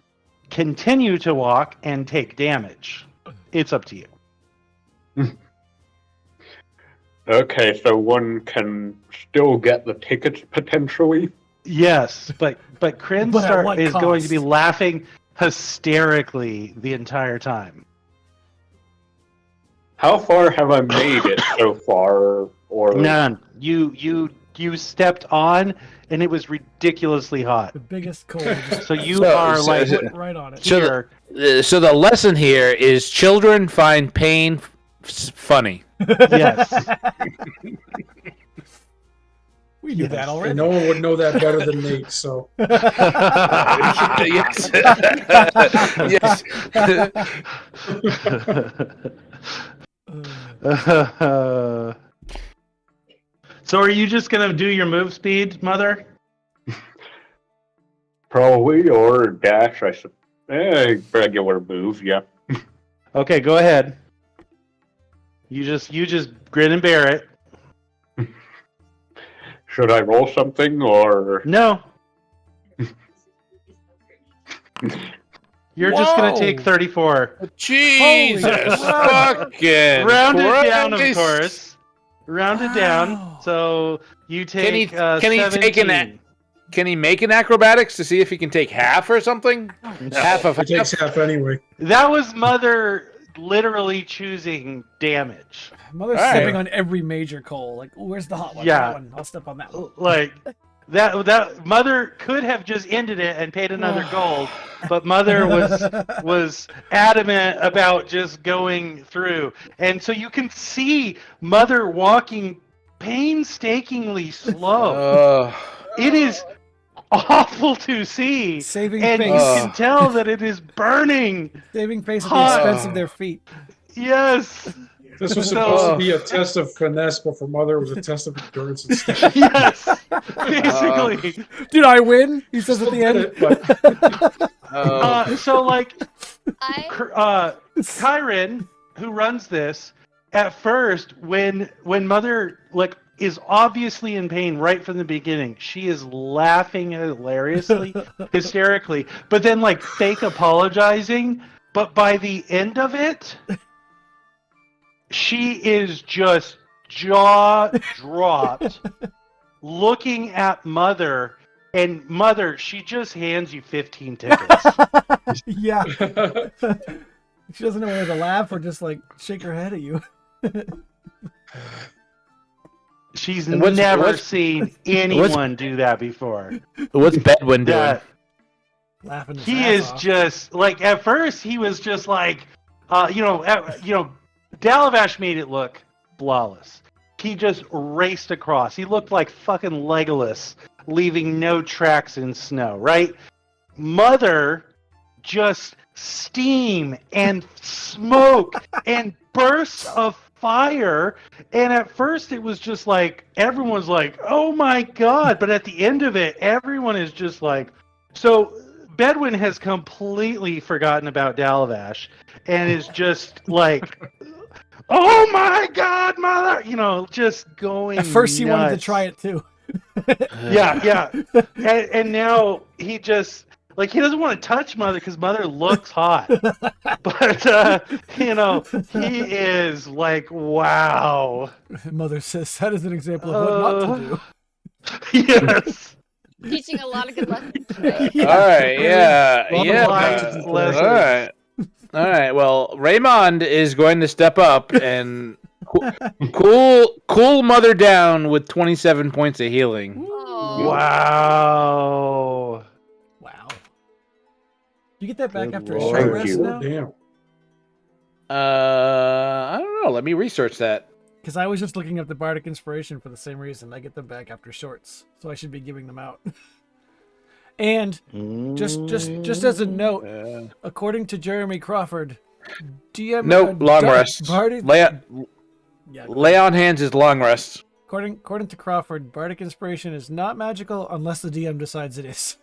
continue to walk and take damage. It's up to you. Okay, so one can still get the tickets potentially? Yes, but But at Krinstar what is going to be cost? laughing hysterically the entire time. How far have I made it so far? Or None. You stepped on, and it was ridiculously hot. The biggest coal just So you So- are so- like so- put right on it. So- here. So the lesson here is children find pain funny. Yes. We knew that And already. no one would know that better than Nate, so. Yes. Yes. So are you just gonna do your move speed, Mother? probably, or dash, I suppose. Regular move, yeah. Okay, go ahead. You just grin and bear it. Should I roll something, or... No. You're just gonna take Whoa. 34. Jesus crap. fucking Rounded down, of Christ. course. Rounded down. Wow. So you take. Can he take 17. Can he make an acrobatics to see if he can take half or something? Half of It takes half anyway. That was Mother literally choosing damage. Mother's All right. stepping on every major coal. Like, "Oh, where's the hot one? Yeah. That one. I'll step on that one." Like that Mother could have just ended it and paid another gold, but Mother was adamant about just going through. And so you can see Mother walking painstakingly slow. It is awful to see. Saving And face. you can tell that it is burning. Saving face at Hot. the expense of their feet. Yes. This was So- supposed to be a test of finesse, but for Mother, it was a test of endurance instead. Yes. Basically. Did I win? He says at the end. But So like I Kyron, who runs this, at first when Mother like is obviously in pain right from the beginning, she is laughing hilariously, hysterically, but then like fake apologizing. But by the end of it, she is just jaw dropped, looking at Mother And Mother, she just hands you 15 tickets. Yeah. She doesn't know whether to laugh or just like shake her head at you. She's And what's- never what's- seen anyone do that before. What's Bedwin doing? That Laughing his he ass is off. just like at first he was just like, Dalavash made it look flawless. He just raced across. He looked like fucking Legolas, leaving no tracks in snow. Right? Mother just steam and smoke and bursts of fire. And at first it was just like everyone's like, oh my god. But at the end of it, everyone is just like, so Bedwin has completely forgotten about Dalavash and is just like, oh my god, Mother, just going At first, he wanted to nuts. try it too. Yeah. And now he just like he doesn't want to touch Mother because Mother looks hot. But he is like, wow. Mother says that is an example of what not to do. Yes. Teaching a lot of good lessons. Right? Yeah. All right, yeah, Well, yeah. life All lessons. right, all right. Well, Raymond is going to step up and cool Mother down with 27 points of healing. Oh. Wow. Wow. You get that back Good after a lord. short Thank rest you. now? Damn. I don't know. Let me research that. Because I was just looking up the Bardic Inspiration for the same reason. I get them back after shorts, so I should be giving them out. And just as a note, according to Jeremy Crawford, DM Nope, long rest. Yeah, Lay on hands is long rest. according to Crawford, Bardic Inspiration is not magical unless the DM decides it is.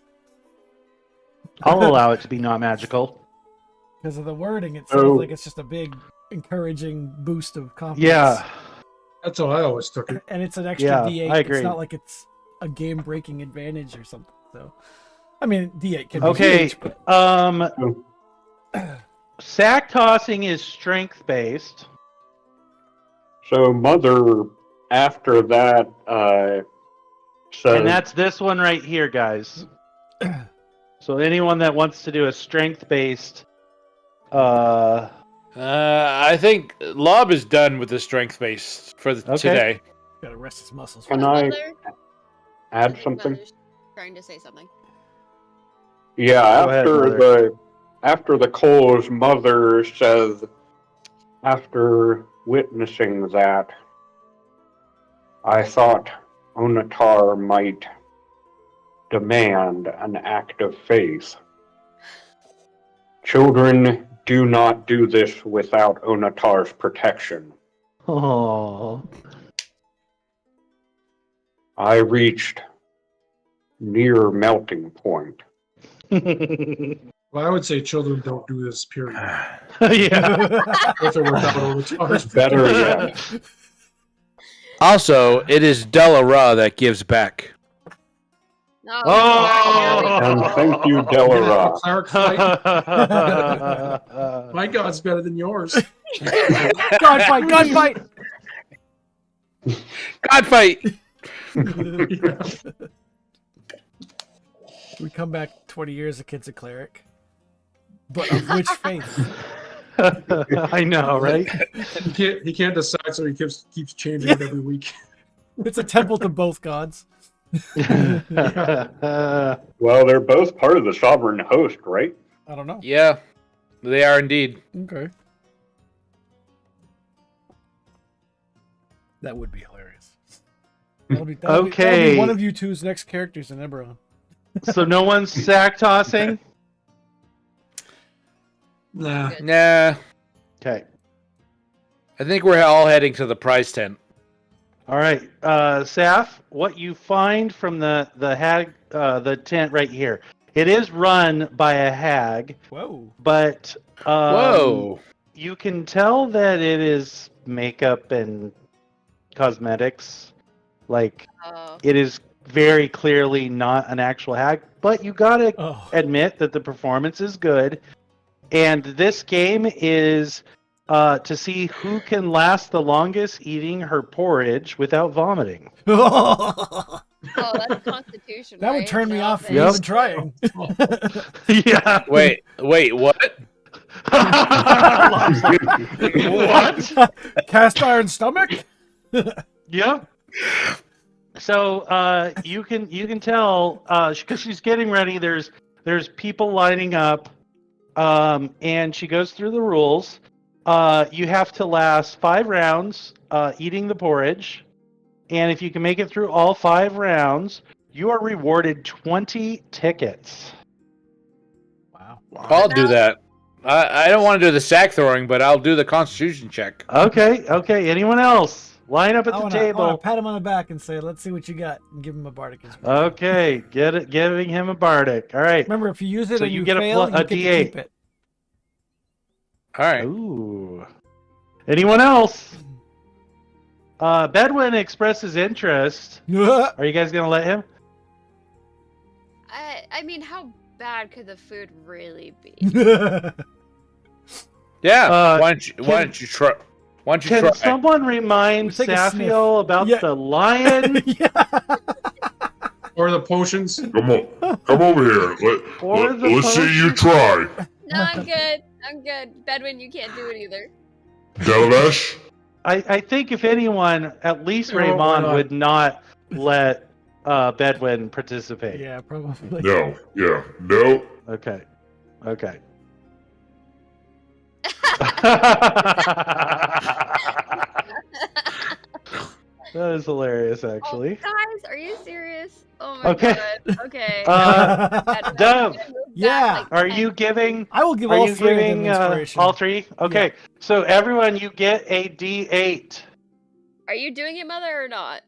I'll allow it to be not magical. Because of the wording, it sounds Oh. like it's just a big, encouraging boost of confidence. Yeah. That's how I always took it. And it's an extra Yeah, D8. I agree. It's not like it's a game-breaking advantage or something. So, I mean, D8 can be Okay. huge, but Sack tossing is strength based. So Mother, after that, says, And that's this one right here, guys. So anyone that wants to do a strength based I think Lob is done with the strength base for today. gotta rest his muscles. Can I Mother- add think something? Mother's trying to say something. Yeah, Go ahead, after the Cole's mother says, after witnessing that, I thought Onatar might demand an act of faith. Children do not do this without Onatar's protection. Oh. I reached near melting point. Well, I would say children don't do this, period. Yeah. If it were Onatar's Better yet. Also, it is Delara that gives back. No. Oh! And thank you, Delara. Clark fight. My God's better than yours. Gunfight! Gunfight! God fight! We come back 20 years, the kid's a cleric. But of which faith? I know, right? He can't decide, so he keeps changing it every week. It's a temple to both gods. Well, they're both part of the sovereign host, right? I don't know. Yeah, they are indeed. Okay. That would be hilarious. That'll be Okay. one of you two's next characters in Eberron. So no one's sack tossing? Nah. Nah, Okay. I think we're all heading to the prize tent. All right. Saf, what you find from the hag, the tent right here. It is run by a hag, Whoa. but Whoa! you can tell that it is makeup and cosmetics. Like, Oh. it is very clearly not an actual hag, but you gotta Oh. admit that the performance is good. And this game is to see who can last the longest eating her porridge without vomiting. Oh, that's Constitution. That would right? turn me No, off from Yep. even trying. Yeah. Wait, what? What? Cast iron stomach? Yep. So you can tell because she's getting ready. There's people lining up, and she goes through the rules. You have to last 5 rounds eating the porridge, and if you can make it through all 5 rounds, you are rewarded 20 tickets. Wow. I'll do that. I don't want to do the sack throwing, but I'll do the Constitution check. Okay. Anyone else? Line up at I the wanna table. pat him on the back and say, "Let's see what you got," and give him a bardic inspiration. Okay, giving him a bardic. All right. Remember, if you use it So and you you get a fail, pl- a you get to D8. keep it. All right. Ooh. Anyone else? Bedwin expresses interest. Are you guys gonna let him? I mean, how bad could the food really be? Yeah. Why don't you try? Why don't you Can try? someone remind Take a sniff. Safiel about Yeah. the lion? Yeah. Or the potions. Come over here. Or the Let's see you potion. try. No, I'm good. I'm good. Bedwin, you can't do it either. Dalavesh? I think if anyone, at least Oh, why Raymond not? would not let Bedwin participate. Yeah, probably. No. Yeah. No. Okay. That is hilarious, actually. Oh, guys, are you serious? Oh my Okay. god. Okay. Dove, Bedwin, I'm gonna move back, Yeah. like, are 10 you giving? I will give Are all you 3 of them giving inspiration. all 3? Okay, so everyone, you get a D8. Are you doing it, Mother, or not?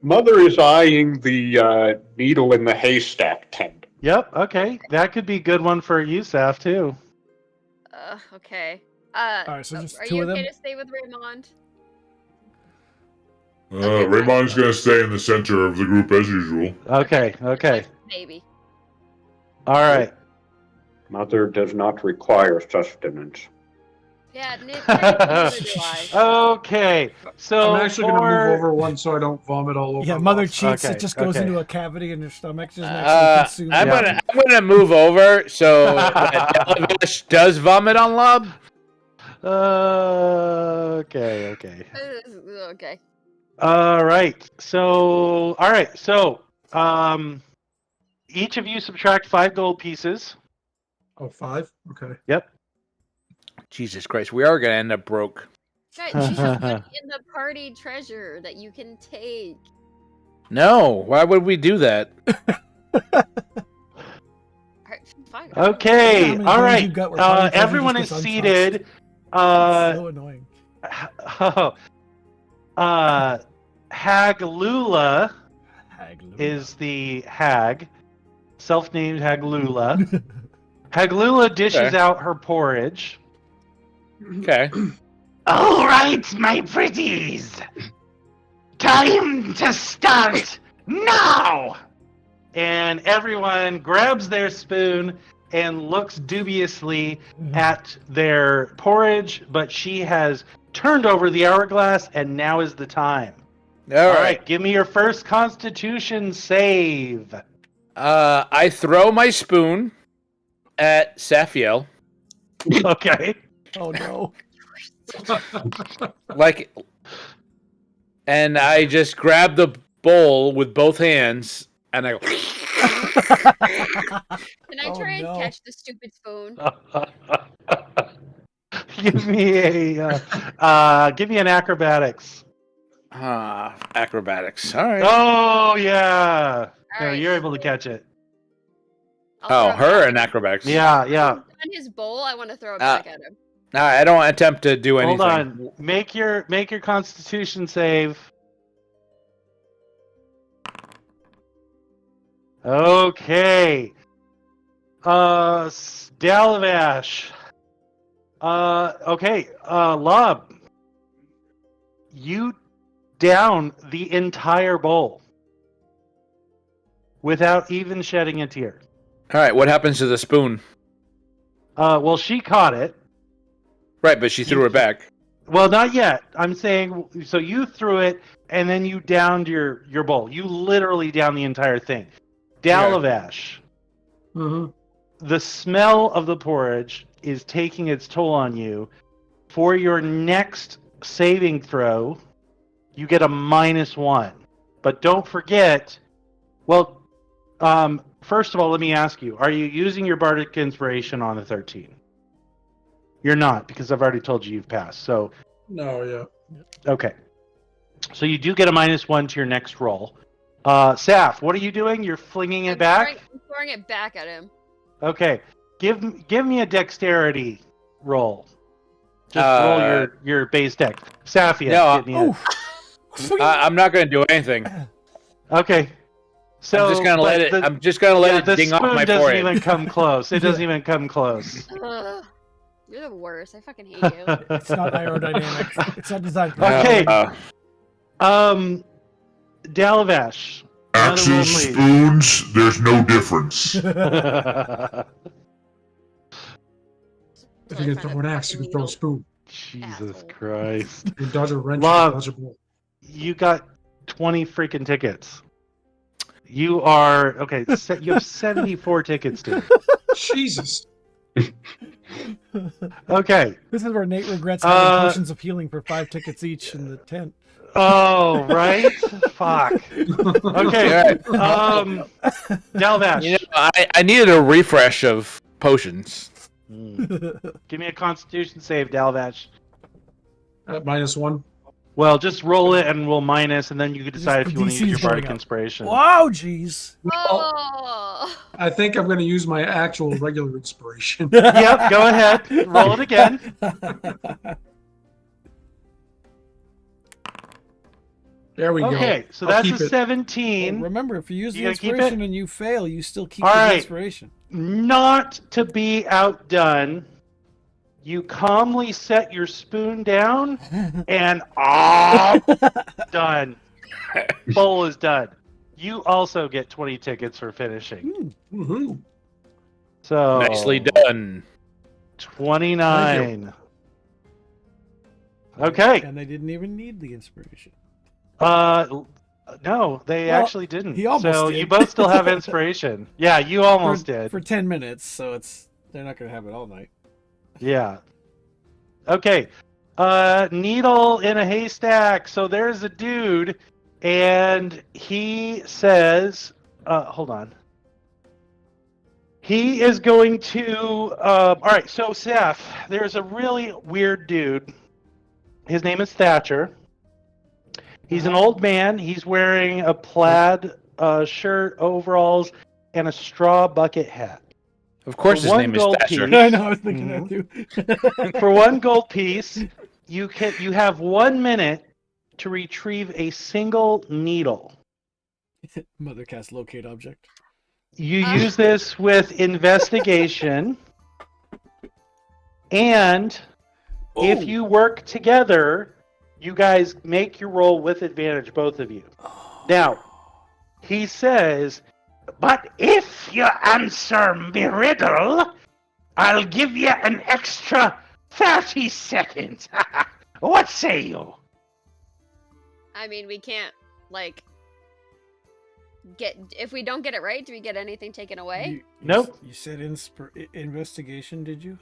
Mother is eyeing the needle in the haystack tent. Yep. Okay, that could be a good one for you, Saf, too. Okay. Alright, so just are 2 you of okay them? to stay with Raymond? Raymond's gonna stay in the center of the group as usual. Okay. Maybe. All right. Mother does not require sustenance. Yeah, neither do I. Okay. So I'm actually going to move over one so I don't vomit all over. Yeah, the Mother house. cheats. Okay, It just goes okay. into a cavity in your stomach. Just naturally I'm consumes. gonna move over so Dalavesh does vomit on Lob. Okay. Okay. All right. So, each of you subtract 5 gold pieces. Oh, 5? Okay. Yep. Jesus Christ, we are gonna end up broke. Guys, you have money in the party treasure that you can take. No, why would we do that? Alright, fine. Okay. How many All games right. you've got where party treasure Everyone just is goes seated. It's so annoying. Haglula Haglula. is the hag, self-named Haglula. Haglula dishes Okay. out her porridge. Okay. All right, my pretties. Time to start now. And everyone grabs their spoon and looks dubiously at their porridge, but she has turned over the hourglass, and now is the time. All right. Give me your first Constitution save. I throw my spoon at Safiel, Okay. Oh no. and I just grab the bowl with both hands, and I go. Can I Oh, try and no. catch the stupid spoon? Give me an acrobatics. Acrobatics. All right. Oh yeah. No, Alright. you're able to catch it. Oh, I'll throw it her back. in acrobatics. Yeah. On his bowl, I want to throw it back at him. No, I don't attempt to do anything. Hold on. Make your Constitution save. Okay. Dalavash. Okay. Lob. You down the entire bowl without even shedding a tear. All right. What happens to the spoon? Well, she caught it. Right, but she threw it back. Well, not yet. I'm saying, so you threw it, and then you downed your bowl. You literally downed the entire thing. Dalavash, Mm-hmm. the smell of the porridge is taking its toll on you. For your next saving throw, you get a -1. But don't forget, well, first of all, let me ask you, are you using your Bardic Inspiration on the 13? You're not, because I've already told you you've passed. So, No, yeah. okay. So you do get a -1 to your next roll. Saf, what are you doing? You're flinging it back? I'm throwing it back at him. Okay. Give me a dexterity roll. Just roll your base deck. Safia, No, give me I'm not going to do anything. Okay. So I'm just going to let it. I'm just going to let the it ding off spoon my doesn't forehead. even come close. It doesn't even come close. Ugh, you're the worst. I fucking hate you. It's not aerodynamic. It's not designed for Okay. Uh, Dalavash. another roll, Axes, please. spoons, there's no difference. If you can throw an axe, you can throw a spoon. Jesus Asshole. Christ. You can dodge a wrench, Love. you can dodge a ball. You got 20 freaking tickets. You are okay. You have 74 tickets, dude. Jesus. Okay. This is where Nate regrets having potions of healing for 5 tickets each in the tent. Oh, right. Fuck. Okay. Dalvash. you know, I needed a refresh of potions. Give me a Constitution save, Dalvash. At -1. Well, just roll it and we'll minus, and then you can decide Just if you want to the use your DC's going Bardic up. Inspiration. Wow, jeez. Oh. I think I'm going to use my actual regular inspiration. Yep, go ahead. Roll it again. There we go. Okay, so I'll that's keep a it. 17. Remember, if you use You the gonna keep inspiration it? and you fail, you still keep All the right. inspiration. Not to be outdone, you calmly set your spoon down, and done. Bowl is done. You also get 20 tickets for finishing. Woohoo. So Nicely done. 29. Okay. And they didn't even need the inspiration. No, they Well, actually didn't. he almost so did. you both still have inspiration. Yeah, you almost did. For 10 minutes, so they're not going to have it all night. Yeah. Okay. Needle in a haystack. So there's a dude, and he says, hold on. He is going to, all right, so Seth, there's a really weird dude. His name is Thatcher. He's an old man. He's wearing a plaid shirt, overalls, and a straw bucket hat. Of course, his One name is gold Thatcher. piece. I know, I was thinking that too. For 1 gold piece, you have 1 minute to retrieve a single needle. Mothercast locate object. You use this with investigation, and if you work together, you guys make your roll with advantage, both of you. Now, he says, but if you answer me riddle, I'll give you an extra 30 seconds. What say you? I mean, we can't, like, if we don't get it right, do we get anything taken away? Nope. You said investigation, did you?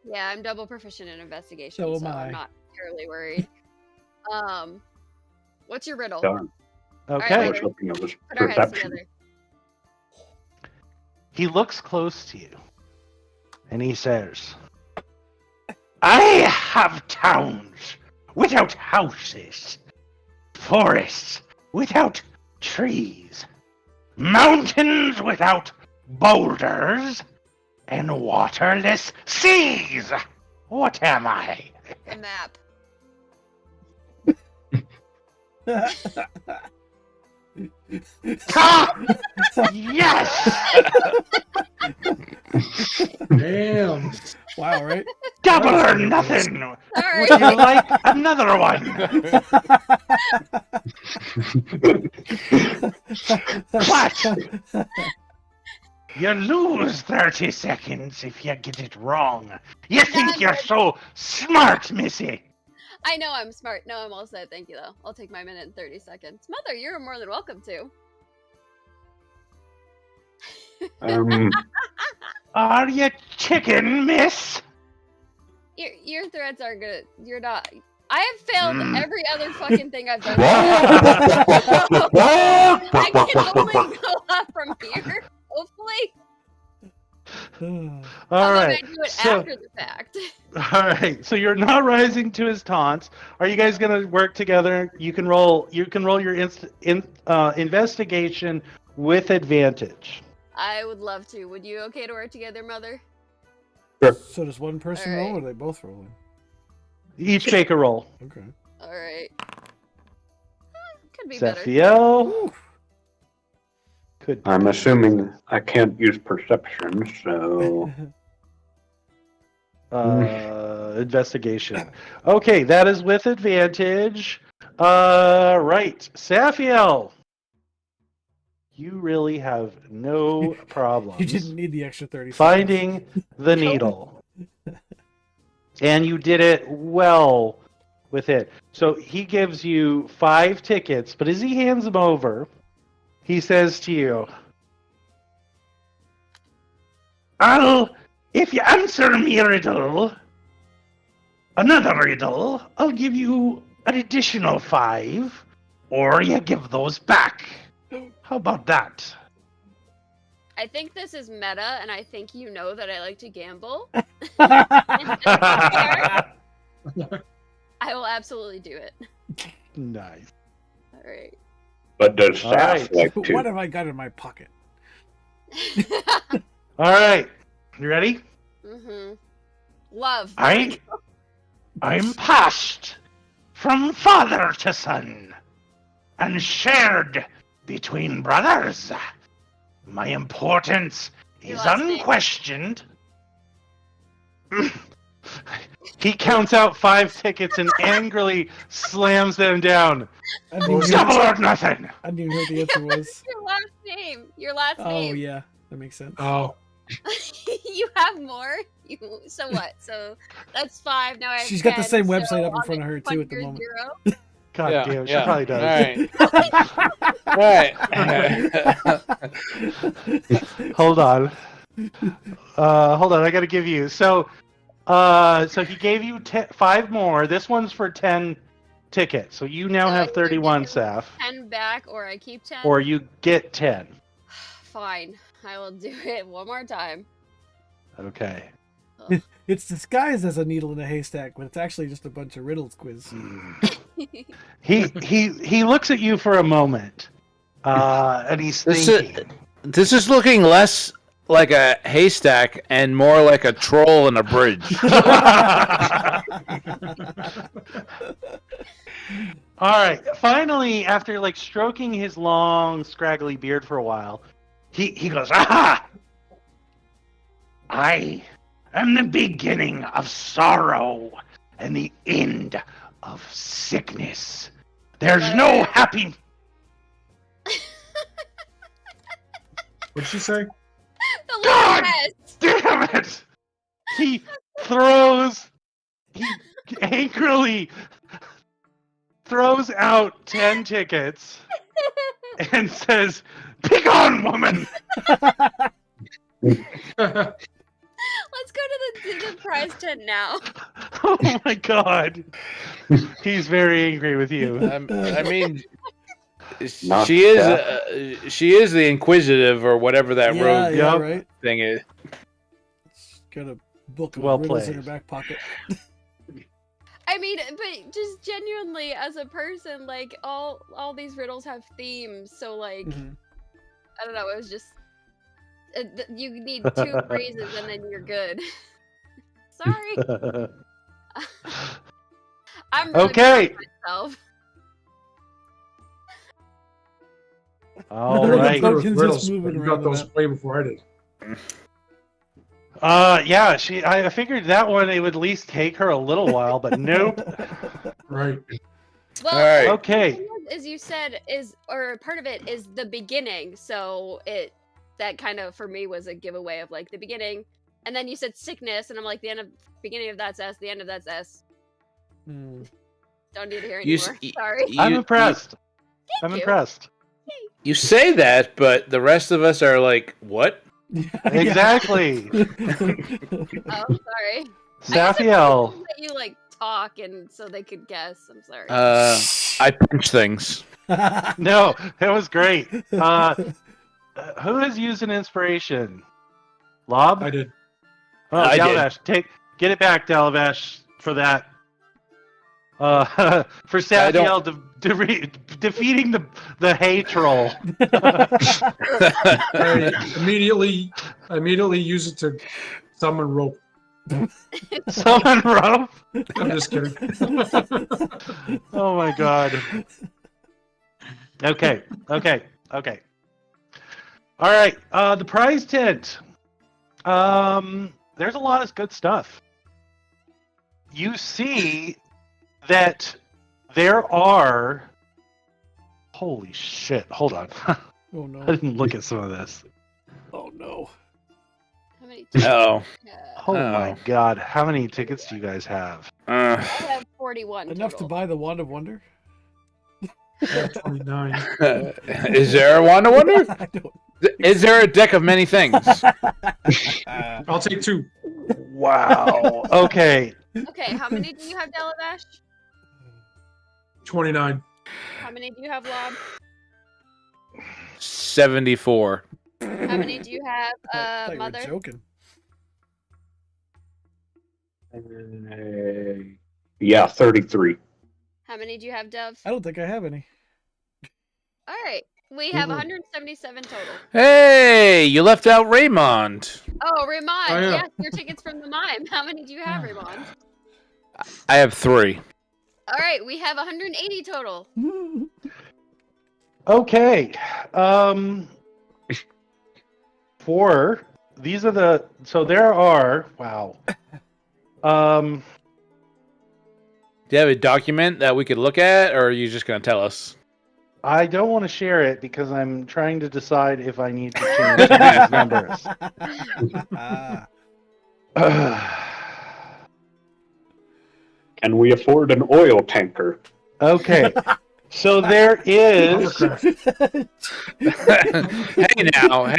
Yeah, I'm double proficient in investigation, So so am I. I'm not terribly worried. What's your riddle? Darn. Okay. I was hoping it was Put our heads perception. together. He looks close to you, and he says, I have towns without houses, forests without trees, mountains without boulders, and waterless seas. What am I? A map. Ah! Yes! Damn. Wow, right? Double or nothing! Sorry. Would you like another one? What? You lose 30 seconds if you get it wrong. You think you're so smart, Missy. I know I'm smart. No, I'm all set. Thank you, though. I'll take my minute and 30 seconds. Mother, you're more than welcome to. Are you chicken, miss? Your threats are good. You're not. I have failed every other fucking thing I've done. I can only go up from here. Hopefully. All right. I do it so, after the fact. all right. So you're not rising to his taunts. Are you guys gonna work together? You can roll. You can roll your investigation with advantage. I would love to. Would you okay to work together, Mother? So does one person All right. roll, or are they both rolling? Each take a roll. Okay. All right. Could be better. Sephiel. Could. I'm assuming I can't use perception, so Investigation. Okay, that is with advantage. Right, Saphiel. You really have no problems. You didn't need the extra 30 seconds. Finding the needle. And you did it well with it. So he gives you 5 tickets, but as he hands them over, he says to you, if you answer me a riddle, another riddle, I'll give you an additional 5, or you give those back. How about that? I think this is meta, and I think you know that I like to gamble. I will absolutely do it. Nice. All right. but does All Saf right. like What to? have I got in my pocket? All right. You ready? Love. I'm passed from father to son and shared between brothers. My importance Your is last name. unquestioned. He counts out 5 tickets and angrily slams them down. I didn't even Double hear- or nothing. I didn't even hear what the answer was. Your last name. Your last Oh, name. yeah. That makes sense. Oh, You have more. So what? So that's 5. Now I have She's got the 10, same so website up in on front of her, too, at the you're moment. 0. God Yeah, damn, she yeah. probably does. All right. Hold on. Hold on. I got to give you. So he gave you 5 more. This one's for 10 tickets. So you now So I have either 31, give Saf. 10 back, or I keep 10. Or you get 10. Fine. I will do it one more time. Okay. Ugh. It's disguised as a needle in a haystack, but it's actually just a bunch of riddles quiz. He looks at you for a moment. And he's thinking. This is looking less like a haystack and more like a troll in a bridge. All right. Finally, after like stroking his long, scraggly beard for a while, he goes, "Aha! I am the beginning of sorrow and the end of sickness. There's no happy." what'd she say? The God! little Damn it! He angrily throws out 10 tickets and says, "Pick on, woman!" Let's go to the prize tent now. Oh my god. He's very angry with you. I mean, Not she is the inquisitive or whatever that Yeah, rogue yeah, Yep. right. thing is. She's got a book of Well riddles in her played. back pocket. I mean, but just genuinely, as a person, like all these riddles have themes. So like, Mhm. I don't know. It was just you need 2 phrases and then you're good. Sorry, I'm really Okay. proud of myself. All They're right. the- With Tokens riddles, just moving you around got the those map. way before I did. Yeah, I figured that one it would at least take her a little while, but nope. Right. Well, All right. Okay. as you said, is or part of it is the beginning. So it that kind of for me was a giveaway of like the beginning. And then you said sickness, and I'm like, beginning of that's S, the end of that's S. Hmm. Don't need to hear You s- anymore. y- Sorry. I'm You- impressed. I'm you. impressed. You say that, but the rest of us are like, what? Exactly. Oh, sorry. Saphiel. Let you like talk, and so they could guess. I'm sorry. I punch things. No, it was great. Who has used an inspiration? Lob? I did. Oh, I did. Dalavash. Get it back, Dalavash, for that. For Saphiel defeating the hay troll. I immediately use it to summon rope. Summon rope. I'm just kidding. Oh my god. Okay. All right. The prize tent. There's a lot of good stuff. You see that there are. Holy shit! Hold on. Oh I no. didn't look at some of this. Oh no. How many? Oh. Oh my Oh. god! How many tickets do you guys have? I have 41 Enough to total. buy the Wand of Wonder? I have 29. Is there a Wanda Wonder? I don't. Is there a deck of many things? I'll take 2. Wow. Okay. Okay, how many do you have, Dalavash? 29. How many do you have, Lob? 74. How many do you have, I thought you were Mother? joking. Yeah, 33. How many do you have, Dove? I don't think I have any. All right, we have 177 total. Hey, you left out Raymond. Oh, Raymond, Oh, yeah. yes, your tickets from the mime. How many do you have, Raymond? I have 3. All right, we have 180 total. Okay. These are the. So there are. Wow. Do you have a document that we could look at, or are you just going to tell us? I don't want to share it because I'm trying to decide if I need to change some of these numbers. Can we afford an oil tanker? Okay. So there is. Hovercraft.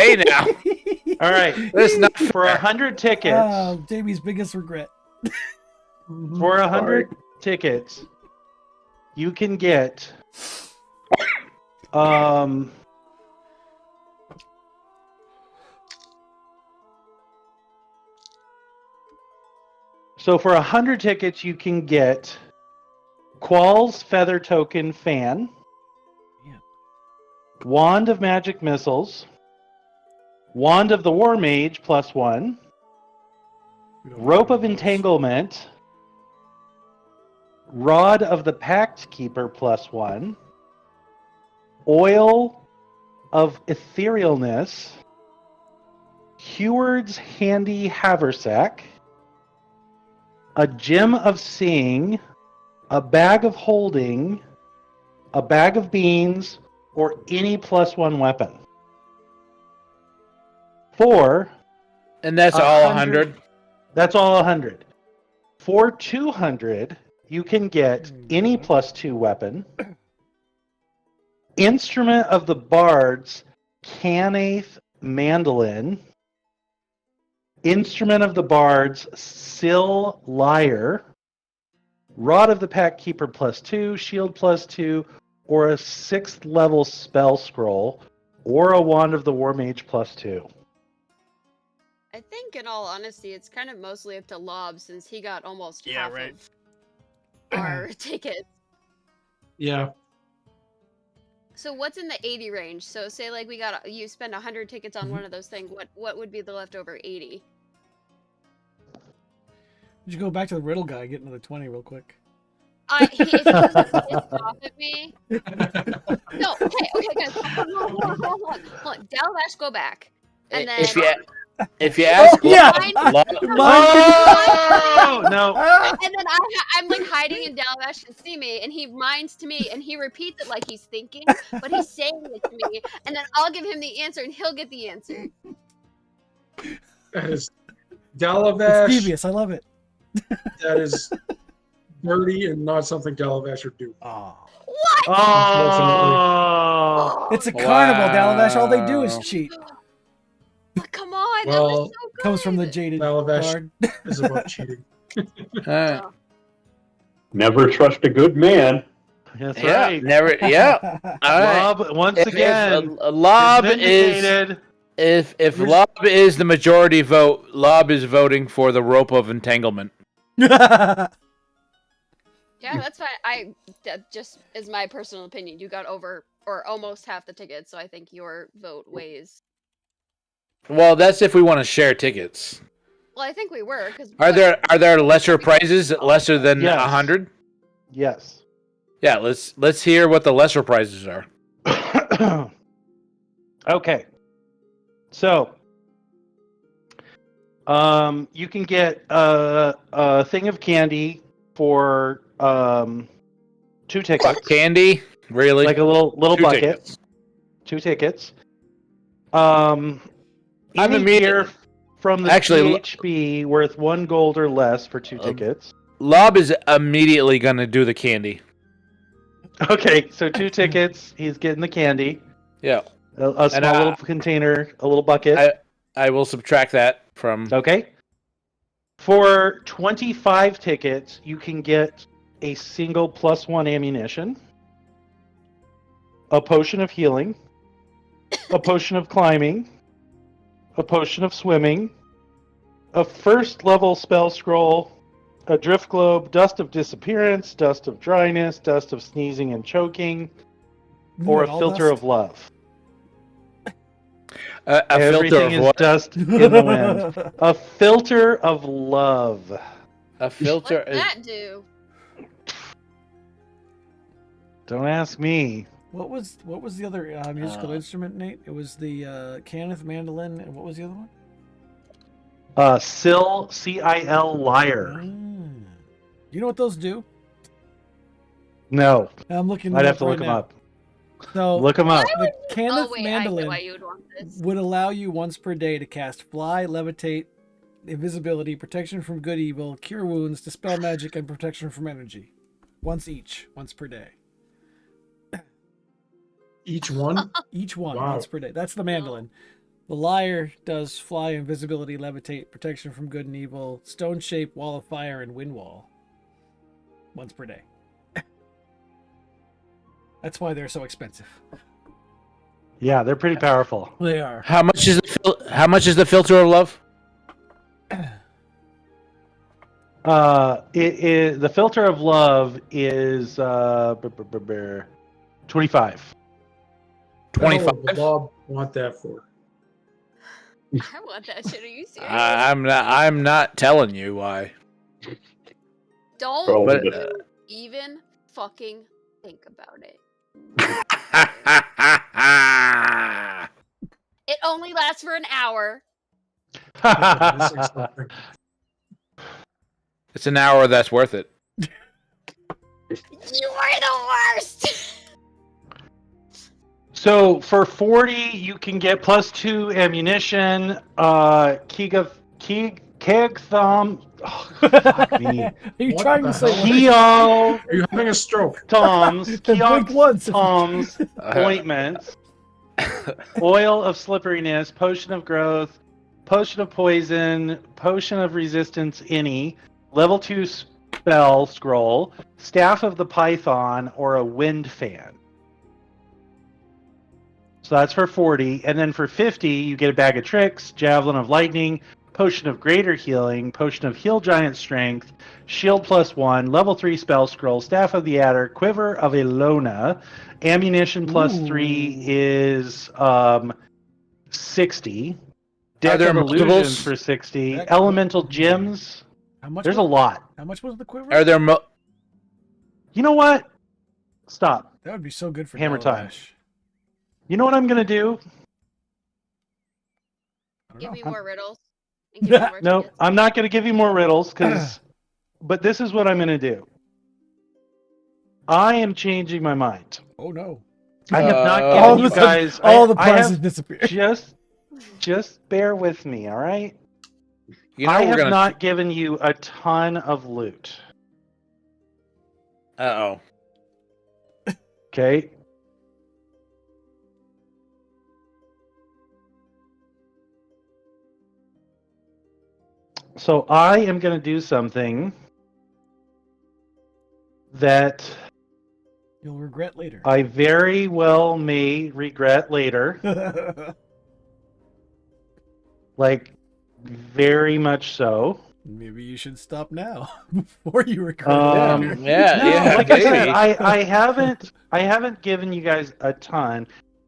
Hey now. All right. This not For 100 tickets. Oh, Jamie's biggest regret. For 100 tickets, you can get. So for 100 tickets, you can get Qual's Feather Token Fan, Man. Wand of Magic Missiles, Wand of the War Mage +1, We don't Rope have of those. Entanglement, Rod of the Pact Keeper +1, Oil of Etherealness, Heward's Handy Haversack, a Gem of Seeing, a Bag of Holding, a Bag of Beans, or any +1 weapon. And that's all 100? That's all 100. For 200, you can get any +2 weapon. Instrument of the Bard's Canaith Mandolin. Instrument of the Bard's Sill Lyre. Rod of the Pact Keeper +2, Shield +2, or a 6th level spell scroll, or a Wand of the War Mage +2. I think, in all honesty, it's kind of mostly up to Lob since he got almost Yeah, half right. of our tickets. Yeah. So what's in the 80 range? So say like you spend 100 tickets on one of those things. What would be the leftover 80? Would you go back to the riddle guy, get another 20 real quick? If he wasn't pissed off at me. No, okay, guys, hold on. Dalavash, go back, and then If you If you ask, yeah. Lob, Oh no! And then I'm like hiding, and Dalavesh can see me, and he minds to me, and he repeats it like he's thinking, but he's saying it to me, and then I'll give him the answer, and he'll get the answer. That is It's Dalavesh. devious. I love it. That is dirty and not something Dalavesh would do. Oh. What? Oh! It's a carnival, Dalavesh. All they do is Wow. cheat. But come on, that Well, was so good. Comes from the jaded Dalavesh guard. is about cheating. Never trust a good man. That's yeah, right. never. Yeah. All right. Lob, once If again, Lob is is vindicated. if Lob is the majority vote, Lob is voting for the rope of entanglement. Yeah, that's fine. That just is my personal opinion. You got over or almost half the tickets, so I think your vote weighs. Well, that's if we want to share tickets. Well, I think we were because Are there lesser prizes, lesser than Yes. 100? Yes. Yeah, let's hear what the lesser prizes are. Okay. So, you can get a thing of candy for 2 tickets, Candy, really? like a little 2 bucket. tickets. 2 tickets. I'm Any immediate- beer from the Actually, CHB worth 1 gold or less for 2 tickets. Lob is immediately going to do the candy. Okay, so 2 tickets. He's getting the candy. Yeah, A small little container, a little bucket. I will subtract that from. Okay. For 25 tickets, you can get a single +1 ammunition, a potion of healing, a potion of climbing, a potion of swimming, a first level spell scroll, a drift globe, dust of disappearance, dust of dryness, dust of sneezing and choking, or a All filter dust? of love. A Everything filter of is what? dust in the wind. A filter of love. A filter. what's that do? Don't ask me. What was the other musical instrument, Nate? It was the Kenneth mandolin, and what was the other one? Sil, C-I-L, lyre. You know what those do? No, I'm looking. I'd them have up to right look them now. up. So Look them up. the Kenneth Oh wait, I know mandolin why you would want this. would allow you once per day to cast fly, levitate, invisibility, protection from good evil, cure wounds, dispel magic, and protection from energy. Once per day. Each one? Each one, Wow. once per day. That's the mandolin. The lyre does fly, invisibility, levitate, protection from good and evil, stone shape, wall of fire, and wind wall. Once per day. That's why they're so expensive. Yeah, they're pretty powerful. They are. How much is the filter of love? The filter of love is 25. 25. What would Bob want that for? I want that shit. Are you serious? I'm not telling you why. Don't Well, But even fucking think about it. It only lasts for an hour. Missing something. it's an hour that's worth it. You are the worst. So for 40, you can get +2 ammunition, keg thumb. Oh, fuck me. Are you What trying the to say hell? Keo Are you having a stroke? Toms, Then blink once. Toms, ointments, oil of slipperiness, potion of growth, potion of poison, potion of resistance, any, level 2 spell scroll, staff of the python, or a wind fan. So that's for 40. And then for 50, you get a bag of tricks, javelin of lightning, potion of greater healing, potion of heal giant strength, shield +1, level 3 spell scroll, staff of the adder, quiver of Elona, ammunition +3 is 60. Deck there of illusions multiples? for 60. Deck- Elemental gems. How much? There's a was, lot. How much was the quiver? Are there You know what? Stop. That would be so good for Hammer time. Dalavesh. You know what I'm gonna do? give me know. more riddles. And give me more No, tickets. I'm not going to give you more riddles but this is what I'm going to do. I am changing my mind. Oh no. I have not All given of you a guys. All the I prizes have disappear. just bear with me, all right? You know I we're have gonna. not given you a ton of loot. Uh-oh. Okay. So I am going to do something that You'll regret later. I very well may regret later. Like, very much so. Maybe you should stop now before you regret it Um, later. Yeah, Like I said, maybe. I haven't given you guys a ton,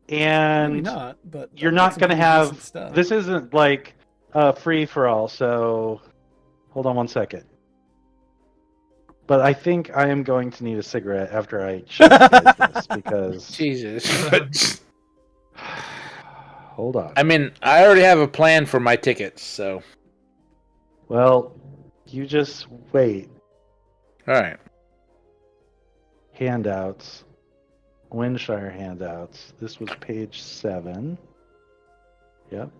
Maybe and not, but you're I'll not get some going to pretty have. decent stuff. This isn't like a free for all. So, hold on one second. But I think I am going to need a cigarette after I show you guys this because. Jesus. Hold on. I mean, I already have a plan for my tickets, so. Well, you just wait. All right. Handouts. Windshire handouts. This was page 7. Yep.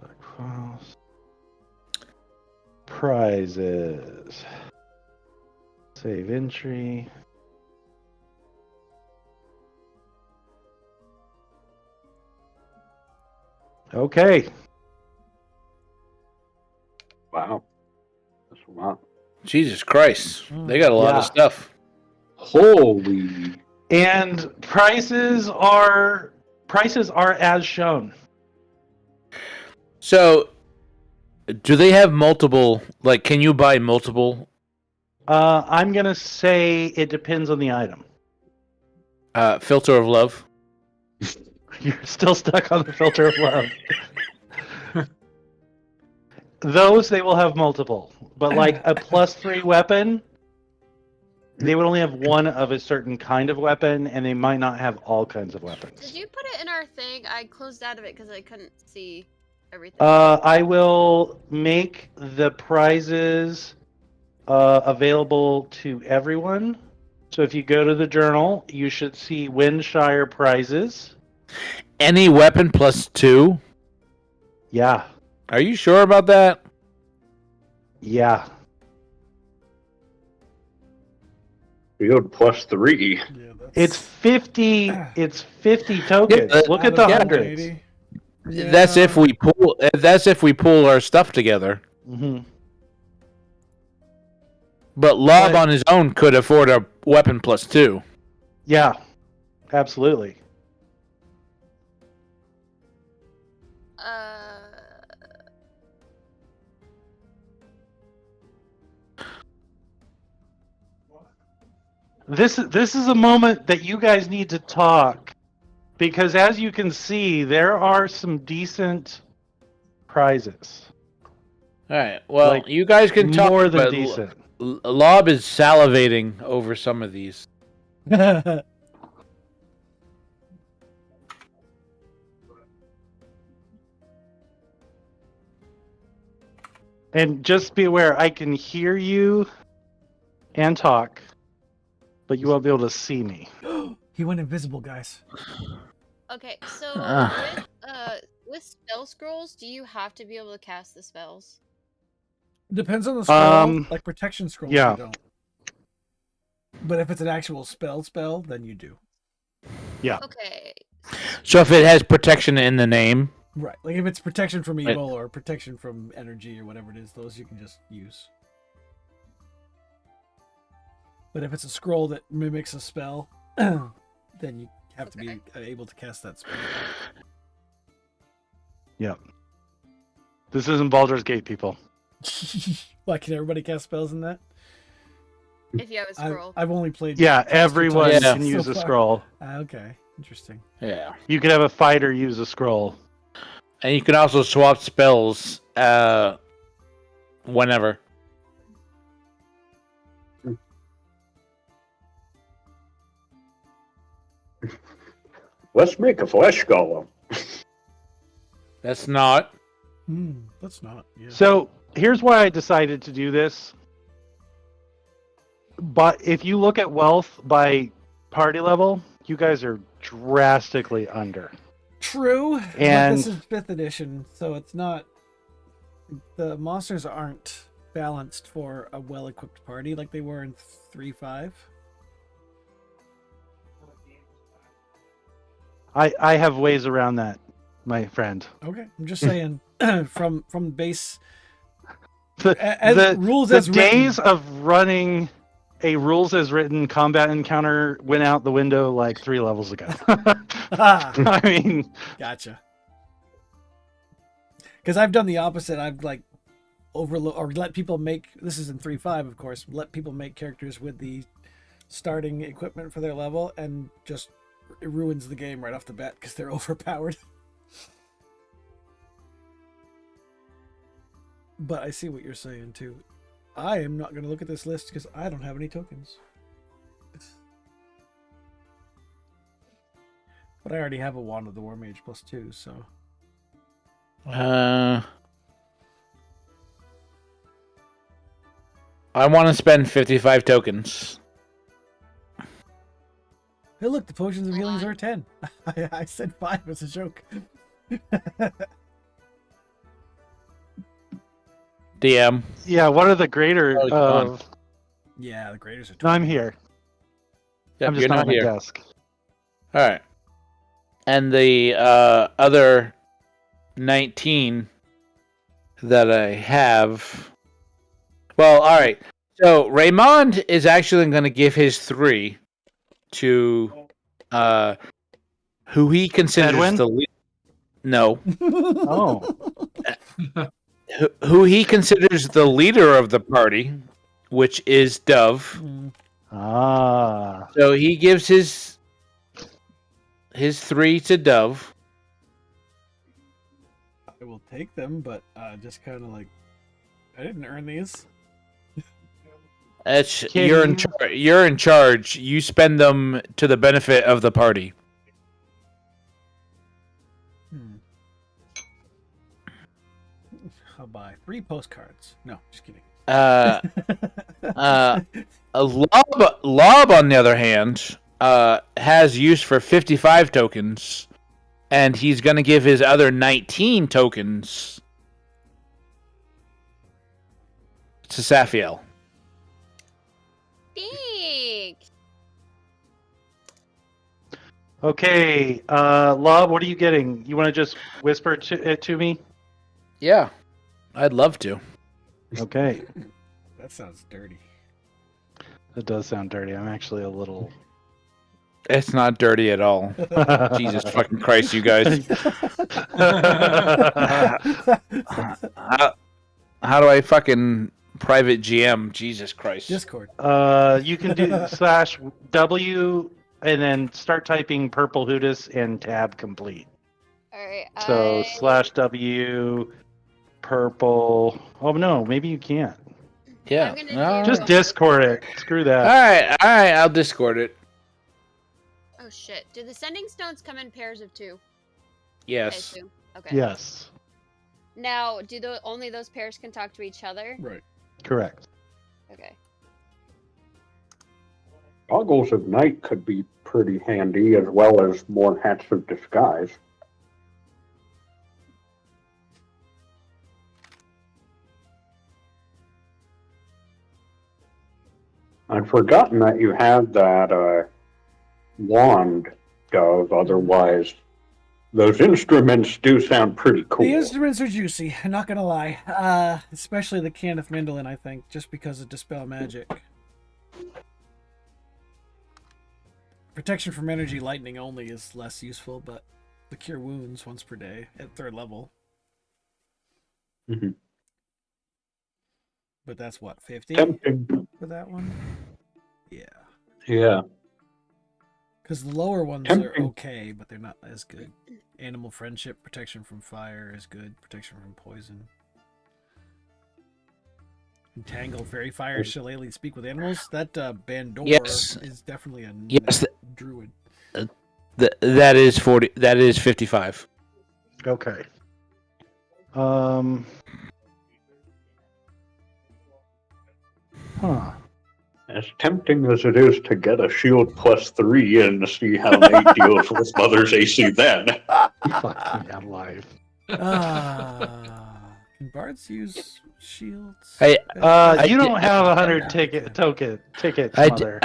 Across. Prizes. Save entry. Okay. Wow. That's a lot. Jesus Christ. They got a lot of Yeah. stuff. Holy. And prices are as shown. So, do they have multiple? Like, can you buy multiple? I'm gonna say it depends on the item. Filter of love. You're still stuck on the filter of love. Those they will have multiple, but like a +3 weapon, they would only have one of a certain kind of weapon, and they might not have all kinds of weapons. Did you put it in our thing? I closed out of it because I couldn't see everything. I will make the prizes available to everyone. So if you go to the journal, you should see Windshire prizes. Any weapon +2? Yeah, Are you sure about that? yeah. Field +3. Yeah, that's It's 50. It's 50 tokens. but- Look at out the of hundreds. 180. That's if Yeah. we pull. That's if we pull our stuff together. hmm But Lob But- on his own could afford a weapon +2. Yeah, absolutely. This is a moment that you guys need to talk, because as you can see, there are some decent prizes. All right. Well, Like, you guys can talk. More than but decent. Lob is salivating over some of these. And just be aware, I can hear you and talk, but you won't be able to see me. He went invisible, guys. Okay, so Ah. with spell scrolls, do you have to be able to cast the spells? Depends on the scroll. Um, Like protection scrolls, yeah. you don't. But if it's an actual spell, then you do. Okay. So if it has protection in the name, Right. Like if it's protection from Right. evil or protection from energy or whatever it is, those you can just use. But if it's a scroll that mimics a spell, then you have to be able to cast that spell. Yep. This isn't Baldur's Gate, people. Why can everybody cast spells in that? If you have a scroll. I've only played. Yeah, Cast two everyone times can so use a far. scroll. Okay, interesting. yeah. You could have a fighter use a scroll. And you can also swap spells whenever. Let's make a flesh golem. That's not. That's not. Yeah. So here's why I decided to do this. But if you look at wealth by party level, you guys are drastically under. True. And- but this is 5th edition, so it's not. The monsters aren't balanced for a well-equipped party like they were in 3.5. I have ways around that, my friend. Okay, I'm just saying from base The rules the as written. days of running a rules as written combat encounter went out the window like 3 levels ago. Ah, I mean, gotcha. Because I've done the opposite. I've like overload or let people make. This is in 3.5, of course. Let people make characters with the starting equipment for their level, and just it ruins the game right off the bat because they're overpowered. But I see what you're saying too. I am not going to look at this list because I don't have any tokens. But I already have a Wand of the War Mage +2, so. I want to spend 55 tokens. Hey, look, the potions of Hold healings on. are 10. I said 5 as a joke. DM. yeah, what are the greater Oh, it's gone. of... Yeah, the graders are No, I'm here. Yep, I'm just you're not not at my here. desk. All right. And the other 19 that I have. Well, all right. So Raymond is actually going to give his 3 to who he considers Edwin? the no, Oh, who he considers the leader of the party, which is Dove. Mm, ah. So he gives his 3 to Dove. I will take them, but just kind of like, I didn't earn these. It's, Can you're in you- you're in charge. You spend them to the benefit of the party. I'll buy 3 postcards. No, just kidding. A Lob, on the other hand, has use for 55 tokens, and he's going to give his other 19 tokens to Safiel. Thanks. Okay, Lob, what are you getting? You want to just whisper it to me? Yeah, I'd love to. Okay, That sounds dirty. that does sound dirty. I'm actually a little... It's not dirty at all. Jesus fucking Christ, you guys. How do I fucking private GM? Jesus Christ. Discord. You can do /W and then start typing purple Hootis and tab complete. All right. So /W purple. Oh no, maybe you can't. Yeah. I'm gonna No. do- Just Discord it. Screw All that. right, I'll Discord it. Oh shit! Do the sending stones come in pairs of 2? I Yes. assume. Okay. Yes, Now, do only those pairs can talk to each other? Right. correct. Okay. Goggles of Night could be pretty handy, as well as more hats of disguise. I'd forgotten that you had that wand, Dove. Otherwise, those instruments do sound pretty cool. The instruments are juicy, I'm not gonna lie. Especially the Kenneth Mandolin, I think, just because of Dispel Magic. Protection from energy lightning only is less useful, but the Cure Wounds once per day at 3rd level. Mhm. But that's what, 50 Tempting. for that one? Yeah. Yeah. Because the lower ones Tempting. are okay, but they're not as good. Animal Friendship, Protection from Fire is good. Protection from Poison. Entangle, Fairy Fire, Shillelagh, Speak with Animals. That Bandor Yes. is definitely a Yes, druid. that is 40. That is 55. Okay. Huh. As tempting as it is to get a shield +3 and to see how Nate deals with Mother's AC then. Fuck me, I'm live. Can bards use shields? Hey, I You don't did- have 100 tickets, Mother.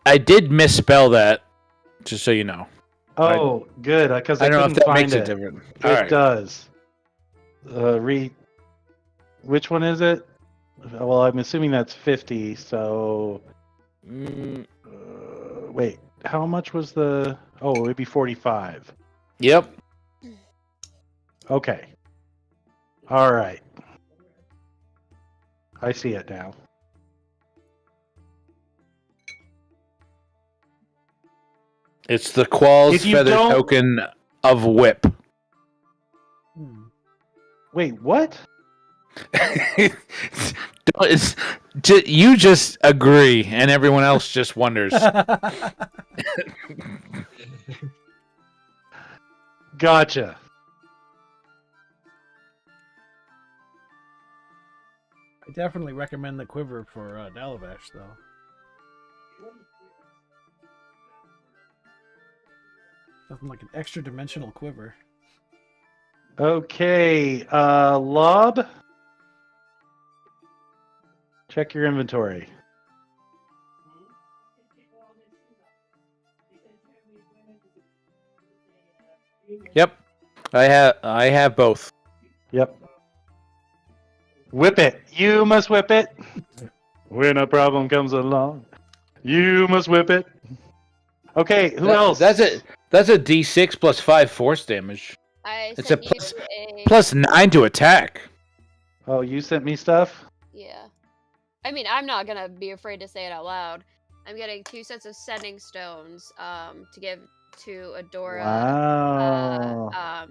I did misspell that, just so you know. Oh, good, because I I don't know if couldn't that find makes it. it different. It All right. does. Which one is it? Well, I'm assuming that's 50. So, wait, how much was the? Oh, it'd be 45. Yep. Okay. All right. I see it now. It's the Qual's If you feather don't- token of whip. Wait, what? You just agree, and everyone else just wonders. Gotcha. I definitely recommend the quiver for Dalavash, though. Nothing like an extra dimensional quiver. Okay, Lob. Check your inventory. Yep. I have both. Yep. Whip it. You must whip it. When a problem comes along, you must whip it. Okay, who else? That's a D6 plus 5 force damage. I It's sent a you plus- a Plus 9 to attack. Oh, you sent me stuff? yeah. I mean, I'm not gonna be afraid to say it out loud. I'm getting 2 sets of sending stones to give to Adora, Wow.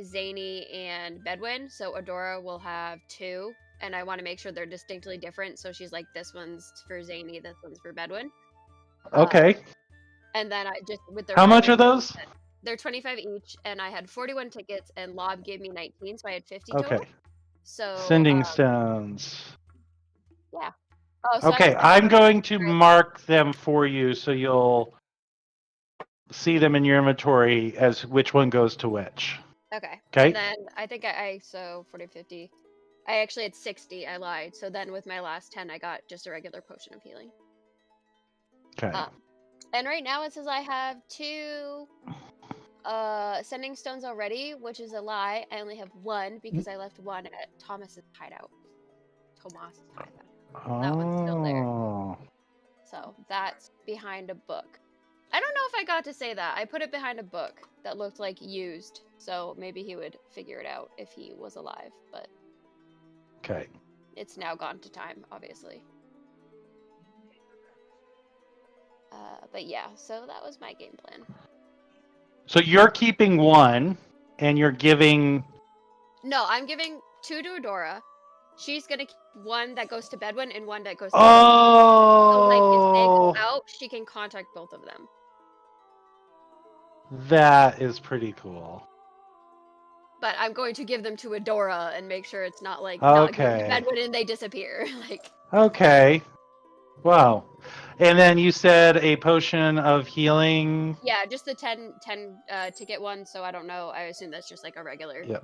Zany, and Bedwin. So Adora will have 2, and I want to make sure they're distinctly different. So she's like, this one's for Zany, this one's for Bedwin. Okay. And then I just with their How much are random- those? They're 25 each, and I had 41 tickets, and Lob gave me 19, so I had 50 Okay. total. So Sending stones. Oh, so Okay, I I'm going to mark them for you so you'll see them in your inventory as which one goes to which. Okay. Okay? And then I think so 40, 50. I actually had 60. I lied. So then with my last 10, I got just a regular potion of healing. Okay. And right now it says I have 2 sending stones already, which is a lie. I only have 1 because I left 1 at Thomas's hideout. Tomas's hideout. that one's still there. Oh. So that's behind a book. I don't know if I got to say that. I put it behind a book that looked like used. So maybe he would figure it out if he was alive. But Okay. it's now gone to time, obviously. But yeah, so that was my game plan. So you're keeping 1 and you're giving. No, I'm giving 2 to Adora. She's gonna keep 1 that goes to Bedwin and 1 that goes to So, like, if they Oh. go out, she can contact both of them. That is pretty cool. But I'm going to give them to Adora and make sure it's not like not given to Okay. Bedwin and they disappear. Like, Okay. Wow. And then you said a potion of healing. yeah, just the 10 ticket one. So I don't know. I assume that's just like a regular. Yep.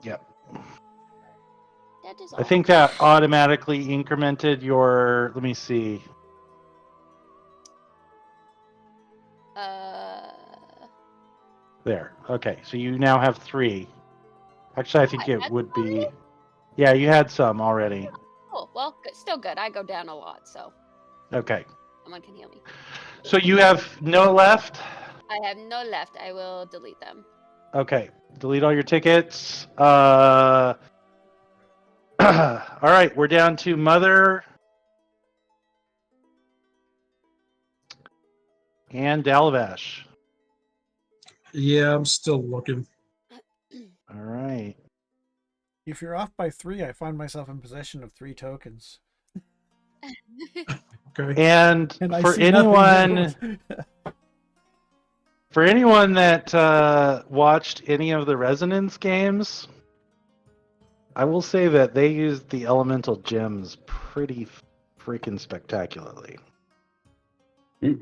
Yep. That is I all. think that automatically incremented your. Let me see. There. Okay. So you now have 3. Actually, I think I it had would some be. already? Yeah, you had some already. Oh, well, still good. I go down a lot, so Okay. someone can heal me. So you have no left? I have no left. I will delete them. Okay. Delete all your tickets. All right. We're down to Mother and Dalavash. Yeah, I'm still looking. All right. If you're off by 3, I find myself in possession of 3 tokens. Okay. And And for I see nothing anyone new. for anyone that watched any of the Resonance games, I will say that they used the elemental gems pretty freaking spectacularly. I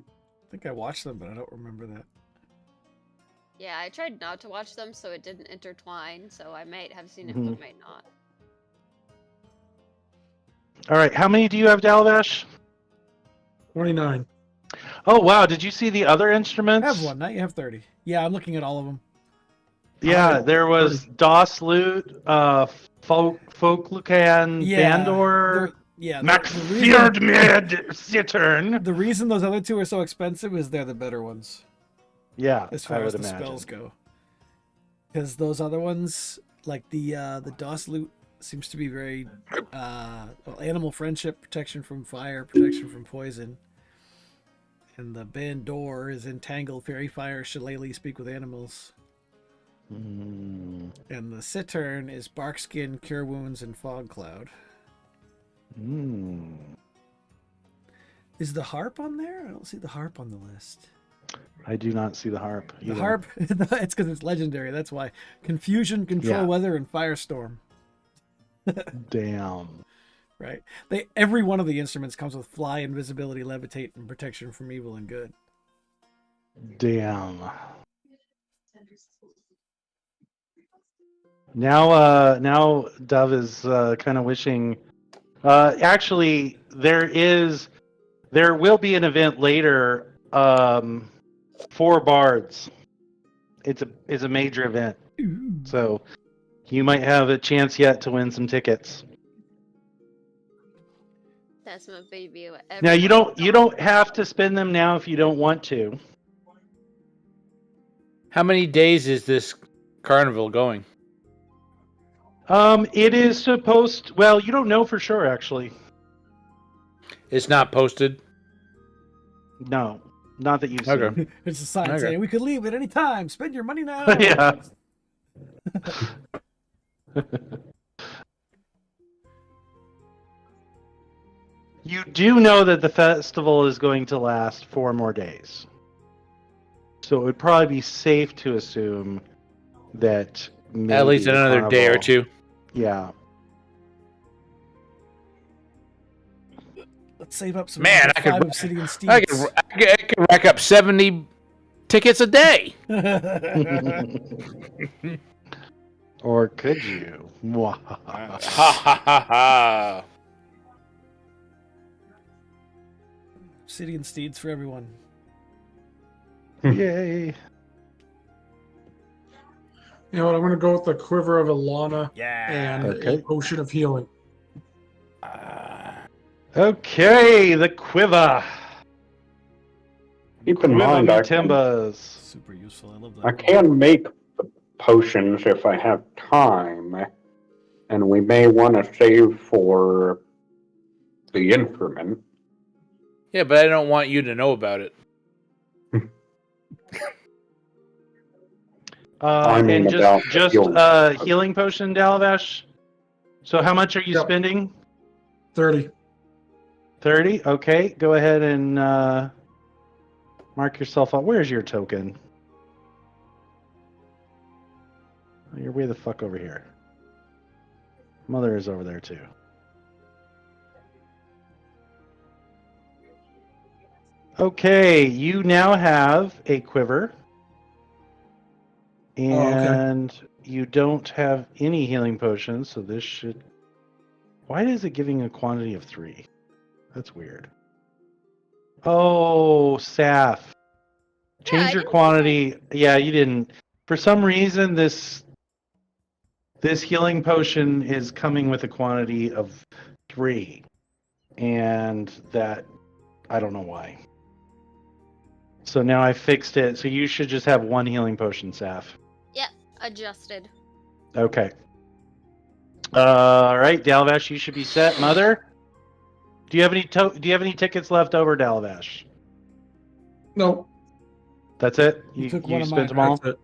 think I watched them, but I don't remember that. Yeah, I tried not to watch them so it didn't intertwine, so I might have seen it, Mhm. but might not. All right, how many do you have, Dalvash? 29. Oh wow, did you see the other I instruments? have one. Now you have 30. Yeah, I'm looking at all of them. Yeah, there was Das Lute, Folklucan, Yeah, Bandor, Yeah, Max the reason, Saturn. the reason those other two are so expensive is they're the better ones Yeah, as I far as would the imagine. spells go. Because those other ones, like the DOS loot, seems to be very animal friendship, protection from fire, protection from poison. And the Bandor is entangle, fairy fire, shillelagh, speak with animals. Mm. And the Cittern is bark skin, cure wounds, and fog cloud. Mm. Is the harp on there? I don't see the harp on the list. I do not see the harp. The either. harp, it's because it's legendary. That's why. Confusion, control Yeah. weather, and firestorm. Damn. Right? Every one of the instruments comes with fly, invisibility, levitate, and protection from evil and good. Damn. Now Dove is kind of wishing. Actually, there will be an event later for bards. It's a major event, Ooh. so you might have a chance yet to win some tickets. That's my baby. Now you don't have to spend them now if you don't want to. How many days is this carnival going? It is supposed. Well, you don't know for sure, actually. It's not posted. No, not that you've Okay. seen. It's a sign Okay. saying we could leave at any time. Spend your money now. Yeah. You do know that the festival is going to last 4 more days. So it would probably be safe to assume that At least maybe the another day or carnival- two. Yeah. Let's save up some Man, I could- 5 obsidian steeds. I could rack up 70 tickets a day. Or could you? Ha ha ha ha. Obsidian steeds for everyone. Yay. You know what? I'm going to go with the Quiver of Ilana Yeah. and Okay. a Potion of Healing. Okay, the quiver. Keep in Quiver mind, I Timbers. Super useful. I love that. I can make the potions if I have time, and we may want to save for the instrument. Yeah, but I don't want you to know about it. I mean And about just healing. healing potion, Dalavash. So how much are you Yep. spending? 30. 30? Okay, go ahead and mark yourself up. Where's your token? Oh, you're way the fuck over here. Mother is over there too. Okay, you now have a quiver. okay. And you don't have any healing potions, so this should... Why is it giving a quantity of 3? That's weird. Oh, Saf. Change I your didn't quantity. Yeah, you didn't. For some reason, this healing potion is coming with a quantity of 3. And that... I don't know why. So now I fixed it. So you should just have 1 healing potion, Saf. Adjusted. Okay. All right, Dalavash, you should be set. Mother, do you have any tickets left over, Dalavash? No, That's it. You You, took you one of spent mine. them all. that's it.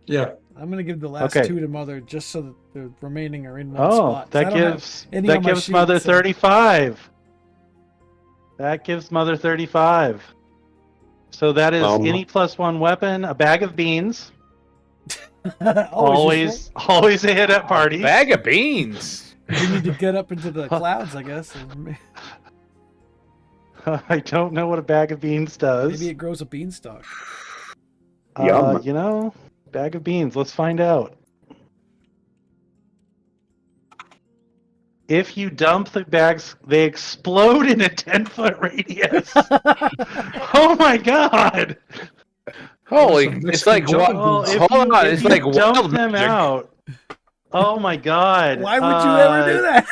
Yeah. I'm gonna give the last Okay. 2 to Mother just so that the remaining are in one Oh, spot. 'Cause I that don't have gives any on my sheet, Mother so- 35. That gives Mother 35. So that is Um, any +1 weapon, a bag of beans, Always a hit at parties. Bag of beans. You need to get up into the clouds, I guess. I don't know what a bag of beans does. Maybe it grows a beanstalk. Yum. You know, bag of beans. Let's find out. If you dump the bags, they explode in a 10-foot radius. Oh my god! Holy, Some it's Mexican like jumping Well, boots. if hold you, on, if it's you like dump wild them magic. out. Oh my god! Why would you ever do that?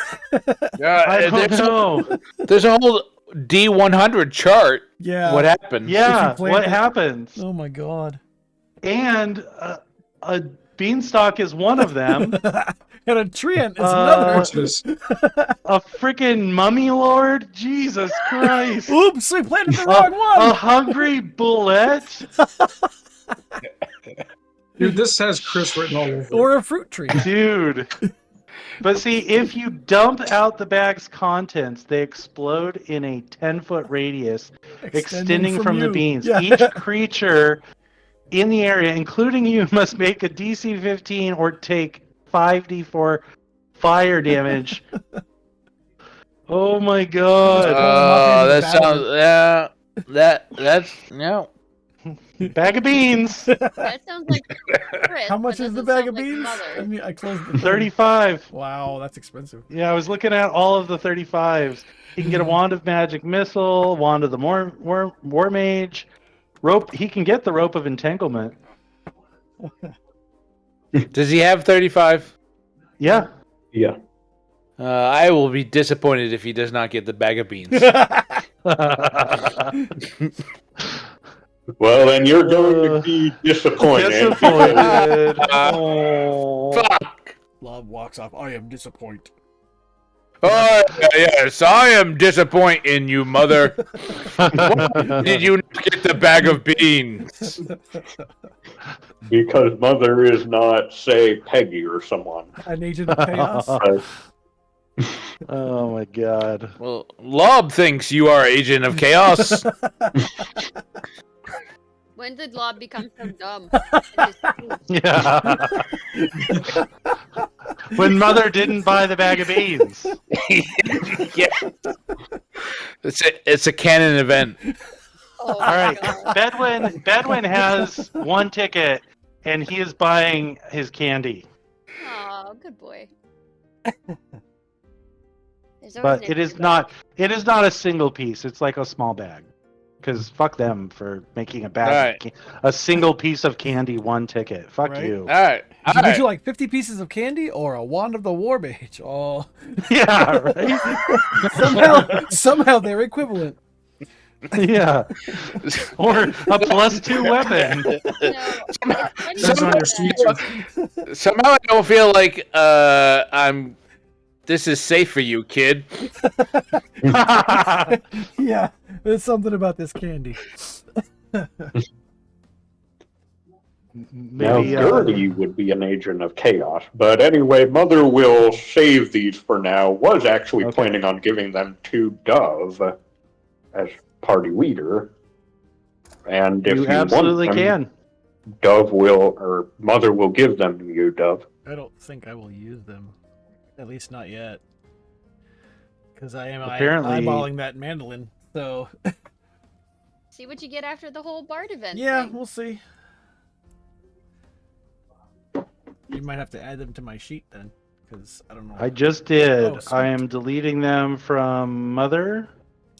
I don't know. There's a whole D100 chart. Yeah. What happened? Yeah, plant what it- happens? Oh my god. And a beanstalk is one of them. And a treant is Uh, Watch this. A freaking mummy lord? Jesus Christ! another. Oops, we planted the wrong A one. hungry bullet? Dude, this has Chris written all over it. Or a fruit tree. Dude. But see, if you dump out the bag's contents, they explode in a 10-foot radius, extending from the you. beans. Yeah. Each creature in the area, including you, must make a DC 15 or take 5d4 fire damage. Oh my god. Oh, that Battle. sounds that's no. Bag of beans. That sounds like Chris. How much but is the doesn't bag sound of like beans? Mother. I mean, I closed the thing. 35. Wow, that's expensive. Yeah, I was looking at all of the 35s. He can get a Wand of Magic Missile, Wand of the War Mage, rope. He can get the Rope of Entanglement. Does he have 35? Yeah. Yeah. I will be disappointed if he does not get the bag of beans. Well, then you're going to be disappointed. Disappointed. Oh. Fuck. Love walks off. I am disappointed. Oh yes, I am disappointed in you, mother. Why did you not get the bag of beans? Because Mother is not, say, Peggy or someone. An agent of chaos. Oh my god. Well, Lob thinks you are agent of chaos. When did Lob become so dumb? Yeah. When Mother didn't buy the bag of beans. Yeah, it's a canon event. Oh, All right. God. Bedwin has one ticket and he is buying his candy. Aw, good boy. There's always But an it is extra not a single piece. It's like a small bag. Because fuck them for making a bag, Right. a single piece of candy, one ticket. Fuck Right. you. All right, all Would right. you like 50 pieces of candy or a wand of the war mage? Oh, Yeah, right. somehow they're equivalent. Yeah. Or a +2 weapon. No, it's funny Depends on your that- sweet tooth. Somehow I don't feel like I'm. This is safe for you, kid. Yeah, there's something about this candy. Now, Maybe, Gertie would be an agent of chaos. But anyway, Mother will save these for now. Was actually Okay. planning on giving them to Dove as party leader. And if you you absolutely want them, can. Dove will, or Mother will give them to you, Dove. I don't think I will use them. At least not yet. Because I am Apparently- eyeballing that mandolin. So, See what you get after the whole Bard event. yeah, thing. we'll see. You might have to add them to my sheet then. Because I don't know. I just did. Oh, sweet. I am deleting them from Mother,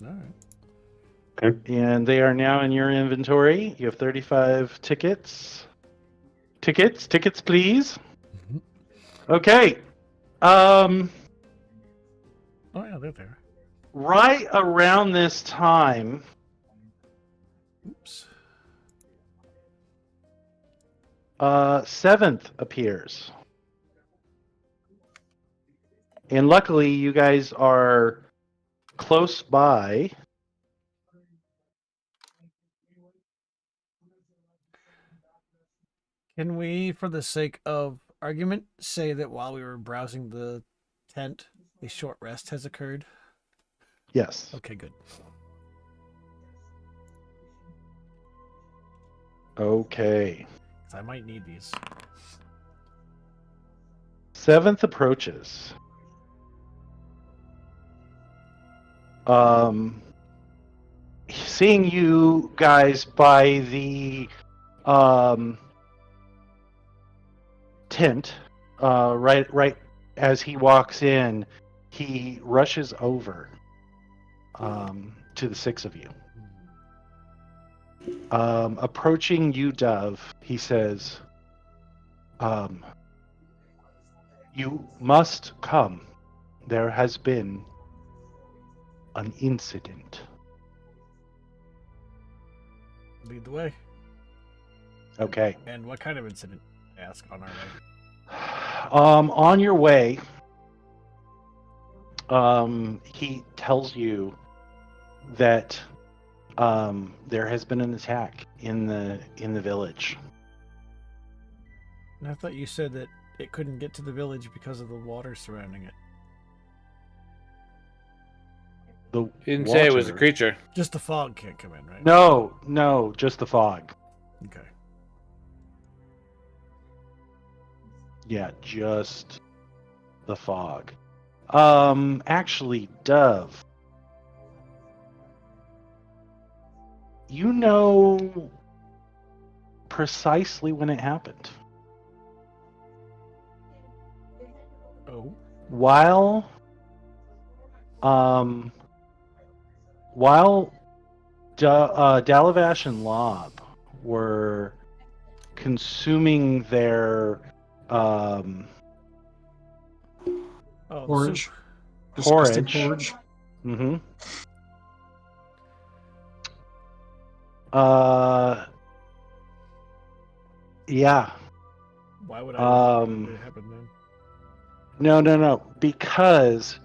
Alright. and they are now in your inventory. You have 35 tickets. Tickets, please. Mhm. Okay. Oh, yeah, they're there. Right around this time, Oops. Seventh appears. And luckily, you guys are close by. Can we, for the sake of argument, say that while we were browsing the tent, a short rest has occurred? Yes. Okay, good. Okay. 'Cause I might need these. Seventh approaches. Seeing you guys by the tent, right as he walks in, he rushes over to the six of you. Approaching you, Dove, he says, "You must come. There has been an incident." Lead the way. Okay. And what kind of incident? Ask on our way. On your way, he tells you that there has been an attack in the village. And I thought you said that it couldn't get to the village because of the water surrounding it. The He didn't say it was a water- creature. Just the fog can't come in, right? No, just the fog. Okay. Yeah, just the fog. Actually, Dove, you know precisely when it happened. Oh. While Dalavash and Lob were consuming their Porridge. Disgusting porridge. porridge. Mm-hmm. Yeah. Why would I know Um, what happened then? No. Because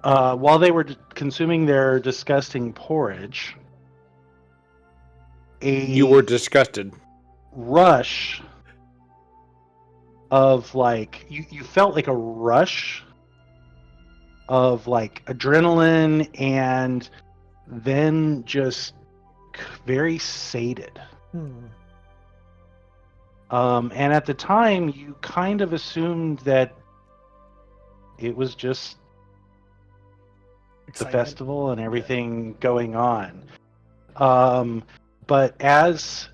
while they were consuming their disgusting porridge, You were disgusted. rush of like you felt like a rush of like adrenaline and then just very sated. And at the time you kind of assumed that it was just the Excitement? festival and everything going on. But as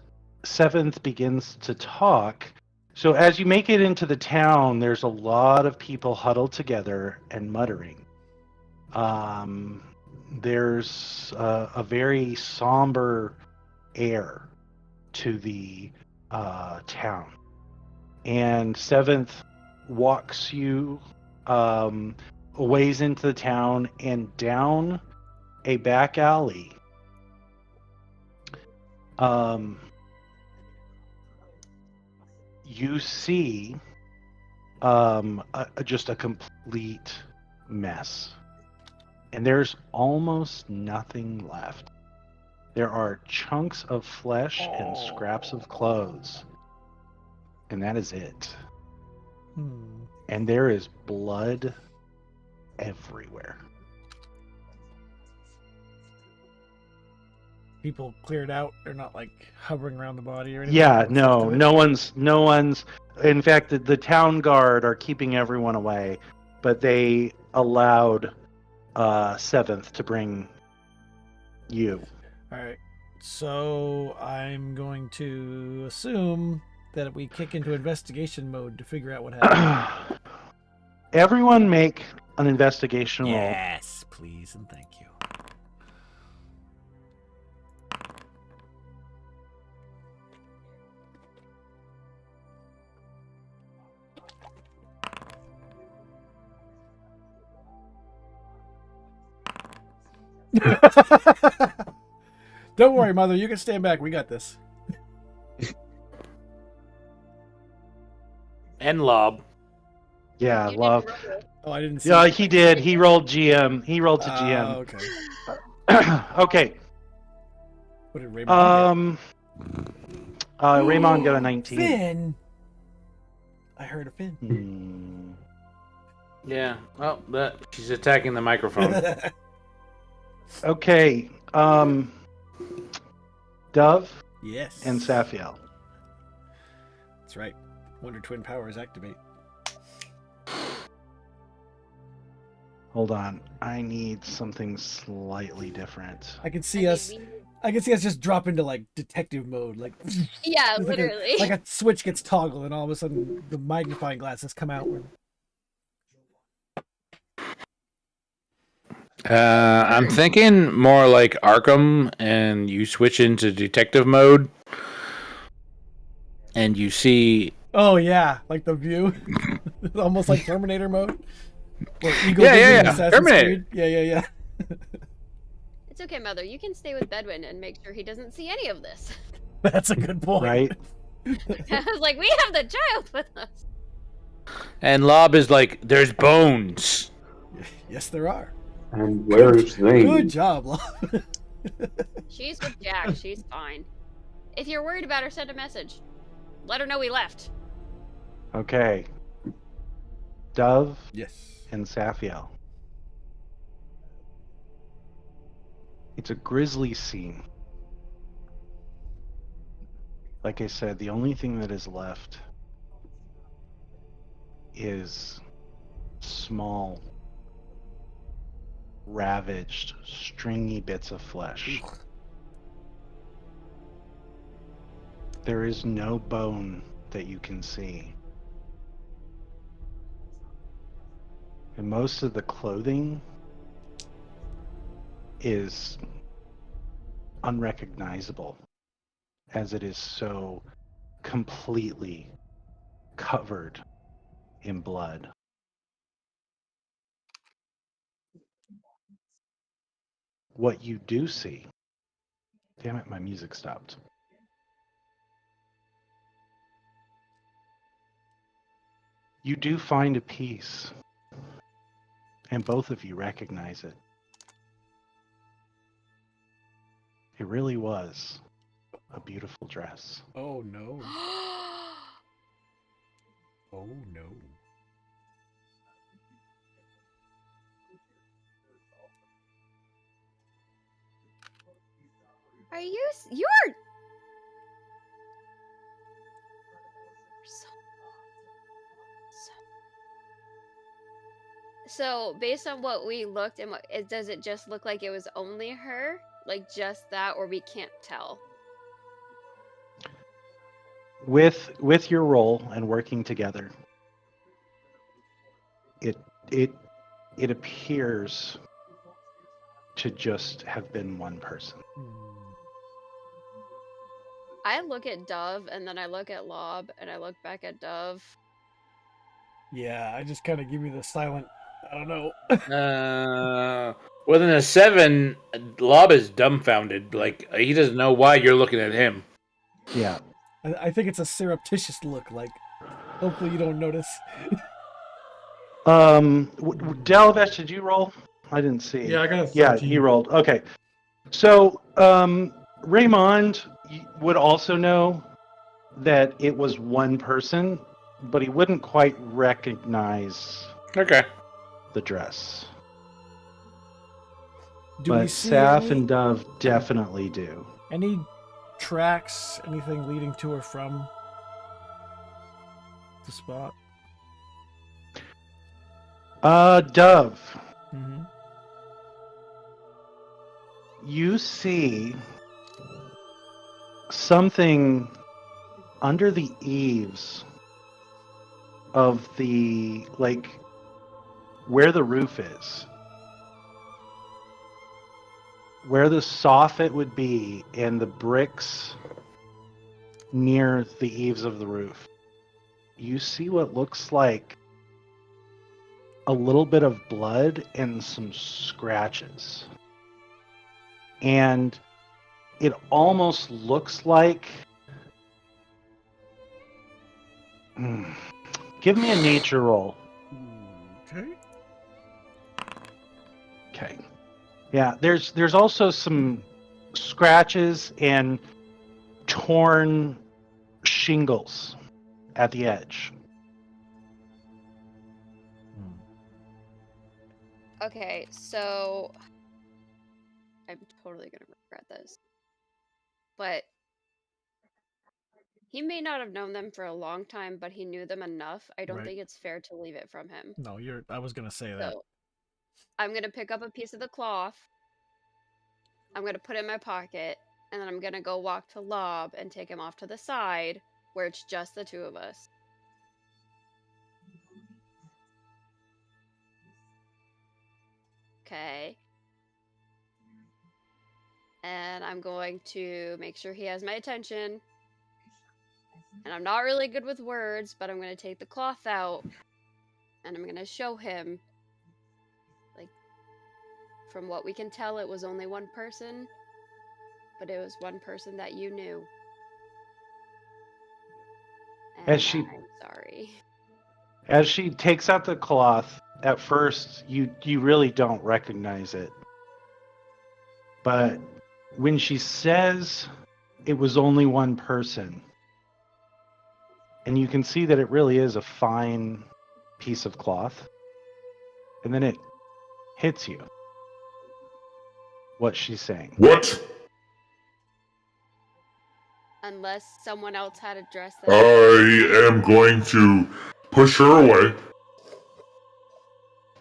Seventh begins to talk, so as you make it into the town, there's a lot of people huddled together and muttering. There's a very somber air to the town. And Seventh walks you a ways into the town and down a back alley. You see just a complete mess. And there's almost nothing left. There are chunks of flesh and scraps of clothes. And that is it. And there is blood everywhere. People cleared out. They're not like hovering around the body or anything. Yeah, What's left of it? no one's. In fact, the town guard are keeping everyone away, but they allowed Seventh to bring you. All right. So I'm going to assume that we kick into investigation mode to figure out what happened. Everyone make an investigation roll. Yes, please, and thank you. Don't worry, Mother. You can stand back. We got this. And Lob. Yeah, You love. didn't roll it. Oh, I didn't see. Yeah, he did. He rolled GM. He rolled to GM. Okay. Okay. What did Raymond Raymond got a 19. Finn. I heard a Finn. Hmm. Yeah. Well, she's attacking the microphone. Okay. Dove Yes. and Saphiel. That's right. Wonder Twin powers activate. Hold on. I need something slightly different. I can I see mean, us. I can see us just drop into like detective mode, like yeah, like literally. like a switch gets toggled, and all of a sudden the magnifying glasses come out. I'm thinking more like Arkham, and you switch into detective mode, and you see. Oh yeah, like the view, almost like Terminator mode, or Eagle Yeah, Vision in yeah. Assassin's Terminator. Creed. Yeah. It's okay, Mother. You can stay with Bedouin and make sure he doesn't see any of this. That's a good point. Right? I was like, we have the child with us. And Lob is like, there's bones. Yes, there are. And where's Good Zane? job, Lo. She's with Jack. She's fine. If you're worried about her, send a message. Let her know we left. Okay. Dove Yes. and Saphiel. It's a grisly scene. Like I said, the only thing that is left is small, ravaged, stringy bits of flesh. There is no bone that you can see. And most of the clothing is unrecognizable, as it is so completely covered in blood. What you do see, damn it, my music stopped. You do find a piece, and both of you recognize it. It really was a beautiful dress. Oh no. Oh no. Are you? You're. So, based on what we looked and does it just look like it was only her, like just that, or we can't tell? With your role and working together, it appears to just have been one person. I look at Dove and then I look at Lob and I look back at Dove. Yeah, I just kind of give you the silent. I don't know. Within a 7, Lob is dumbfounded. Like, he doesn't know why you're looking at him. Yeah. I think it's a surreptitious look. Like, hopefully you don't notice. Dalavesh, did you roll? I didn't see. Yeah, I got a 13. Yeah, he rolled. Okay. So, Raymond would also know that it was one person, but he wouldn't quite recognize Okay. the dress. Do we But see Saf and Dove definitely do. any tracks, anything leading to or from the spot? Dove, Mm-hmm. you see something under the eaves of the, like, where the roof is, where the soffit would be, and the bricks near the eaves of the roof. You see what looks like a little bit of blood and some scratches. And it almost looks like... Give me a nature roll. Okay. Okay. Yeah, there's also some scratches and torn shingles at the edge. Okay, so I'm totally gonna regret this. But he may not have known them for a long time, but he knew them enough. I don't Right. think it's fair to leave it from him. No, I was gonna say that. So I'm gonna pick up a piece of the cloth. I'm gonna put it in my pocket, and then I'm gonna go walk to Lob and take him off to the side where it's just the two of us. Okay. And I'm going to make sure he has my attention. And I'm not really good with words, but I'm going to take the cloth out and I'm going to show him. Like, from what we can tell, it was only one person, but it was one person that you knew. And As she- I'm sorry. As she takes out the cloth, at first you really don't recognize it. But when she says it was only one person, and you can see that it really is a fine piece of cloth, and then it hits you what she's saying. What? Unless someone else had addressed that. I am going to push her away.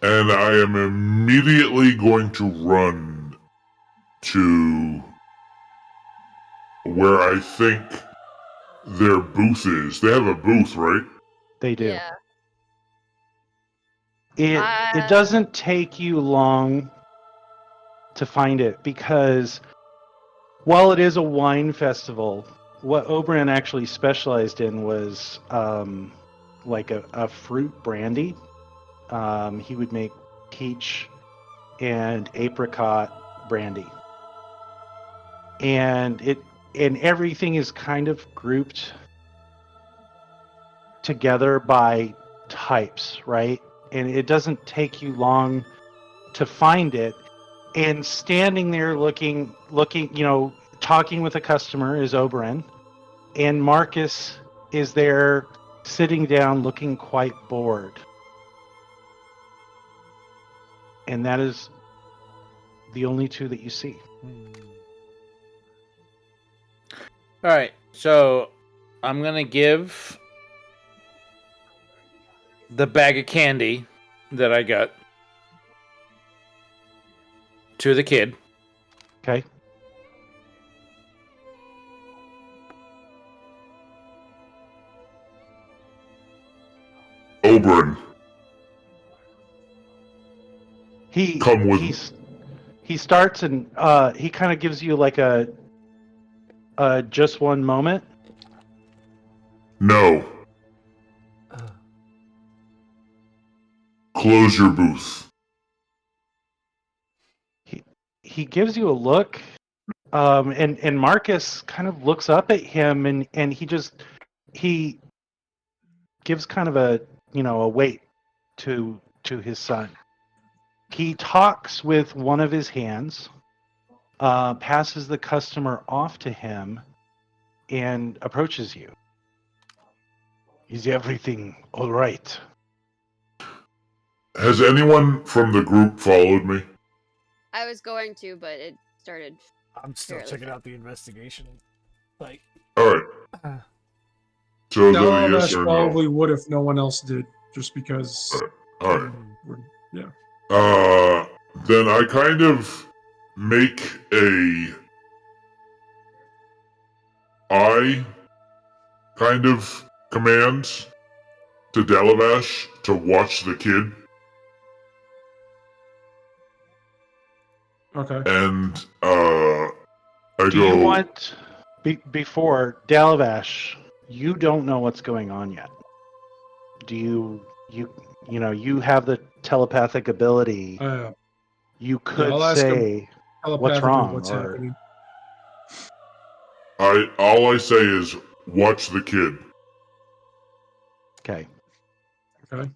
And I am immediately going to run to where I think their booth is. They have a booth, right? They do. Yeah. It doesn't take you long to find it, because while it is a wine festival, what Oberon actually specialized in was like a fruit brandy. He would make peach and apricot brandy, and everything is kind of grouped together by types, right? And it doesn't take you long to find it. And standing there looking, talking with a customer is Oberon, and Marcus is there sitting down looking quite bored. And that is the only two that you see. All right, so I'm gonna give the bag of candy that I got to the kid. Okay. Oberon, come with me. He starts and he kind of gives you like a just one moment. No. Close your booth. He gives you a look, and Marcus kind of looks up at him, and he gives kind of a weight to his son. He talks with one of his hands, passes the customer off to him, and approaches you. Is everything all right? Has anyone from the group followed me? I was going to, but it started. I'm still Fairly checking fast. out the investigation. Like, Alright. So is that a Dalavesh yes or no? probably would if no one else did, just because. Alright. Yeah. Then I kind of make a I kind of command to Dalavash to watch the kid, Okay. and I Do go. you want before Dalavash? You don't know what's going on yet. Do you have the telepathic ability? You could I'll ask him say what's telepathically wrong. what's or- happening. All I say is watch the kid, Okay. Okay.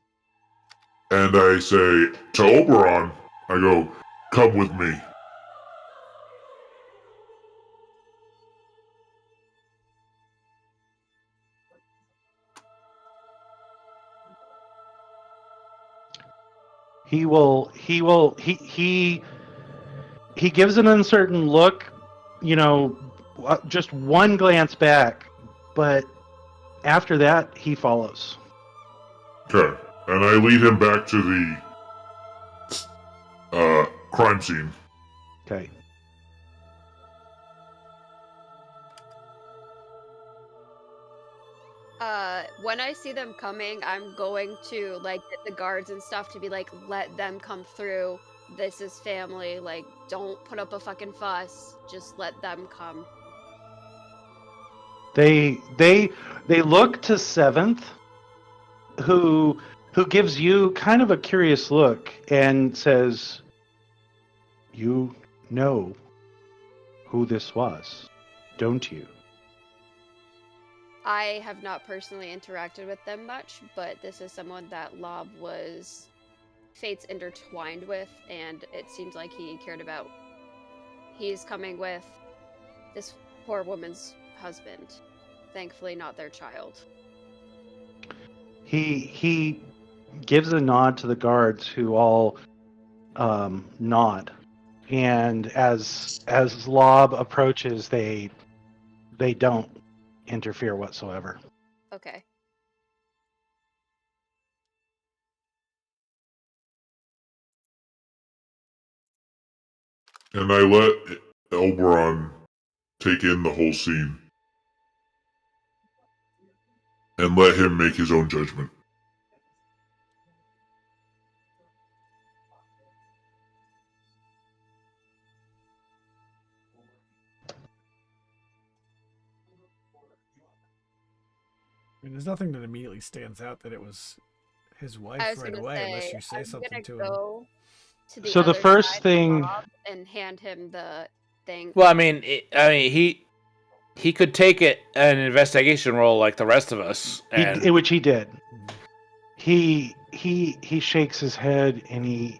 and I say to Oberon, I go, come with me. He gives an uncertain look, just one glance back, but after that he follows. Okay, and I lead him back to Crime scene. Okay. When I see them coming, I'm going to like get the guards and stuff to be like, let them come through. This is family. Like, don't put up a fucking fuss. Just let them come. They look to Seventh, who gives you kind of a curious look and says, "You know who this was, don't you?" I have not personally interacted with them much, but this is someone that Lob was fates intertwined with, and it seems like he cared about. He's coming with this poor woman's husband. Thankfully, not their child. He gives a nod to the guards, who all nod, and as Lob approaches, they don't interfere whatsoever. Okay. And I let Elberon take in the whole scene. And let him make his own judgment. I mean, there's nothing that immediately stands out that it was his I wife was right gonna away, unless say, you say I'm something gonna to him. go to the So the other first side of thing- Bob and hand him the thing. Well, I mean, he could take it an investigation role like the rest of us. And Which he did. He shakes his head and he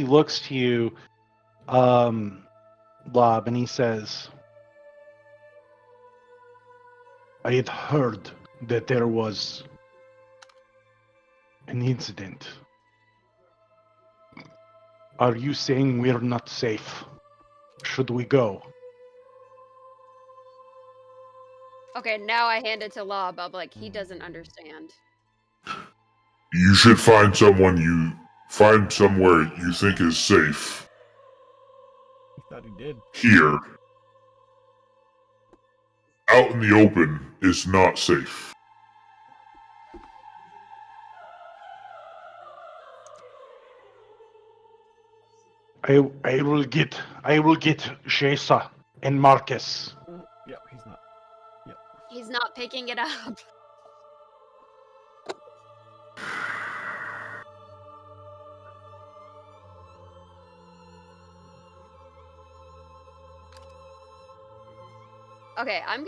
looks to you, Lob, and he says, "I had heard that there was an incident. Are you saying we're not safe? Should we go?" Okay, now I hand it to Lob. I'm like, he doesn't understand. You should find somewhere you think is safe. He thought he did. Here. Out in the open is not safe. I will get Shesa and Marcus. Yep, he's not. He's not picking it up. Okay, I'm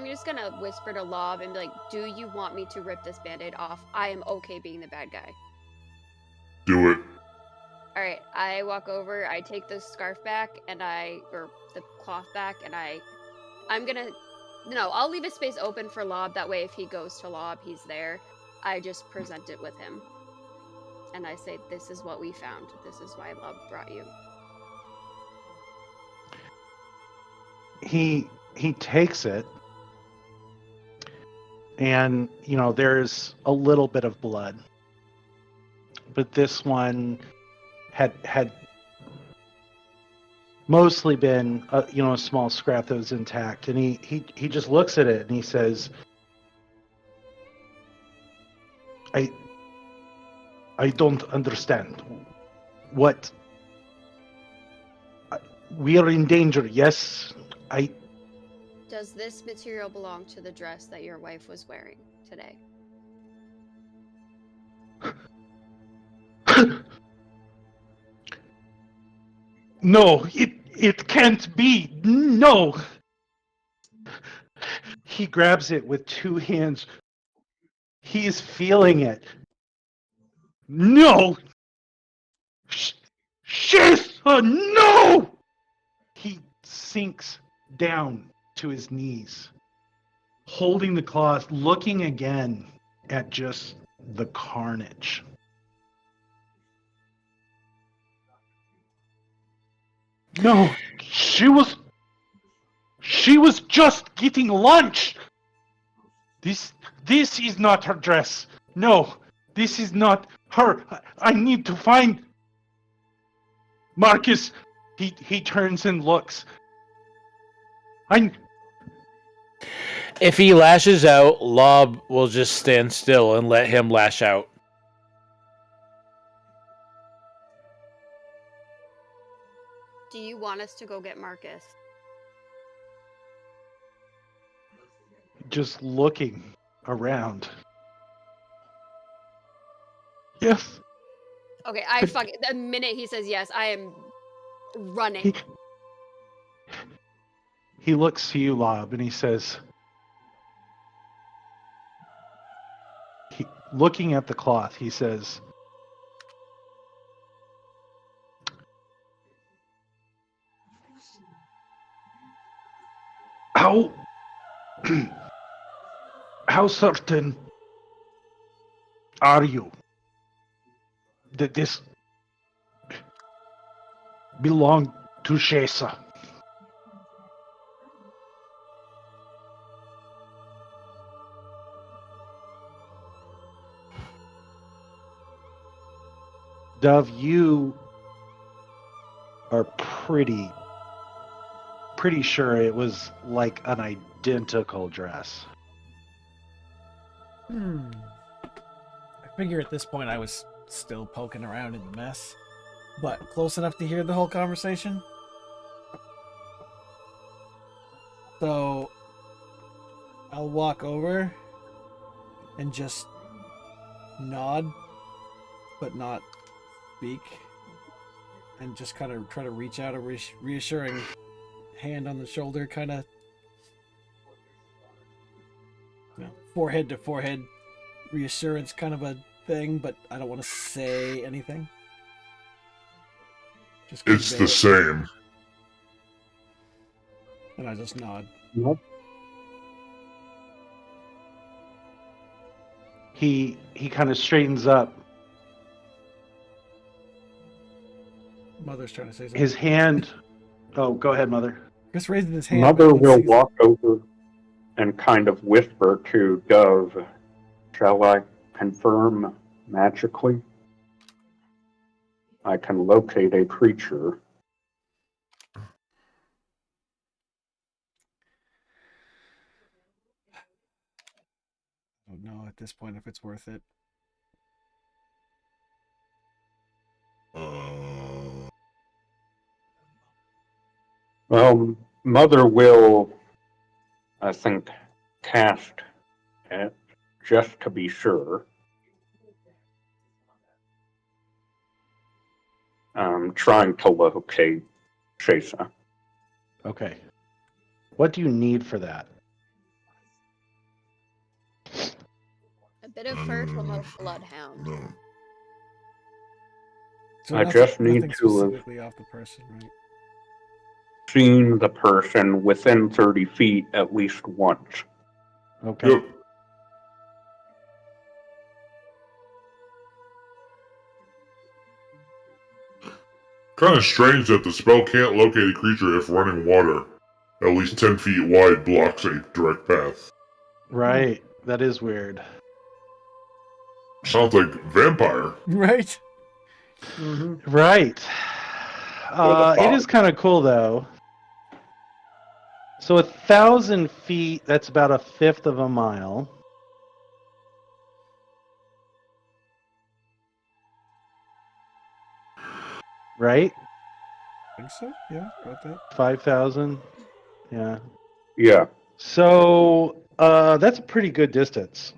just gonna whisper to Lob and be like, do you want me to rip this band-aid off? I am okay being the bad guy. Do it. Alright, I walk over, I take the scarf back, or the cloth back, and I'll leave a space open for Lob, that way if he goes to Lob, he's there. I just present it with him. And I say, this is what we found. This is why Lob brought you. He takes it, and there's a little bit of blood, but this one had mostly been a small scrap that was intact, and he just looks at it and he says, I don't understand. What? We are in danger, yes. Does this material belong to the dress that your wife was wearing today? No, it can't be. No. He grabs it with two hands. He is feeling it. No. Shesa, no. He sinks down to his knees, holding the cloth, looking again at just the carnage. No, she was just getting lunch. This is not her dress. No, this is not her. I need to find. Marcus, he turns and looks. If he lashes out, Lob will just stand still and let him lash out. Do you want us to go get Marcus? Just looking around. Yes. Okay, the minute he says yes, I am running. He looks to you, Lob, and he says, looking at the cloth, he says, How certain are you that this belonged to Shesa? Dove, you are pretty sure it was like an identical dress. I figure at this point I was still poking around in the mess, but close enough to hear the whole conversation. So I'll walk over and just nod, but not speak, and just kind of try to reach out a reassuring hand on the shoulder, kind of, forehead to forehead reassurance kind of a thing, but I don't want to say anything. Just It's the same. And I just nod. Nope. He kind of straightens up. Mother's trying to say something. His hand. Oh, go ahead, Mother. Just raising his hand. Mother but he will sees- walk over and kind of whisper to Dove, shall I confirm magically? I can locate a creature. I don't know at this point if it's worth it. Well, Mother will, I think, cast it just to be sure. Trying to locate Shesa. Okay. What do you need for that? A bit of fur from a bloodhound. No. So I just need nothing to have specifically off the person, right? seen the person within 30 feet at least once. Okay. Yep. Kind of strange that the spell can't locate a creature if running water, at least 10 feet wide, blocks a direct path. Right. That is weird. Sounds like vampire. Right? Right. Or the It is kind of cool, though. So 1,000 feet, that's about a fifth of a mile. Right? I think so? Yeah, about that. 5,000? Yeah. Yeah. So, that's a pretty good distance.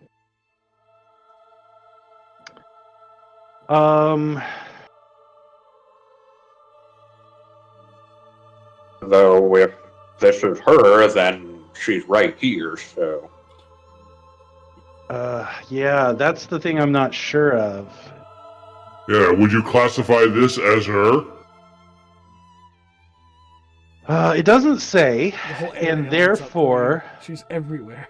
Though if this is her, then she's right here, so. Yeah, that's the thing I'm not sure of. Yeah, would you classify this as her? It doesn't say, The whole area and opens up therefore, for you. She's everywhere.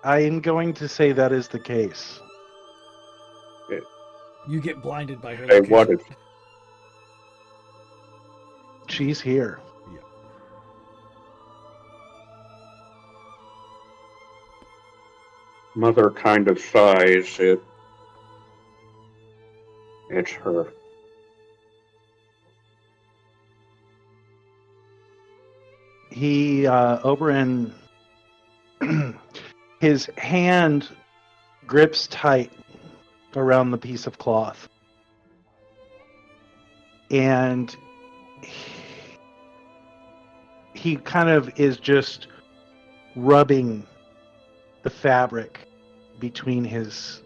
I am going to say that is the case. You get blinded by her. Hey, location. what if She's here. Mother kind of sighs? It's her. Oberyn, his hand grips tight around the piece of cloth. And he kind of is just rubbing the fabric between his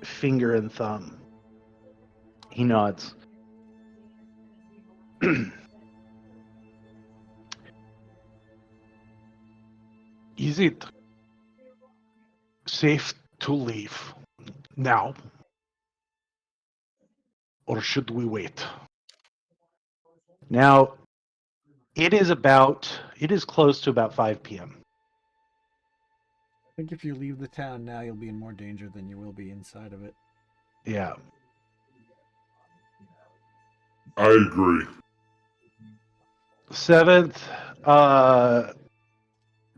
finger and thumb. He nods. Is it safe to leave now? Or should we wait? Now, it is close to about 5 p.m. I think if you leave the town now, you'll be in more danger than you will be inside of it. Yeah. I agree. Seventh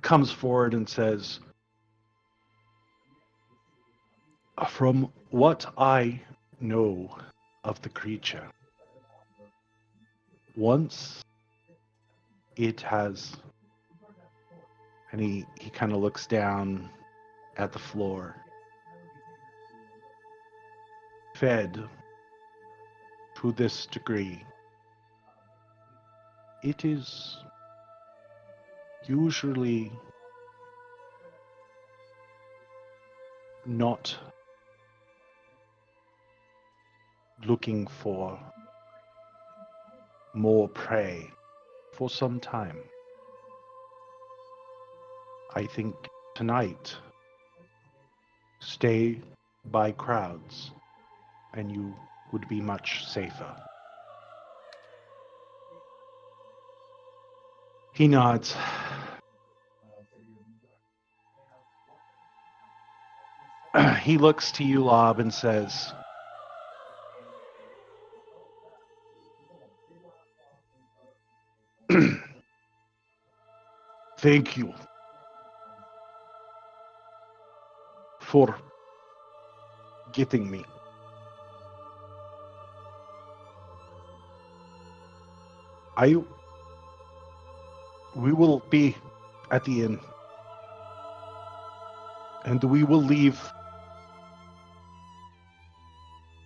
comes forward and says, from what I know of the creature, once it has, and he kind of looks down at the floor, fed to this degree, it is usually not looking for more prey for some time. I think tonight, stay by crowds and you would be much safer. He nods. He looks to you, Lob, and says, thank you for getting me. We will be at the inn, and we will leave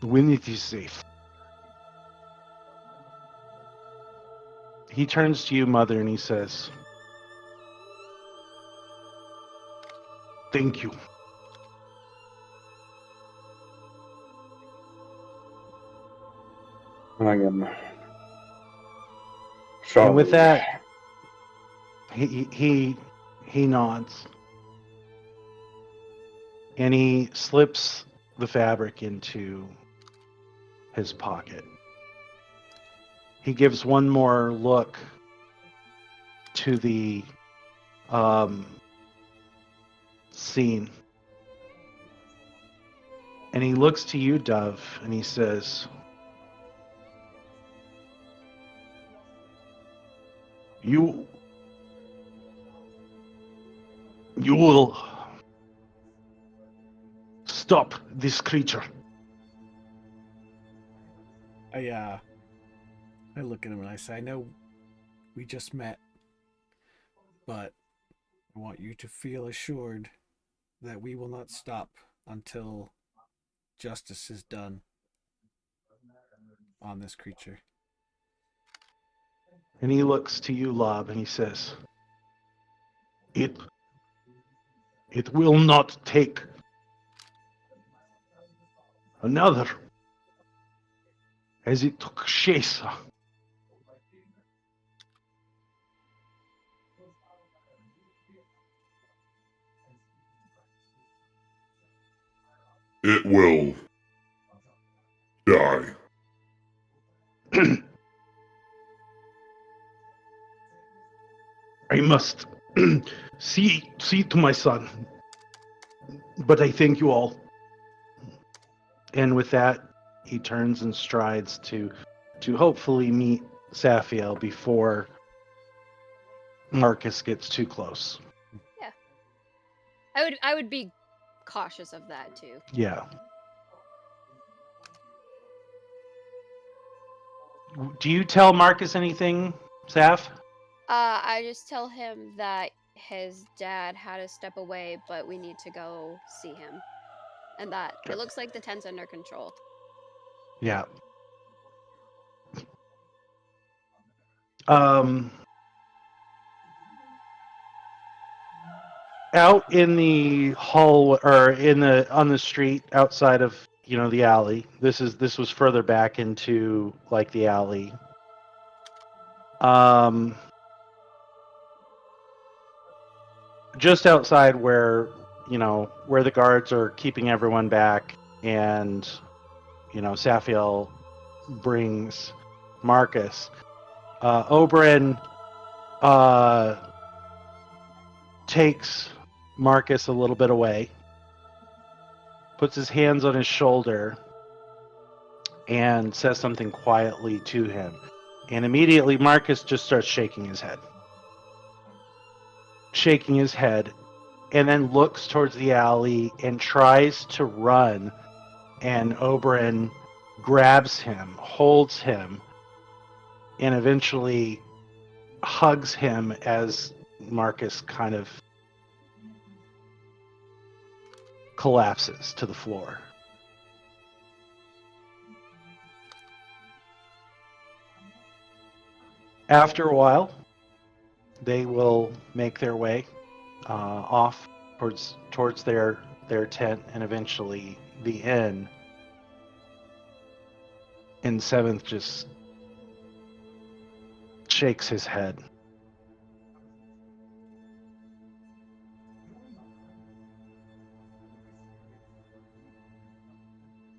when it is safe. He turns to you, Mother, and he says, thank you. I am sorry. And with that, he nods, and he slips the fabric into his pocket. He gives one more look to the scene, and he looks to you, Dove, and he says, You will stop this creature. I look at him and I say, I know we just met, but I want you to feel assured that we will not stop until justice is done on this creature. And he looks to you, Lob, and he says, It will not take another as it took Shesa. It will die. I must see to my son. But I thank you all. And with that, he turns and strides to hopefully meet Saphiel before Marcus gets too close. I would be cautious of that too. Yeah. Do you tell Marcus anything, Saf? I just tell him that his dad had to step away, but we need to go see him. And that Okay. it looks like the tent's under control. Yeah. Um, out in the hall or on the street outside of the alley. This was further back into like the alley. Just outside where where the guards are keeping everyone back, and Safiel brings Marcus. Oberyn takes Marcus a little bit away, puts his hands on his shoulder, and says something quietly to him. And immediately Marcus just starts shaking his head. And then looks towards the alley and tries to run. And Oberyn grabs him, holds him, and eventually hugs him as Marcus kind of collapses to the floor. After a while, they will make their way off towards their tent and eventually the inn. And Seventh just shakes his head.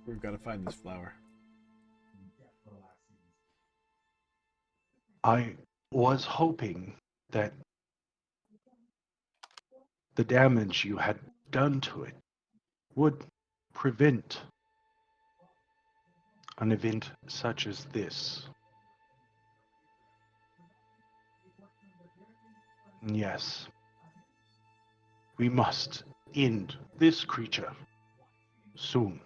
We've got to find this flower. I was hoping that the damage you had done to it would prevent an event such as this. Yes. We must end this creature soon.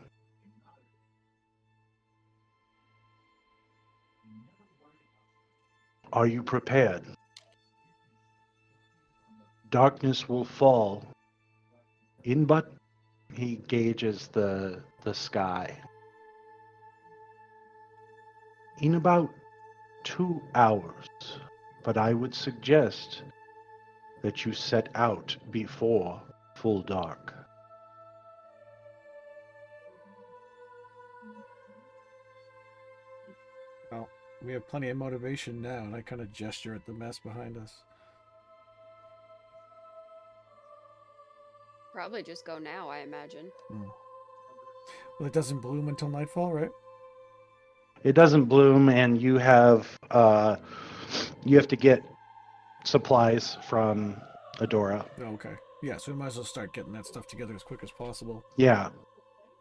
Are you prepared? Darkness will fall in, but he gauges the sky. In about 2 hours, but I would suggest that you set out before full dark. Well, we have plenty of motivation now, and I kind of gesture at the mess behind us. Probably just go now, I imagine. Well, it doesn't bloom until nightfall, right? It doesn't bloom, and you have to get supplies from Adora. Oh, okay. Yeah, so we might as well start getting that stuff together as quick as possible. Yeah.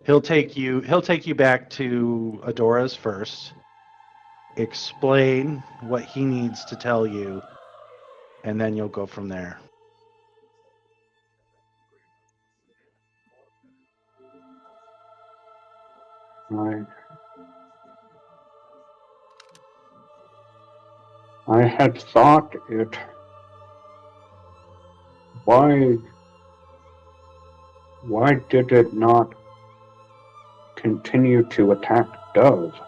He'll take you back to Adora's first, explain what he needs to tell you, and then you'll go from there. I had thought it. Why did it not continue to attack Dove?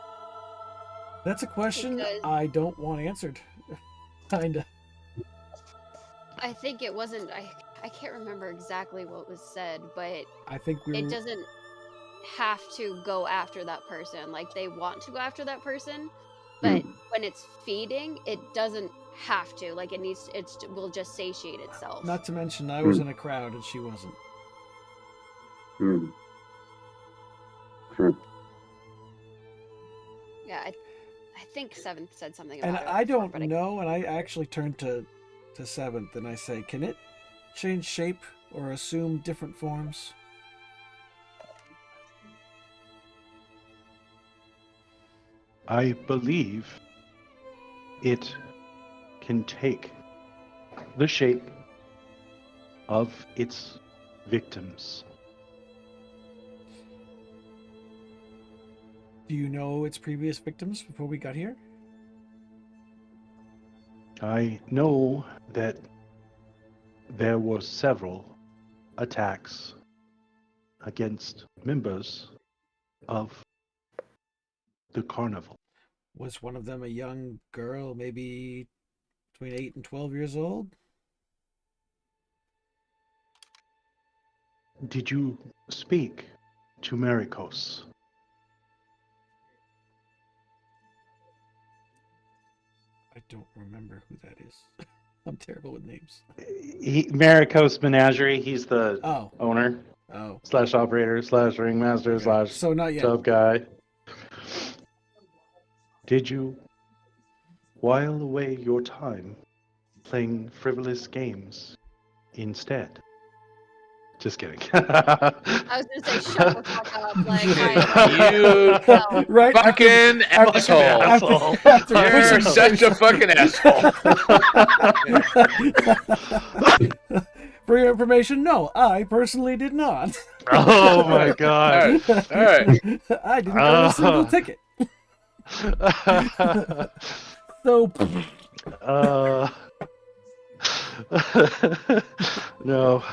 That's a question Because- I don't want answered. Kinda. I think it wasn't. I can't remember exactly what was said, but I think we it were... doesn't have to go after that person. Like, they want to go after that person, but when it's feeding, it doesn't have to. Like, it will just satiate itself. Not to mention, I was in a crowd and she wasn't. Yeah, I think Seventh said something And about it. I before, don't but know, and I actually turned to Seventh and I say, can it change shape or assume different forms? I believe it can take the shape of its victims. Do you know its previous victims before we got here? I know that there were several attacks against members of the carnival. Was one of them a young girl, maybe between 8 and 12 years old? Did you speak to Marikos? I don't remember who that is. I'm terrible with names. Marikos Menagerie, he's the Oh, owner oh. / operator / ringmaster Okay. / So not yet. sub guy. Did you while away your time playing frivolous games instead? Just kidding. I was gonna say shut the fuck up. Like, You no. Right? fucking asshole. After You're pushing such a fucking asshole. For your information, no, I personally did not. Oh my god. All right. I didn't earn a single ticket. So, no.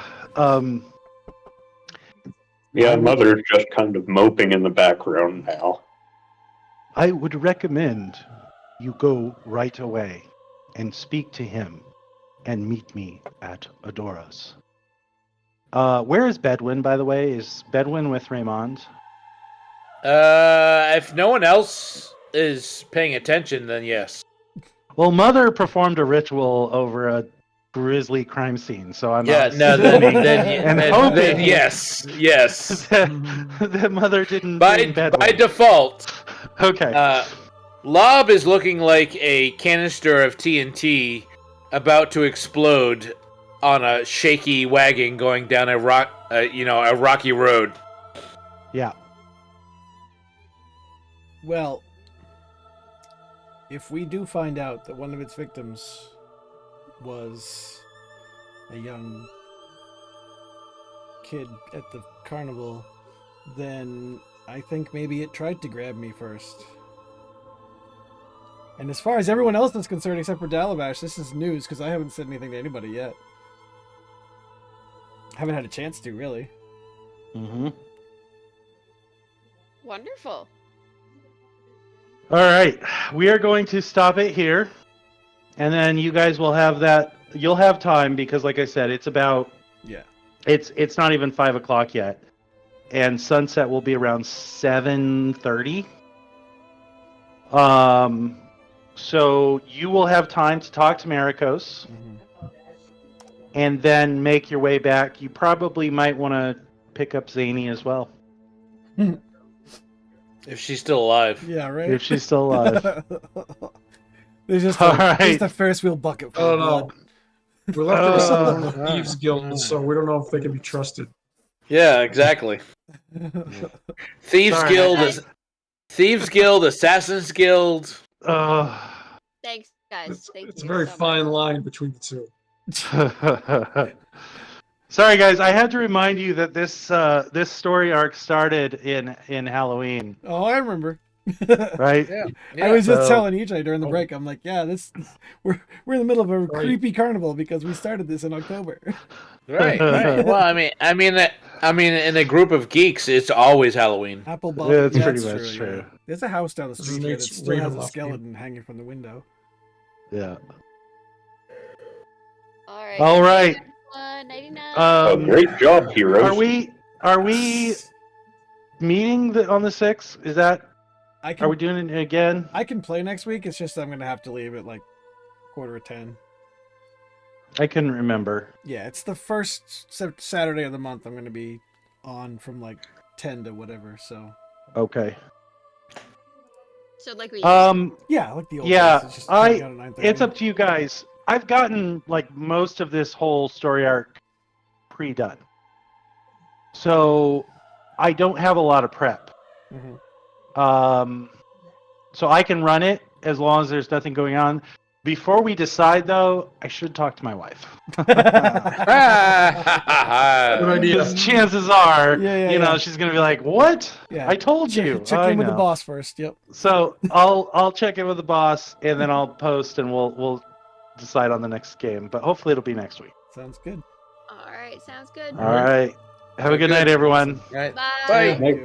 Yeah, Mother's just kind of moping in the background now. I would recommend you go right away and speak to him and meet me at Adora's. Where is Bedwin, by the way? Is Bedwin with Raymond? If no one else is paying attention, then yes. Well, Mother performed a ritual over a grisly crime scene, so I'm Yeah, not no, assuming then hoping yes. that Mother didn't By bring Bedwin. default, Okay. Lob is looking like a canister of TNT about to explode on a shaky wagon going down a rocky road. Yeah. well, if we do find out that one of its victims was a young kid at the carnival, then I think maybe it tried to grab me first. And as far as everyone else is concerned, except for Dalabash, this is news because I haven't said anything to anybody yet. Haven't had a chance to, really. Mm-hmm. Wonderful. All right, we are going to stop it here, and then you guys will have that. You'll have time because, like I said, it's about. Yeah. It's not even 5 o'clock yet, and sunset will be around 7:30. So you will have time to talk to Marikos, and then make your way back. You probably might want to pick up Zany as well, If she's still alive. Yeah, right? if she's still alive. There's just All a, right. just a Ferris wheel bucket I full don't of know. blood. We're left with someone from Oh. the Thieves Guild, so we don't know if they can be trusted. Yeah, exactly. Thieves Sorry. Thieves Guild, Assassins Guild. Thanks, guys. Thank It's you a very so much. fine line between the two. Sorry, guys. I had to remind you that this story arc started in Halloween, Oh, I remember. right? I was just So- telling EJ during the break. I'm like, yeah, we're in the middle of a Right. creepy carnival because we started this in October. Right. Well, I mean, in a group of geeks, it's always Halloween. Apple Bob. Yeah, that's that's pretty much yeah. true. There's a house down the This street here that makes still has a Ravenloft skeleton hanging from the window. Yeah. All right. All right. 99. Oh, great job, heroes. Are we meeting on the 6th? Is that? I Are can we doing it again? I can play next week. It's just I'm gonna have to leave at like 9:45. I couldn't remember. Yeah, it's the first Saturday of the month. I'm gonna be on from like 10 to whatever. So Okay. So like we. yeah, like the old Yeah, days. It's just coming out at 9:30. It's up to you guys. I've gotten like most of this whole story arc pre-done, so I don't have a lot of prep. Mhm. So I can run it as long as there's nothing going on. Before we decide, though, I should talk to my wife. Good idea. Because chances are, Yeah, you know, yeah. she's gonna be like, "What? Yeah. I told you." Check I in with the know. boss first. Yep. So I'll check in with the boss, and then I'll post, and we'll decide on the next game. But hopefully it'll be next week. Sounds good. All right, sounds good. All right. Have a good night, everyone. Right. Bye. Bye. Thank you.